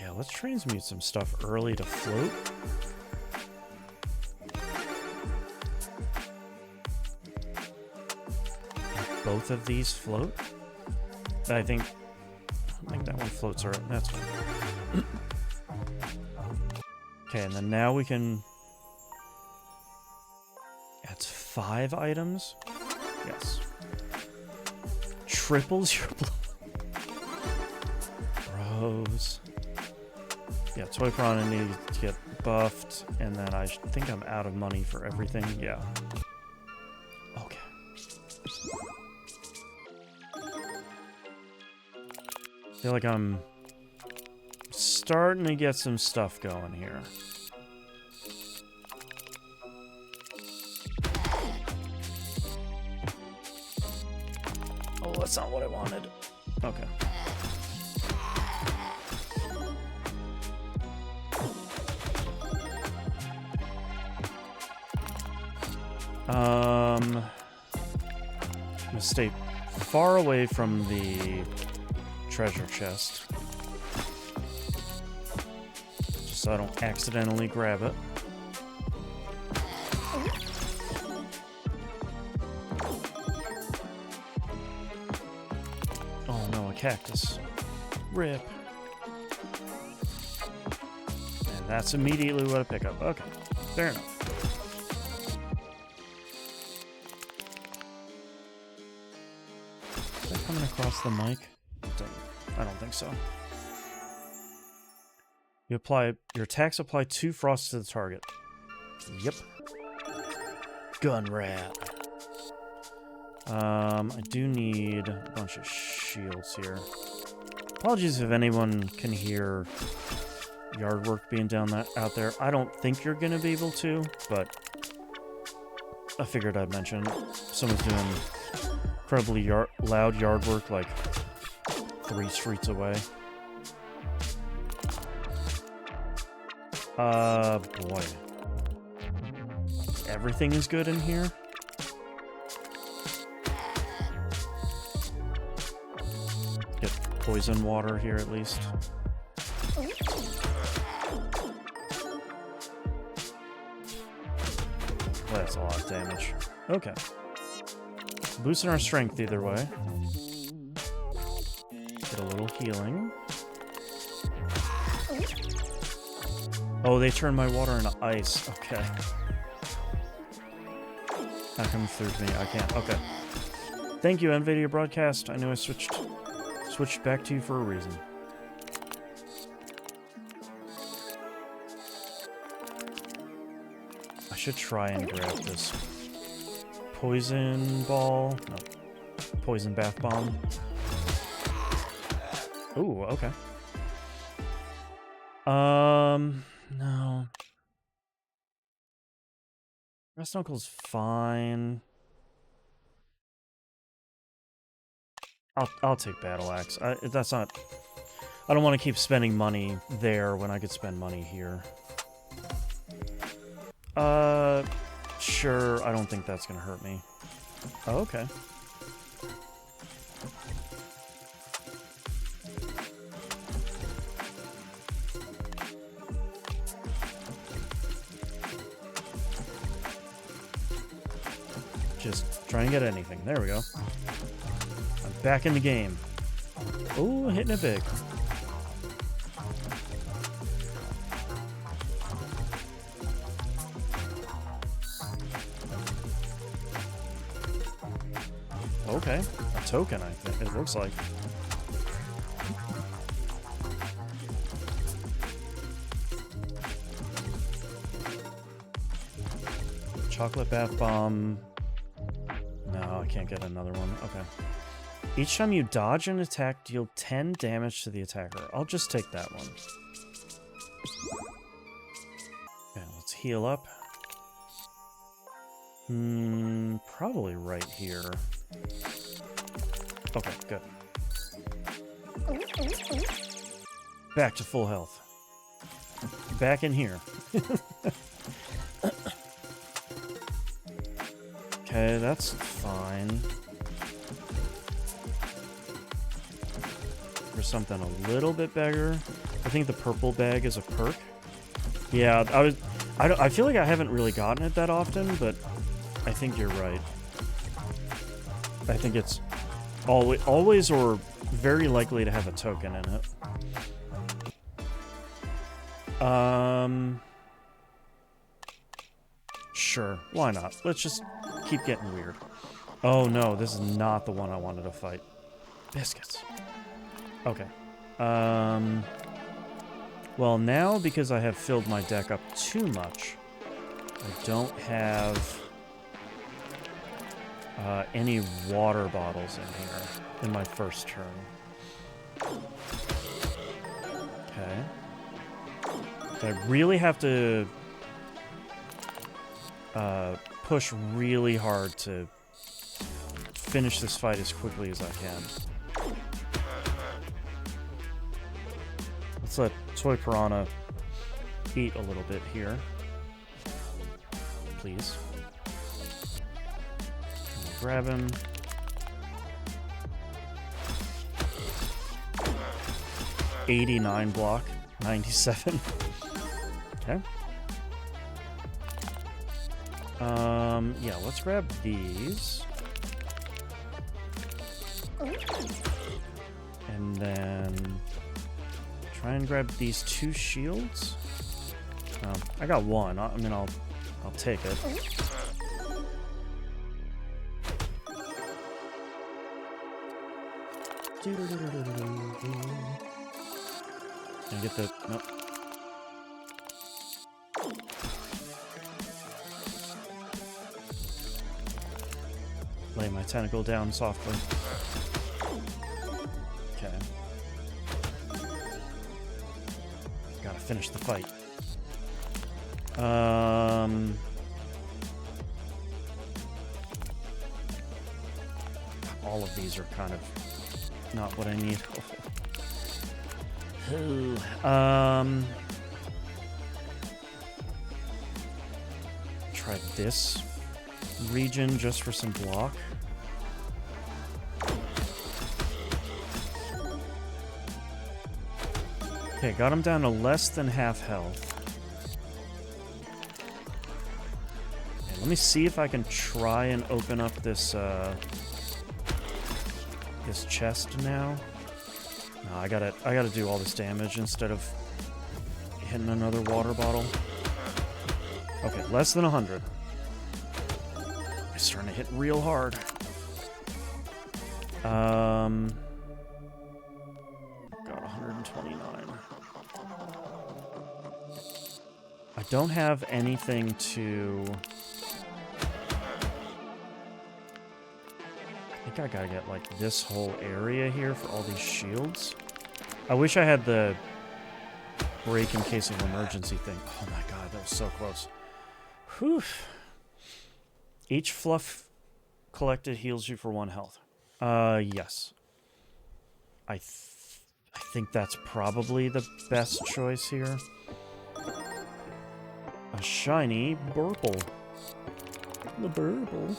Yeah, let's transmute some stuff early to float. Both of these float. I think that one floats alright. That's fine. Okay, and then now we can... That's 5 items. Yes. Triples your blow. Bros. Yeah, Toy Piranha needs to get buffed, and then I think I'm out of money for everything. Yeah. Okay. I feel like I'm starting to get some stuff going here. Oh, that's not what I wanted. Okay. I'm gonna stay far away from the treasure chest, just so I don't accidentally grab it. Oh no, a cactus. Rip. And that's immediately what I pick up. Okay, fair enough. Is that coming across the mic? I don't think so. Your attacks apply 2 frost to the target. Yep. Gun rat. I do need a bunch of shields here. Apologies if anyone can hear yard work being out there. I don't think you're gonna be able to, but I figured I'd mention someone's doing incredibly loud yard work like 3 streets away. Boy. Everything is good in here. Get poison water here at least. That's a lot of damage. Okay. Boosting our strength either way. Get a little healing. Oh, they turned my water into ice. Okay. Not coming through to me. I can't. Okay. Thank you, NVIDIA Broadcast. I knew I switched back to you for a reason. I should try and grab this poison ball. No. Poison bath bomb. Ooh, okay. No. Breast knuckle's fine. I'll take battle axe. That's not. I don't want to keep spending money there when I could spend money here. Sure. I don't think that's gonna hurt me. Oh, okay. Just try and get anything. There we go. I'm back in the game. Oh, hitting it big. Okay, a token, I think it looks like. Chocolate bath bomb. No, I can't get another one. Okay. Each time you dodge an attack, deal 10 damage to the attacker. I'll just take that one. Okay, let's heal up. Probably right here. Okay, good. Back to full health. Back in here. Okay, that's fine. For something a little bit bigger, I think the purple bag is a perk. Yeah, I feel like I haven't really gotten it that often, but I think you're right. I think it's always or very likely to have a token in it. Sure, why not? Let's just keep getting weird. Oh no, this is not the one I wanted to fight. Biscuits. Okay. Well, now, because I have filled my deck up too much, I don't have any water bottles in here in my first turn. Okay. I really have to push really hard to finish this fight as quickly as I can. Let's let Toy Piranha eat a little bit here. Please. Grab him. $89 block. 97. Okay. Yeah, let's grab these. And then try and grab these 2 shields. I got one. I mean, I'll take it. Can I get the... Nope. Lay my tentacle down softly. Okay. Gotta finish the fight. All of these are kind of not what I need. Try this region just for some block. Okay, got him down to less than half health. Okay, let me see if I can try and open up this this chest now. No, I gotta do all this damage instead of hitting another water bottle. Okay, less than 100. It's starting to hit real hard. Got 129. I don't have anything to... I think I gotta get, like, this whole area here for all these shields. I wish I had the break in case of emergency thing. Oh my god, that was so close. Whew. Each fluff collected heals you for 1 health. Yes. I think that's probably the best choice here. A shiny Burple. The Burple.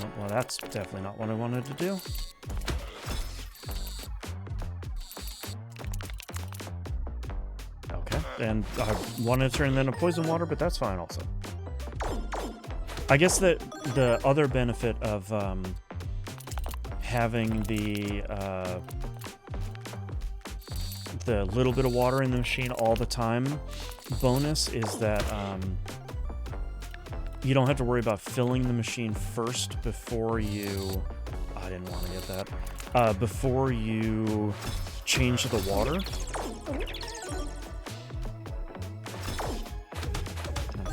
Oh, well, that's definitely not what I wanted to do. Okay, and I wanted to turn that into poison water, but that's fine also. I guess that the other benefit of having the little bit of water in the machine all the time bonus is that you don't have to worry about filling the machine first before you... I didn't want to get that. Before you change the water.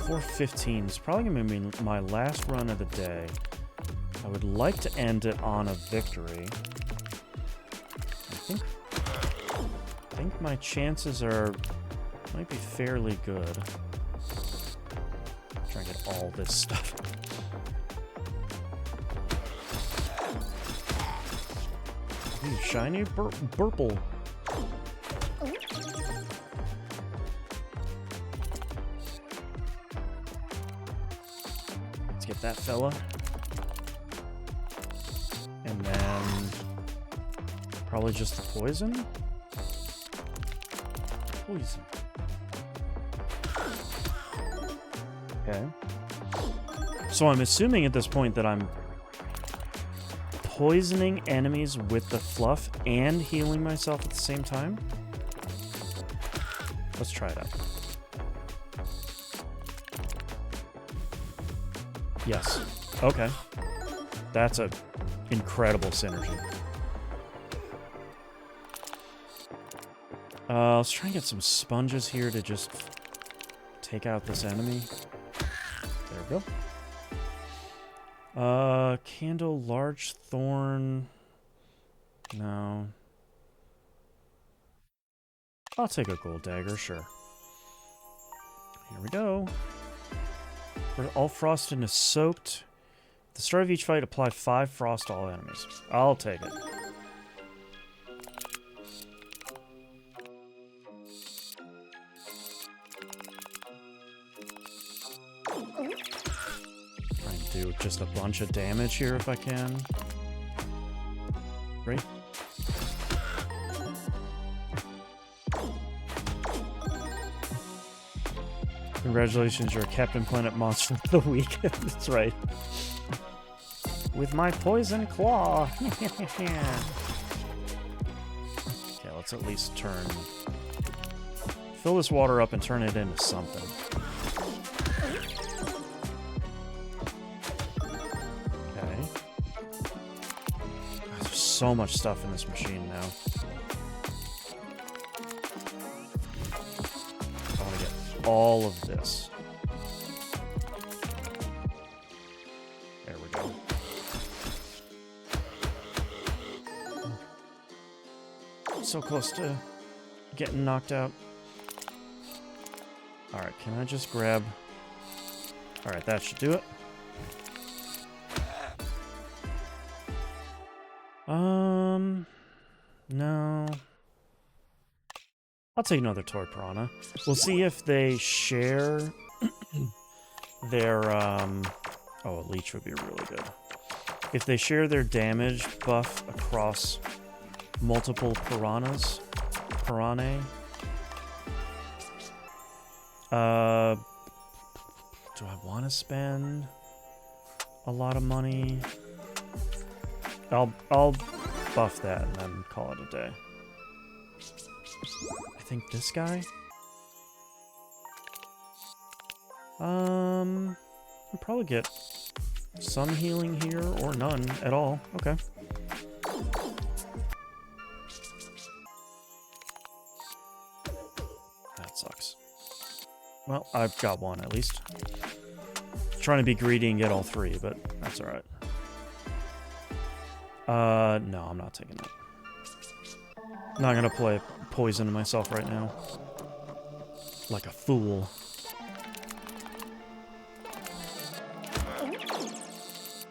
4:15 is probably going to be my last run of the day. I would like to end it on a victory. I think my chances might be fairly good. Try and get all this stuff. Ooh, shiny Burple. Let's get that fella. And then probably just the poison. Poison. Okay. So I'm assuming at this point that I'm poisoning enemies with the fluff and healing myself at the same time. Let's try it out. Yes. Okay. That's a incredible synergy. Let's try and get some sponges here to just take out this enemy. There we go. Candle, large thorn. No. I'll take a gold dagger, sure. Here we go. All frosted is soaked. At the start of each fight, apply 5 frost to all enemies. I'll take it. Try and do just a bunch of damage here if I can. Great. Congratulations, you're Captain Planet Monster of the Week. That's right. With my poison claw. Okay, let's at least fill this water up and turn it into something. Okay. There's so much stuff in this machine now. I want to get all of this. There we go. So close to getting knocked out. Alright, can I just grab... Alright, that should do it. No. I'll take another toy piranha. We'll see if they share their, Oh, a leech would be really good. If they share their damage buff across multiple piranhas. Piranha. Do I want to spend a lot of money? I'll buff that and then call it a day. I think this guy? I'll probably get some healing here or none at all. Okay. That sucks. Well, I've got one at least. Trying to be greedy and get all 3, but that's alright. No, I'm not taking that. Not gonna play poison myself right now. Like a fool.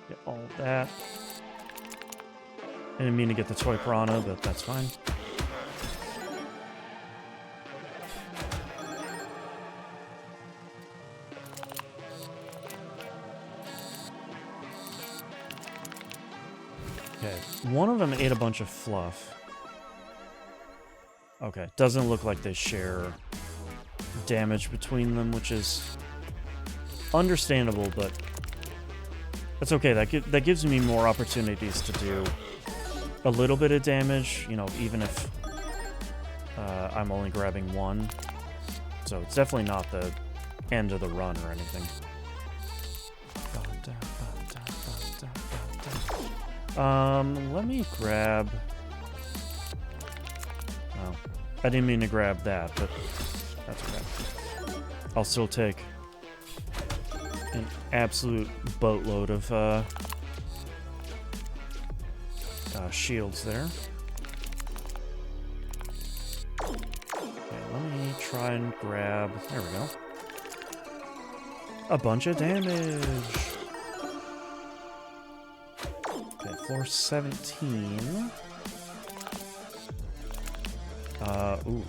Get all of that. I didn't mean to get the toy piranha, but that's fine. Okay, one of them ate a bunch of fluff. Okay, doesn't look like they share damage between them, which is understandable, but that's okay. That gives me more opportunities to do a little bit of damage, you know, even if I'm only grabbing one. So it's definitely not the end of the run or anything. Let me grab... Oh, I didn't mean to grab that, but that's okay. I'll still take an absolute boatload of shields there. Okay, let me try and grab... There we go. A bunch of damage! Okay, floor 17. Ooh.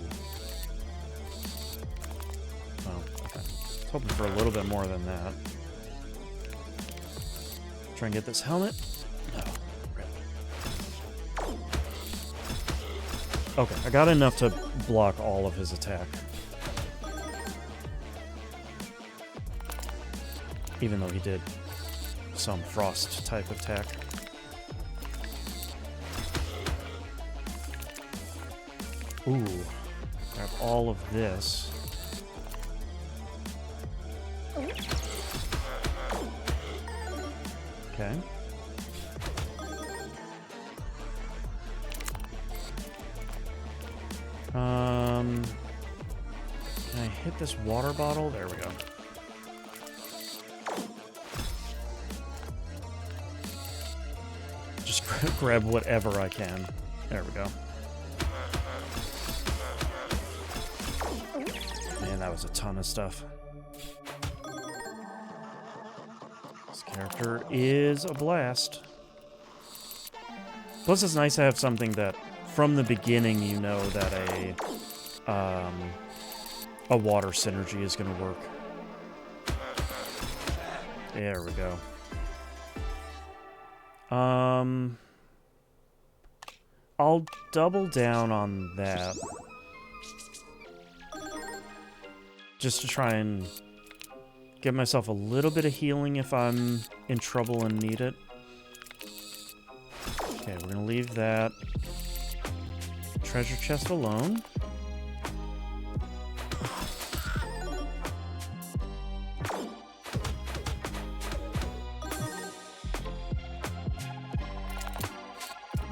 Oh, okay. I was hoping for a little bit more than that. Try and get this helmet. No, really. Okay, I got enough to block all of his attack. Even though he did some frost type attack. Ooh, grab all of this. Okay. Can I hit this water bottle? There we go. Just grab whatever I can. There we go. Man, that was a ton of stuff. This character is a blast. Plus, it's nice to have something that, from the beginning, you know that a water synergy is going to work. There we go. I'll double down on that. Just to try and give myself a little bit of healing if I'm in trouble and need it. Okay, we're gonna leave that treasure chest alone.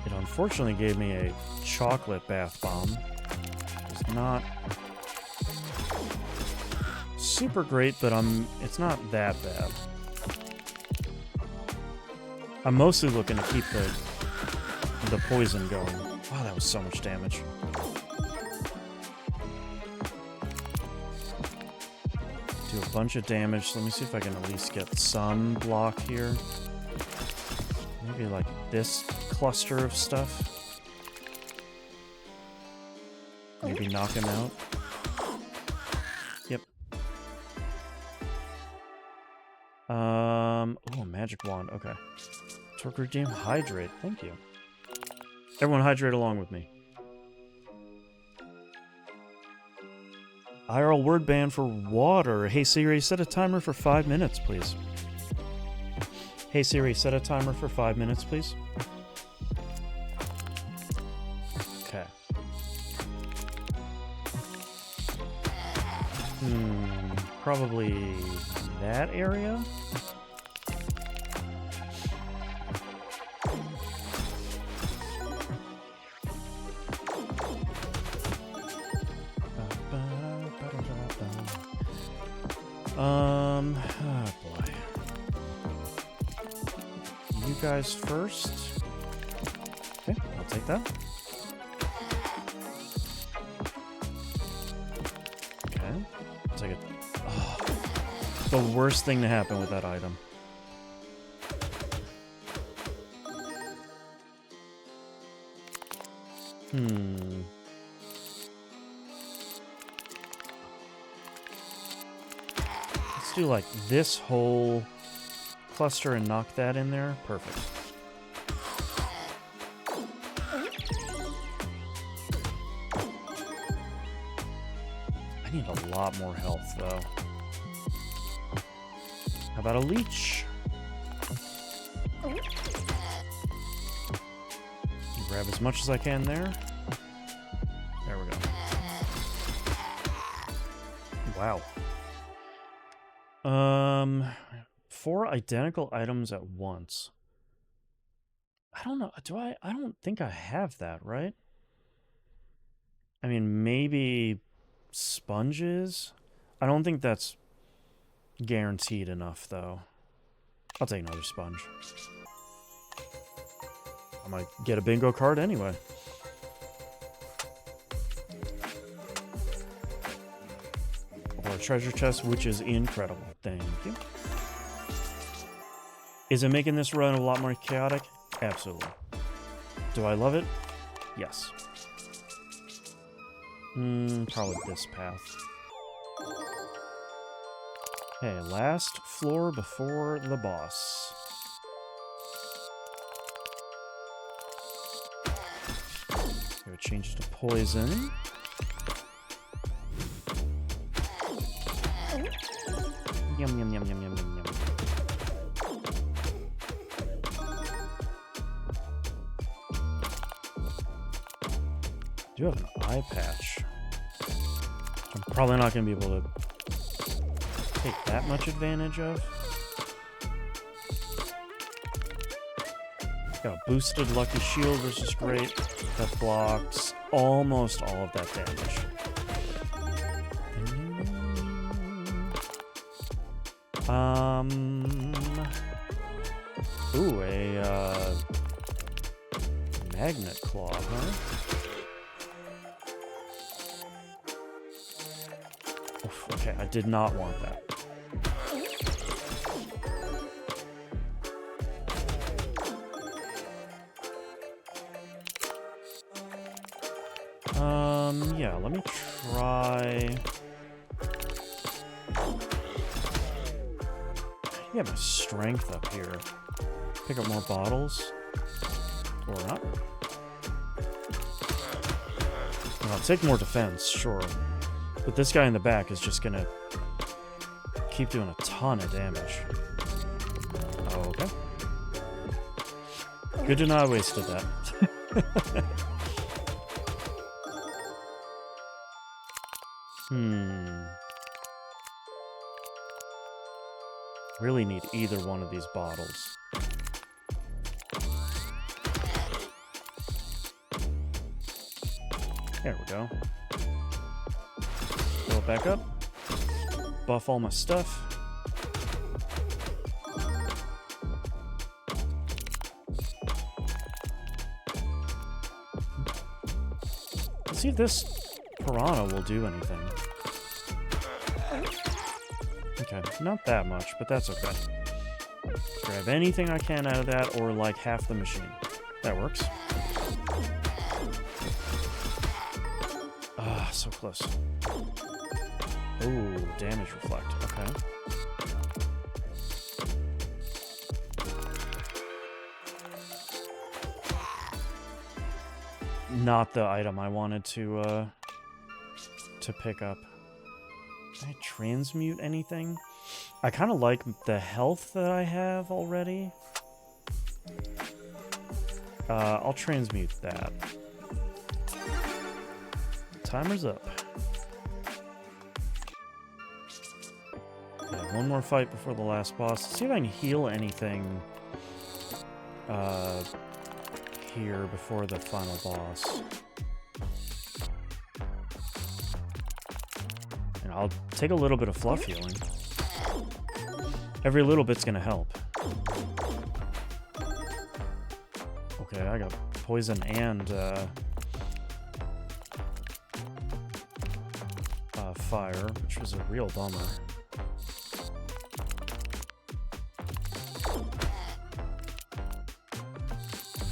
It unfortunately gave me a chocolate bath bomb. It's not super great, but it's not that bad. I'm mostly looking to keep the poison going. Wow, that was so much damage. Do a bunch of damage. So let me see if I can at least get some block here. Maybe like this cluster of stuff. Maybe knock him out. Yep. Oh, magic wand. Okay. Torque redeem, hydrate. Thank you. Everyone hydrate along with me. IRL word ban for water. Hey Siri, set a timer for 5 minutes, please. Hey Siri, set a timer for 5 minutes, please. Okay. Probably that area? Oh boy. You guys first. Okay, I'll take that. The worst thing to happen with that item. Let's do like this whole cluster and knock that in there. Perfect. I need a lot more health, though. How about a leech? Grab as much as I can there. There we go. Wow. 4 identical items at once. I don't know. I don't think I have that, right? I mean, maybe sponges? I don't think that's guaranteed enough, though. I'll take another sponge. I might get a bingo card anyway. Or a treasure chest, which is incredible. Thank you. Is it making this run a lot more chaotic? Absolutely. Do I love it? Yes. Probably this path. Okay, last floor before the boss. Go change it to poison. Yum, yum, yum, yum, yum, yum, yum. I do have an eye patch. I'm probably not going to be able to take that much advantage of. Got a boosted lucky shield, which is great. That blocks almost all of that damage. Ooh, a magnet claw, huh? Oof, okay, I did not want that. Yeah, let me try. Yeah, my strength up here. Pick up more bottles. Or not. And I'll take more defense, sure. But this guy in the back is just gonna keep doing a ton of damage. Okay. Good to know I wasted that. Really need either one of these bottles. There we go. Fill it back up. Buff all my stuff. Let's see if this piranha will do anything. Okay, not that much, but that's okay. Grab anything I can out of that, or like half the machine. That works. Ah, so close. Oh, damage reflect. Okay. Not the item I wanted to pick up. Can I transmute anything? I kind of like the health that I have already. I'll transmute that. Timer's up. Okay, one more fight before the last boss. Let's see if I can heal anything here before the final boss. And I'll take a little bit of fluff healing. Every little bit's gonna help. Okay, I got poison and fire, which was a real bummer.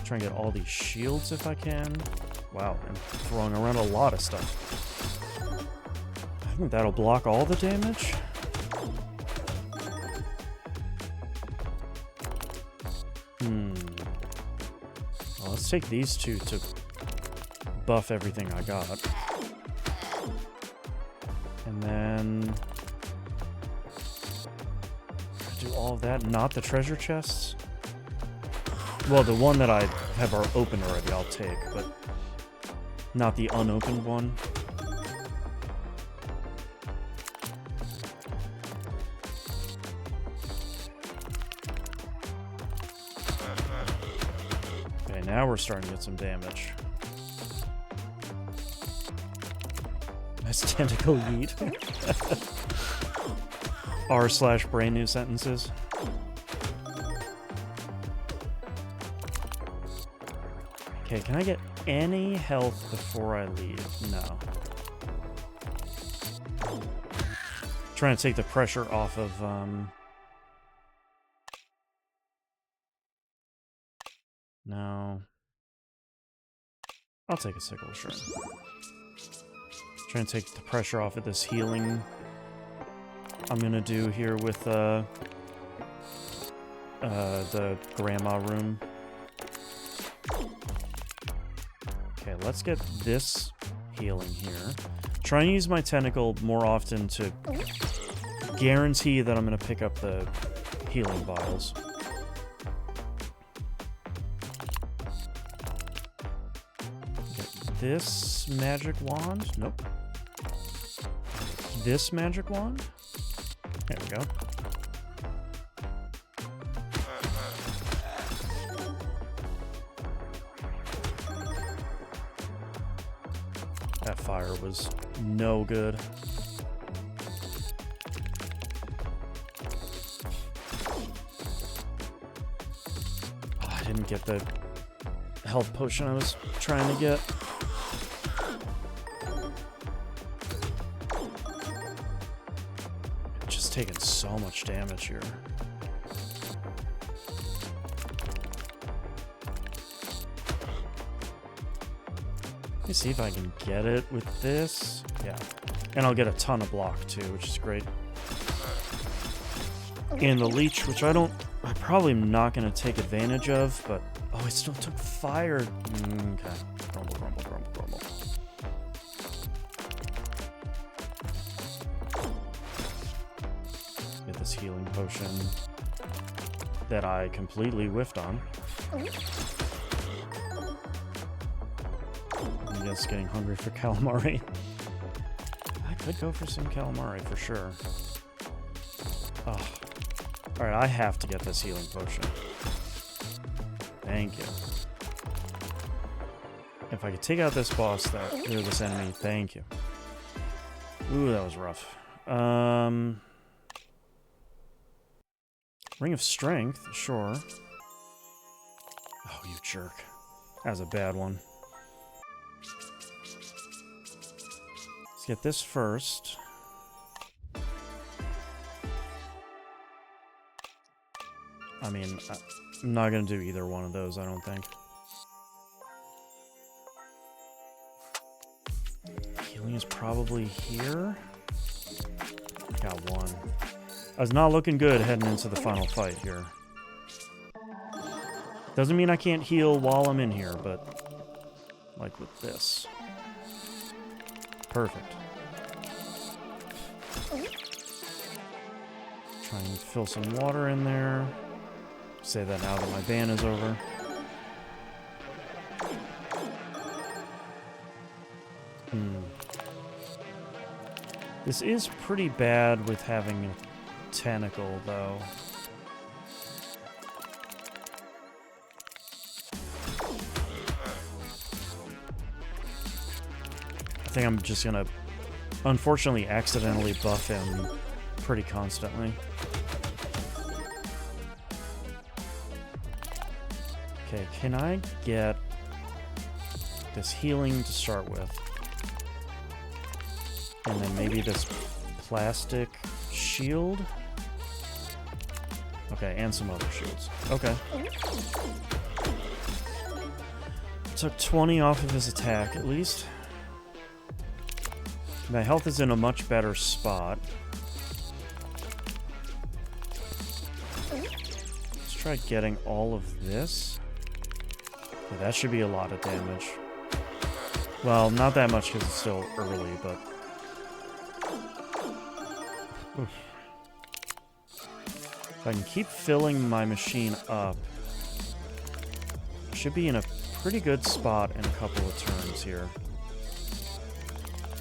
Try and get all these shields if I can. Wow, I'm throwing around a lot of stuff. I think that'll block all the damage. Well, let's take these two to buff everything I got. And then do all of that, not the treasure chests. Well, the one that I have opened already, I'll take, but not the unopened one. Okay, now we're starting to get some damage. Nice tentacle yeet. R/brand new sentences. Okay, can I get any health before I leave? No. Trying to take the pressure off of, no. I'll take a sickle, sure. Trying to take the pressure off of this healing I'm gonna do here with, the grandma room. Okay, let's get this healing here. Try and use my tentacle more often to guarantee that I'm going to pick up the healing vials. Get this magic wand. Nope. This magic wand. There we go. That fire was no good. Oh, I didn't get the health potion I was trying to get. Just taking so much damage here. Let me see if I can get it with this. Yeah. And I'll get a ton of block too, which is great. And the leech, which I'm probably not going to take advantage of, but... Oh, it still took fire. Okay. Grumble, grumble, grumble, grumble. Get this healing potion that I completely whiffed on. I'm just getting hungry for calamari. I could go for some calamari for sure. Oh. Alright, I have to get this healing potion. Thank you. If I could take out this boss, or this enemy, thank you. Ooh, that was rough. Ring of Strength, sure. Oh, you jerk. That was a bad one. Let's get this first. I mean, I'm not going to do either one of those, I don't think. Healing is probably here. Got one. I was not looking good heading into the final fight here. Doesn't mean I can't heal while I'm in here, but like with this. Perfect. Try and fill some water in there. Say that now that my ban is over. This is pretty bad with having a tentacle, though. I think I'm just gonna, unfortunately, accidentally buff him pretty constantly. Okay, can I get this healing to start with? And then maybe this plastic shield? Okay, and some other shields. Okay. Took 20 off of his attack, at least. My health is in a much better spot. Let's try getting all of this. Yeah, that should be a lot of damage. Well, not that much because it's still early, but... Oof. If I can keep filling my machine up, I should be in a pretty good spot in a couple of turns here.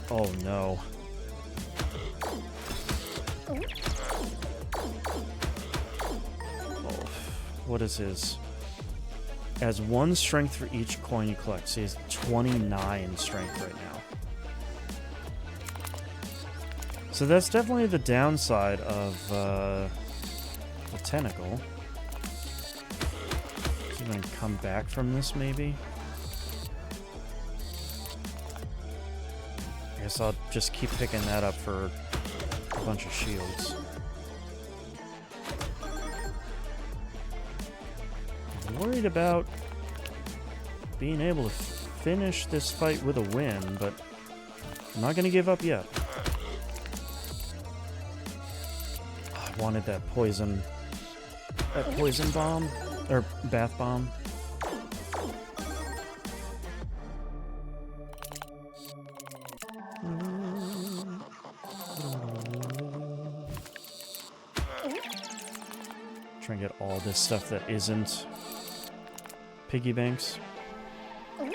Oh no. Oh, what is his? Has 1 strength for each coin you collect, so he has 29 strength right now. So that's definitely the downside of the tentacle. See if I can come back from this, maybe. I guess I'll just keep picking that up for a bunch of shields. I'm worried about being able to finish this fight with a win, but I'm not going to give up yet. I wanted that poison bomb, or bath bomb. Try and get all this stuff that isn't piggy banks. Oh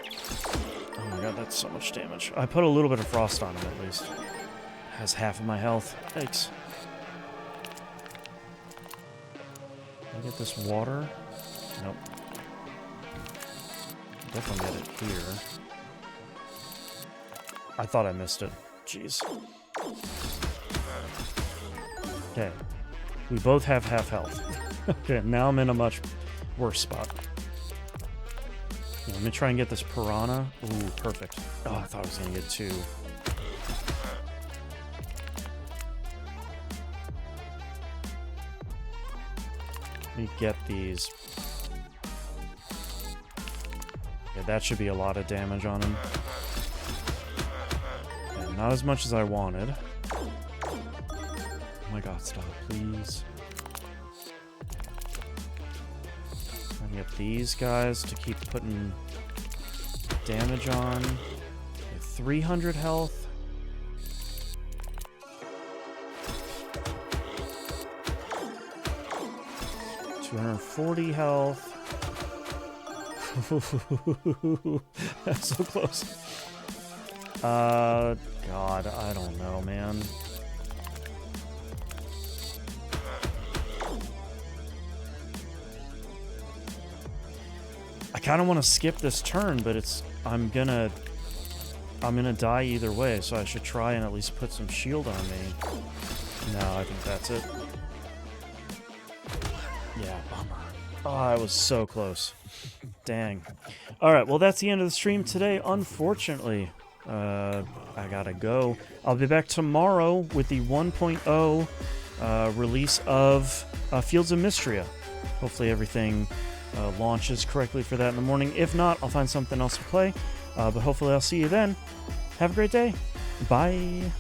my god, that's so much damage. I put a little bit of frost on him at least. Has half of my health. Thanks. Can I get this water? Nope. Definitely get it here. I thought I missed it. Jeez. Okay. We both have half health. Okay, now I'm in a much worse spot. Yeah, let me try and get this piranha. Ooh, perfect. Oh, I thought I was going to get 2. Let me get these. Yeah, that should be a lot of damage on him. Okay, not as much as I wanted. Oh my god, stop, please. I can get these guys to keep putting damage on. Okay, 300 health. 240 health. That's so close. God, I don't know, man. I kind of want to skip this turn, but I'm gonna die either way, so I should try and at least put some shield on me. No, I think that's it. Yeah, bummer. Oh, I was so close. Dang. Alright, well that's the end of the stream today, unfortunately. I gotta go. I'll be back tomorrow with the 1.0 release of Fields of Mystria. Hopefully everything launches correctly for that in the morning. If not, I'll find something else to play. But hopefully I'll see you then. Have a great day. Bye.